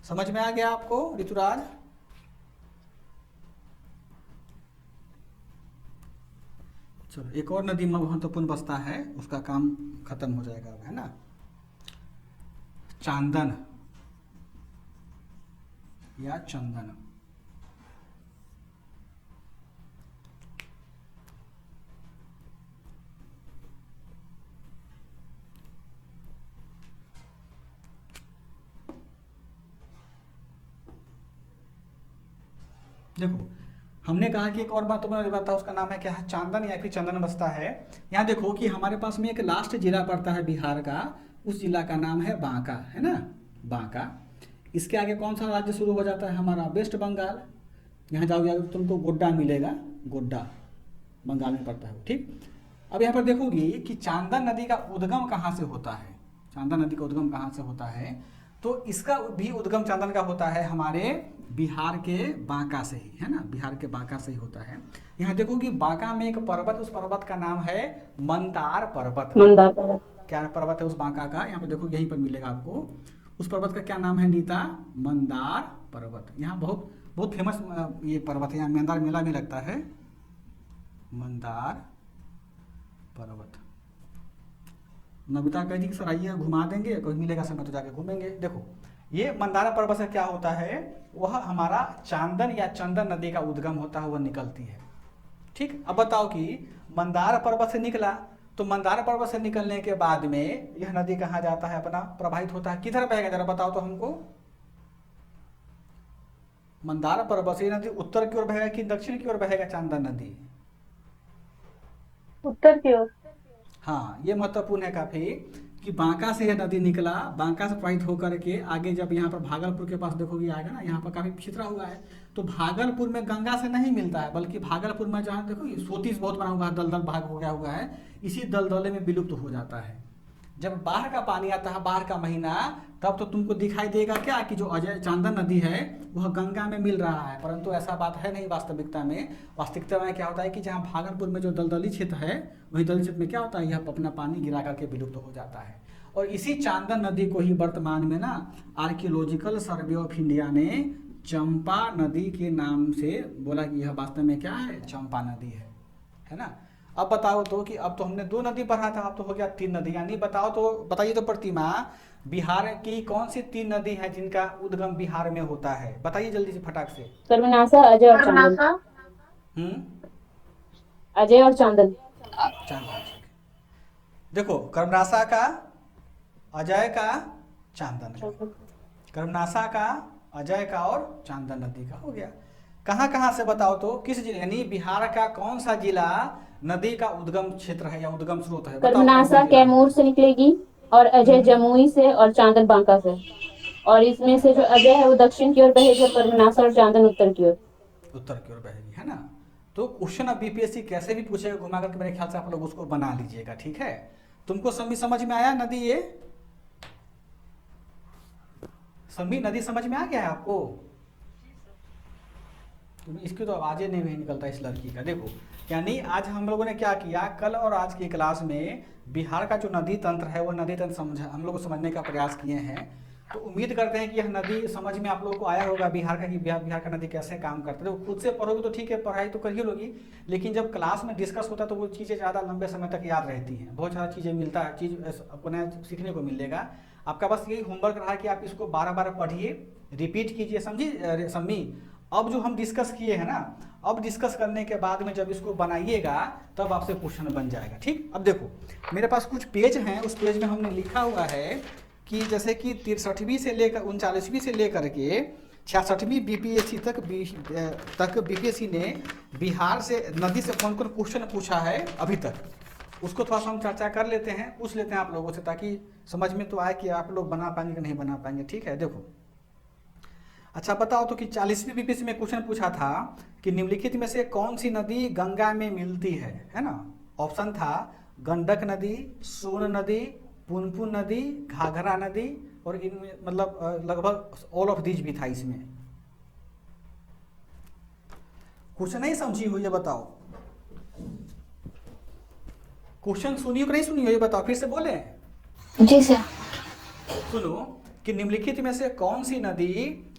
समझ में आ गया आपको ऋतुराज? चलो एक और नदी महत्वपूर्ण बसता है, उसका काम खत्म हो जाएगा अब, है ना। चांदन या चंदन। देखो हमने कहा कि एक और बात तुम्हें बताओ, उसका नाम है क्या है, चांदन या फिर चंदन बसता है। यहाँ देखो कि हमारे पास में एक लास्ट जिला पड़ता है बिहार का, उस जिला का नाम है बांका, है ना, बांका। इसके आगे कौन सा राज्य शुरू हो जाता है हमारा, वेस्ट बंगाल। यहाँ जाओगे तो तुमको गोड्डा मिलेगा, गोड्डा बंगाल में पड़ता है। ठीक, अब यहाँ पर देखोगी कि चांदन नदी का उद्गम कहाँ से होता है, चांदन नदी का उद्गम कहाँ से होता है, तो इसका भी उद्गम चांदन का होता है हमारे बिहार के बांका से ही, है ना, बिहार के बांका से ही होता है। यहाँ देखो कि बांका में एक पर्वत, उस पर्वत का नाम है मंदार पर्वत। मंदार पर्वत क्या पर्वत है उस बांका का, यहाँ पे देखो यहीं पर मिलेगा आपको। उस पर्वत का क्या नाम है नीता, मंदार पर्वत। यहाँ बहुत बहुत फेमस ये पर्वत है, यहाँ मंदार मेला भी लगता है, मंदार पर्वत। नबिता कह दी कि सर आइए घुमा देंगे, कोई मिलेगा समय तो जाके घूमेंगे। देखो ये मंदारा पर्वत से क्या होता है, वह हमारा चांदन या चंदन नदी का उद्गम होता है, वह निकलती है। ठीक, अब बताओ कि मंदार पर्वत से निकला, तो मंदार पर्वत से निकलने के बाद में यह नदी कहाँ जाता है, अपना प्रवाहित होता है, किधर बहेगा जरा बताओ तो हमको। मंदार पर्वत से नदी उत्तर की ओर बहेगा कि दक्षिण की ओर बहेगा चांदन नदी? उत्तर की ओर। हाँ ये महत्वपूर्ण है काफी, कि बांका से यह नदी निकला, बांका से प्रवाहित होकर के आगे जब यहाँ पर भागलपुर के पास देखोगे आएगा ना, यहाँ पर काफी छितरा हुआ है, तो भागलपुर में गंगा से नहीं मिलता है, बल्कि भागलपुर में जहाँ देखो ये सोतीस बहुत बना हुआ है, दलदल भाग हो गया हुआ है, इसी दलदले में विलुप्त हो जाता है। जब बाहर का पानी आता है, बाहर का महीना, तब तो तुमको दिखाई देगा क्या कि जो अजय चांदन नदी है वह गंगा में मिल रहा है, परंतु ऐसा बात है नहीं वास्तविकता में। वास्तविकता में क्या होता है कि जहाँ भागलपुर में जो दलदली क्षेत्र है, वही दलदली क्षेत्र में क्या होता है, यह अपना पानी गिरा करके विलुप्त हो जाता है। और इसी चांदन नदी को ही वर्तमान में ना आर्कियोलॉजिकल सर्वे ऑफ इंडिया ने चंपा नदी के नाम से बोला कि यह वास्तव में क्या है, चंपा नदी है ना। अब बताओ तो कि अब तो हमने 2 नदी पढ़ा था, अब तो हो गया 3 नदी, यानी बताओ तो बताइए तो प्रतिमा, बिहार की कौन सी 3 नदी है जिनका उद्गम बिहार में होता है, बताइए जल्दी से फटाक से। कर्मनाशा, अजय और चांदन। अजय और चांदन। देखो कर्मनाशा का, अजय का, चांदन का, कर्मनाशा का, अजय का और चांदन नदी का हो गया। कहाँ कहाँ से बताओ तो, किस जिले, यानी बिहार का कौन सा जिला नदी का उद्गम क्षेत्र है या उद्गम स्रोत है? कर्मनाशा कैमूर से निकलेगी और अजय जमुई से और चांदन बांका से, और इसमें से जो अजय है वो दक्षिण की ओर बहेगी, कर्मनाशा और चांदन उत्तर की ओर, उत्तर की ओर बहेगी, है ना। तो क्वेश्चन अब बीपीएससी कैसे भी पूछेगा घुमा करके, मेरे ख्याल से आप लोग उसको बना लीजिएगा, ठीक है। तुमको समझ में आया नदी ये समी नदी समझ में आ गया है आपको? इसकी तो आवाज़ नहीं निकलता इस लड़की का। देखो यानी आज हम लोगों ने क्या किया, कल और आज की क्लास में बिहार का जो नदी तंत्र है वो नदी तंत्र हम लोग को समझने का प्रयास किए हैं। तो उम्मीद करते हैं कि यह नदी समझ में आप लोगों को आया होगा, बिहार का कि बिहार का नदी कैसे काम करता है। तो खुद से पढ़ोगे तो ठीक है, पढ़ाई तो कर ही लोगी, लेकिन जब क्लास में डिस्कस होता है तो वो चीज़ें ज़्यादा लंबे समय तक याद रहती हैं, बहुत सारा चीज़ें मिलता है, चीज़ आपको नया सीखने को मिलेगा। आपका बस यही होमवर्क रहा कि आप इसको बार बार पढ़िए, रिपीट कीजिए, समझिए सम्मी। अब जो हम डिस्कस किए हैं ना, अब डिस्कस करने के बाद में जब इसको बनाइएगा तब आपसे क्वेश्चन बन जाएगा, ठीक। अब देखो मेरे पास कुछ पेज हैं, उस पेज में हमने लिखा हुआ है कि जैसे कि 63वीं से लेकर 39वीं से लेकर के 66वीं बीपीएससी तक बीपीएससी ने बिहार से नदी से कौन कौन क्वेश्चन पूछा है अभी तक, उसको थोड़ा सा हम चर्चा कर लेते हैं, पूछ लेते हैं आप लोगों से, ताकि समझ में तो आए कि आप लोग बना पाएंगे कि नहीं बना पाएंगे, ठीक है। देखो अच्छा बताओ तो कि 40वीं बीपीएससी में क्वेश्चन पूछा था कि निम्नलिखित में से कौन सी नदी गंगा में मिलती है ना। ऑप्शन था गंडक नदी, सोन नदी, पुनपुन नदी, घाघरा नदी, और इनमें मतलब लगभग ऑल ऑफ दीज भी था इसमें। क्वेश्चन नहीं समझी हो ये बताओ, क्वेश्चन सुनी हो कि नहीं सुनी हो ये बताओ, फिर से बोले। जी सर। सुनो कि निम्नलिखित में से कौन सी नदी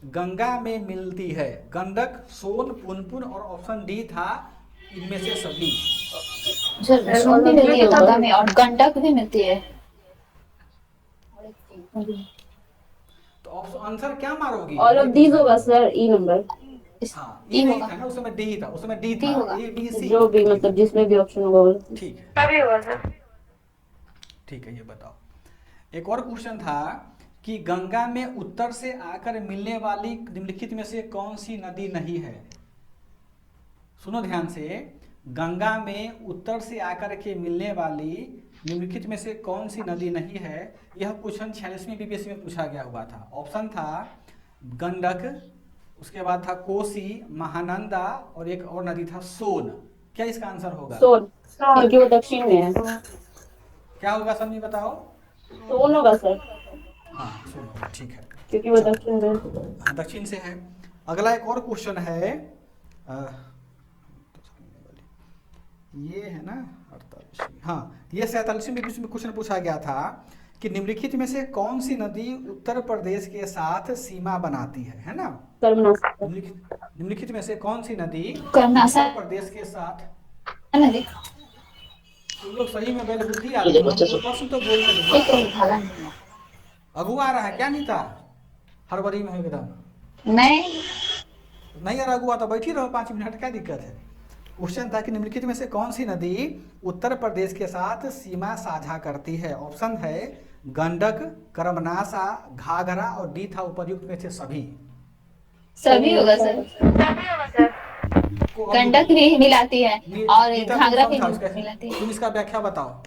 गंगा में मिलती है, गंडक, सोन, पुनपुन, और ऑप्शन डी था इनमें से सभी। सर सोन भी मिलती है गंगा में और गंडक भी मिलती है। तो आंसर क्या मारोगी? ऑल ऑफ दीज होगा सर, ई नंबर। हाँ ई नहीं था ना, उसमें डी था, उसमें डी था, ए बी सी जो भी मतलब जिसमें भी ऑप्शन होगा वो। ठीक है, तभी होगा सर। ठीक है। ये बताओ एक और क्वेश्चन था कि गंगा में उत्तर से आकर मिलने वाली निम्नलिखित में से कौन सी नदी नहीं है। सुनो ध्यान से, गंगा में उत्तर से आकर के मिलने वाली निम्नलिखित में से कौन सी नदी नहीं है, यह क्वेश्चन 46वीं बीपीएससी में पूछा गया हुआ था। ऑप्शन था गंडक, उसके बाद था कोसी, महानंदा, और एक और नदी था सोन। क्या इसका आंसर होगा? सोन, क्योंकि वो दक्षिण में है। क्या होगा समी बताओ? सोन होगा सर। हाँ सोन होगा, ठीक है, क्योंकि वो दक्षिण में है। हाँ दक्षिण से है। अगला एक और क्वेश्चन है, ये है ना 48, हाँ ये 47वीं बीपीएससी में क्वेश्चन पूछा गया था कि निम्नलिखित में से कौन सी नदी उत्तर प्रदेश के साथ सीमा बनाती है ना। निम्नलिखित में से कौन सी नदी उत्तर प्रदेश के साथ, नदी। तुम लोग सही में बैल बुद्धि आ रही है, प्रश्न तो बोलने दो। अगुआ आ रहा है क्या नीता, हड़बड़ी में एकदम नहीं यार, अगुआ तो बैठी रहो 5 मिनट, क्या दिक्कत है। क्वेश्चन था कि निम्नलिखित में से कौन सी नदी उत्तर प्रदेश के साथ सीमा साझा करती है। ऑप्शन है गंडक, कर्मनाशा, घाघरा, और डी था उपर्युक्त में से सभी। सभी होगा सर। तभी होगा सर। गंडक भी मिलाती है और घाघरा भी मिलाती है। तुम इसका व्याख्या बताओ।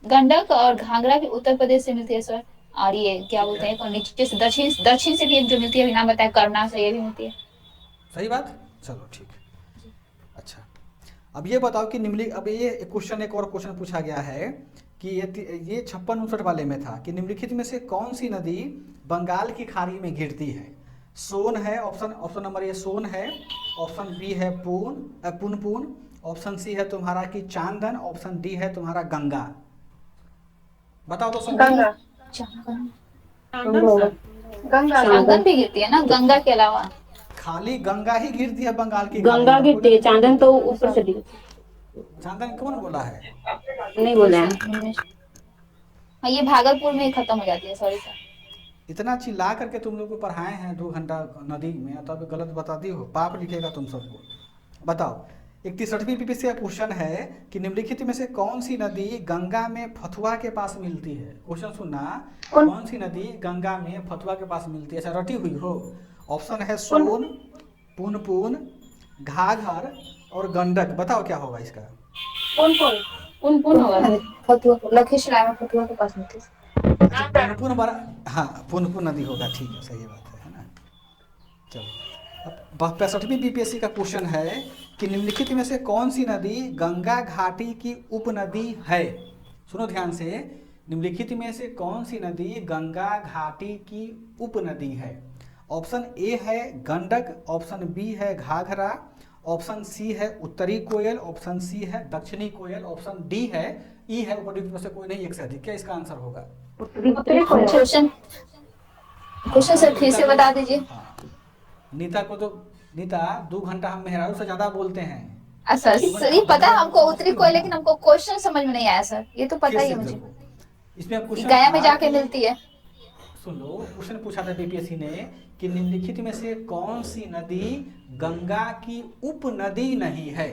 गंडक और घाघरा भी उत्तर प्रदेश से मिलती है सर। और ये क्या बोलते हैं नीचे से दक्षिण से भी एक जो मिलती है, नाम बताया कर्मनाशा, ये भी मिलती है। सही बात, चलो ठीक है। अच्छा अब ये बताओ कि अब ये क्वेश्चन, एक और क्वेश्चन पूछा गया है कि ये 56-59 वाले में था कि निम्नलिखित में से कौन सी नदी बंगाल की खाड़ी में गिरती है। सोन है, ऑप्शन नंबर ए सोन है, ऑप्शन बी है पुनपुन, ऑप्शन सी है तुम्हारा कि चांदन, ऑप्शन डी है तुम्हारा गंगा। बताओ तो सब। गंगा। गंगा चांदन भी गिरती है ना गंगा के अलावा। खाली गंगा ही गिरती है बंगाल की, गंगा गिरती है, चांदन तो ऊपर चली। चांदन कौन बोला है? नहीं बोला है। हाँ ये भागलपुर में खत्म हो जाती है, सॉरी सर। इतना चिल्ला करके तुम लोग को पढ़ाए हैं 2 घंटा नदी में, तब गलत बता दी हो, पाप लिखेगा तुम सबको। बताओ 61वीं बीपीएससी का क्वेश्चन है कि निम्नलिखित में से कौन सी नदी गंगा में फतुहा के पास मिलती है। क्वेश्चन सुनना, कौन सी नदी गंगा में फतुहा के पास मिलती है, ऐसा रटी हुई हो। ऑप्शन है सोन, पुनपुन, घाघर और गंडक। बताओ क्या होगा इसका? पुनपुन होगा। लखीसराय में फतुहा के पास मिलती है। पुनपुन बड़ा, हाँ पुनपुन नदी होगा, ठीक है, सही बात है ना। चलो अब 65वीं बीपीएससी का क्वेश्चन है कि निम्नलिखित में से कौन सी नदी गंगा घाटी की उपनदी है। सुनो ध्यान से निम्नलिखित में से कौन सी नदी गंगा घाटी की उपनदी है? ऑप्शन ए है गंडक, ऑप्शन बी है घाघरा, ऑप्शन सी है उत्तरी कोयल, ऑप्शन सी है दक्षिणी कोयल, ऑप्शन डी है ई है उपयुक्त में से कोई नहीं एक से अधिक। क्या इसका आंसर होगा? क्वेश्चन क्वेश्चन सर फिर से बता दीजिए। हाँ। नीता को तो नीता 2 घंटा हम मेहरारू से ज्यादा बोलते हैं। सर ये पता है हमको उत्तरी कोयल, लेकिन हमको क्वेश्चन समझ में नहीं आया सर, ये तो पता ही है कैसे? मुझे। देखो, इसमें अब क्वेश्चन गया में था जाके कि- मिलती है। सुन लो, क्वेश्चन पूछा था बीपीएससी ने कि निम्नलिखित में से कौन सी नदी गंगा की उपनदी नहीं है,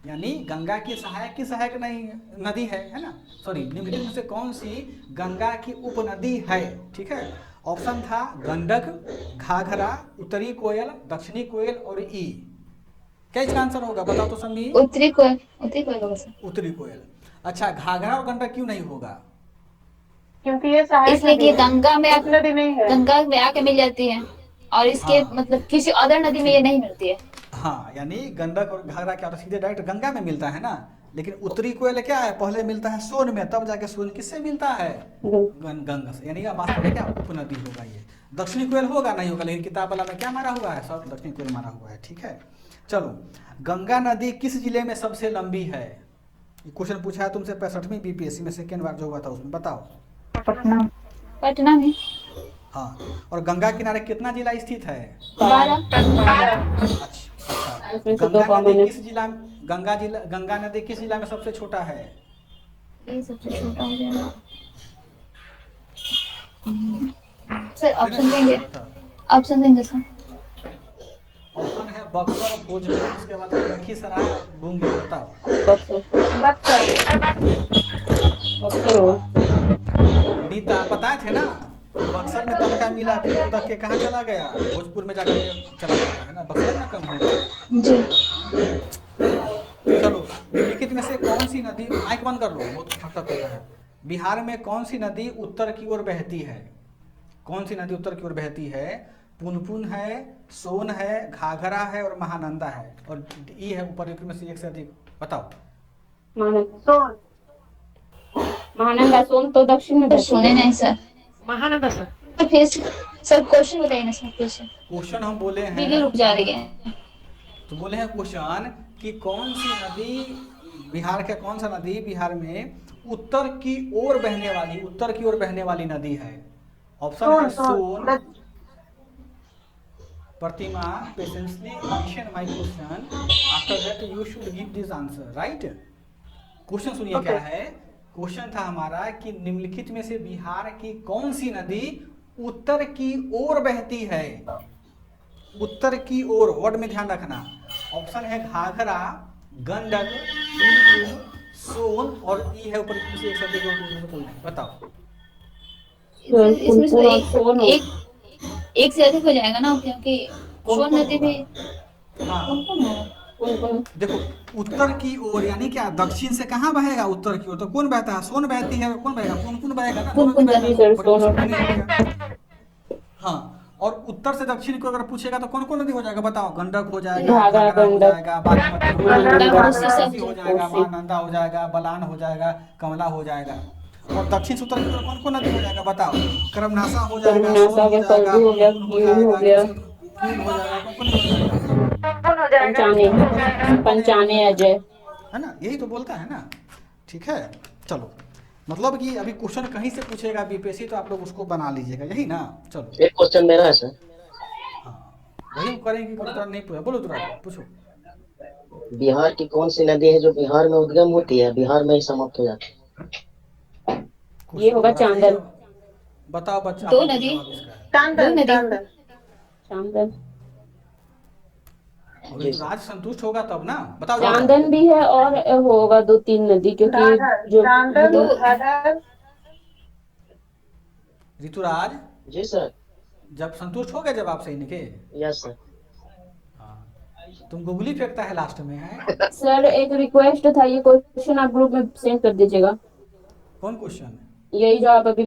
यानी गंगा की सहायक नहीं नदी है ना, सॉरी, निम्नलिखित में से कौन सी गंगा की उपनदी है? ठीक है, ऑप्शन था गंडक, घाघरा, उत्तरी कोयल, दक्षिणी कोयल और ई। क्या इसका आंसर होगा बताओ तो समी? उत्तरी कोयल होगा सर। उत्तरी कोयल। अच्छा, घाघरा और गंडक क्यों नहीं होगा? क्योंकि ये सहायक इसलिए कि नदी है, गंगा में नदी नहीं है। गंगा में आके मिल जाती है, और इसके हाँ। मतलब किसी अदर नदी में ये नहीं मिलती है। हाँ, यानी गंडक और घाघरा क्या होता है, सीधे डायरेक्ट गंगा में मिलता है ना, लेकिन उत्तरी कोयल क्या है, पहले मिलता है सोन में, तब जाके सोन किससे मिलता है? गंगा से, यानी वास्तव में क्या उपनदी होगा ये। दक्षिणी कोयल होगा नहीं होगा, लेकिन किताब वाला में क्या मारा हुआ है, सब दक्षिणी कोयल मारा हुआ है। ठीक है, चलो, गंगा नदी किस जिले में सबसे लंबी है? क्वेश्चन पूछा है तुमसे 65वीं बीपीएससी में, सेकेंड बार जो हुआ था उसमें, बताओ। पटना में। हाँ, और गंगा किनारे कितना जिला स्थित है? 12। अच्छा, गंगा नदी किस जिला में सबसे छोटा है? ये सबसे छोटा हो जाएगा सर। ऑप्शन देंगे सर। ऑप्शन है बक्सर, भोजपुर, उसके बाद लखीसराय, बूंदी। बताओ। नीता पता थे ना, बक्सर में तनखा मिला, फिर उधर के कहाँ चला गया, भोजपुर में जाकर चला गया है ना, बक्सर में कम होगा। जी। चलो, निम्नलिखित में से कौन सी नदी, आंख बंद कर लो, बहुत फटक होता है। बिहार में कौन सी नदी उत्तर की ओर बहती है? कौन सी नदी उत्तर की ओर बहती है? पुनपुन है, सोन है, घाघरा है और महानंदा है, और ई है ऊपर में से एक से अधिक। बताओ। महानंदा सोन तो दक्षिण में सर बहती सुने है। नहीं सर। महानंदा सर। तो फिर सर क्वेश्चन बताइए ना सर फिर से। क्वेश्चन हम बोले बिजली हैं, रुक जा रही है। तो बोले हैं क्वेश्चन कि कौन सी नदी, बिहार के कौन सा नदी बिहार में उत्तर की ओर बहने वाली नदी है? ऑप्शन है Son. Pratima, patiently listen my question, after that you should give this answer, right? Question सुनिए क्या है। क्वेश्चन था हमारा कि निम्नलिखित में से बिहार की कौन सी नदी उत्तर की ओर बहती है? उत्तर की ओर, वर्ड में ध्यान रखना। ऑप्शन है घाघरा, गंडक, पुनपुन, सोन और ई है ऊपर से एक शब्द कोई नहीं। बताओ। इसमें से सोन एक से अधिक हो जाएगा ना, क्योंकि सोन नदी भी। हाँ, कौन है? देखो, उत्तर की ओर यानी क्या, दक्षिण से कहाँ बहेगा उत्तर की ओर? तो कौन बहता है? सोन बहती है, कौन बहेगा? पुनपुन बहेगा ना, दोनों पुनपुन बहेगा। सर, सोन और पुनपुन बहेगा। हाँ, और उत्तर से दक्षिण को अगर पूछेगा तो कौन कौन नदी हो जाएगा? बताओ। गंडक हो जाएगा, घाघरा, घाघरा हो गंडक, जाएगा, बागमती हो महानंदा, जाएगा, कोसी हो जाएगा, कोसी। महानंदा हो जाएगा, बलान हो जाएगा, कमला हो जाएगा। और दक्षिण से उत्तर की ओर कौन कौन नदी हो जाएगा? बताओ। कर्मनासा हो जाएगा, कर्मनासा सोन हो गया, फल्गु हो गया, कीन हो गया, कीन हो जाएगा, कौन कौन नदी हो जाएगा? पंचाने अजय। है ना, यही तो बोलता है ना। ठीक है, चलो, मतलब कि अभी क्वेश्चन कहीं से पूछेगा बीपीएससी तो आप लोग उसको बना लीजिएगा, यही ना। चलो, एक क्वेश्चन मेरा है सर। हाँ, वही हम करेंगे कि तुरंत नहीं पूछा। बोलो तुरंत पूछो। बिहार की कौन सी नदी है जो बिहार में उद्गम होती है, बिहार में ही समाप्त हो जाती है? ये होगा चांदन। बताओ बच्चा। दो नदी। चांदन। चांदन अभी तो राज संतुष्ट होगा तब ना। बताओ। चांदन भी है और होगा 2-3 नदी, क्योंकि जो ऋतुराज, जी सर। जब संतुष्ट हो गए जब आपसे इनके, यस सर। तुम गूगली फेंकता है लास्ट में है। सर एक रिक्वेस्ट था, ये क्वेश्चन आप ग्रुप में सेंड कर दीजिएगा। कौन क्वेश्चन? यही जो आप अभी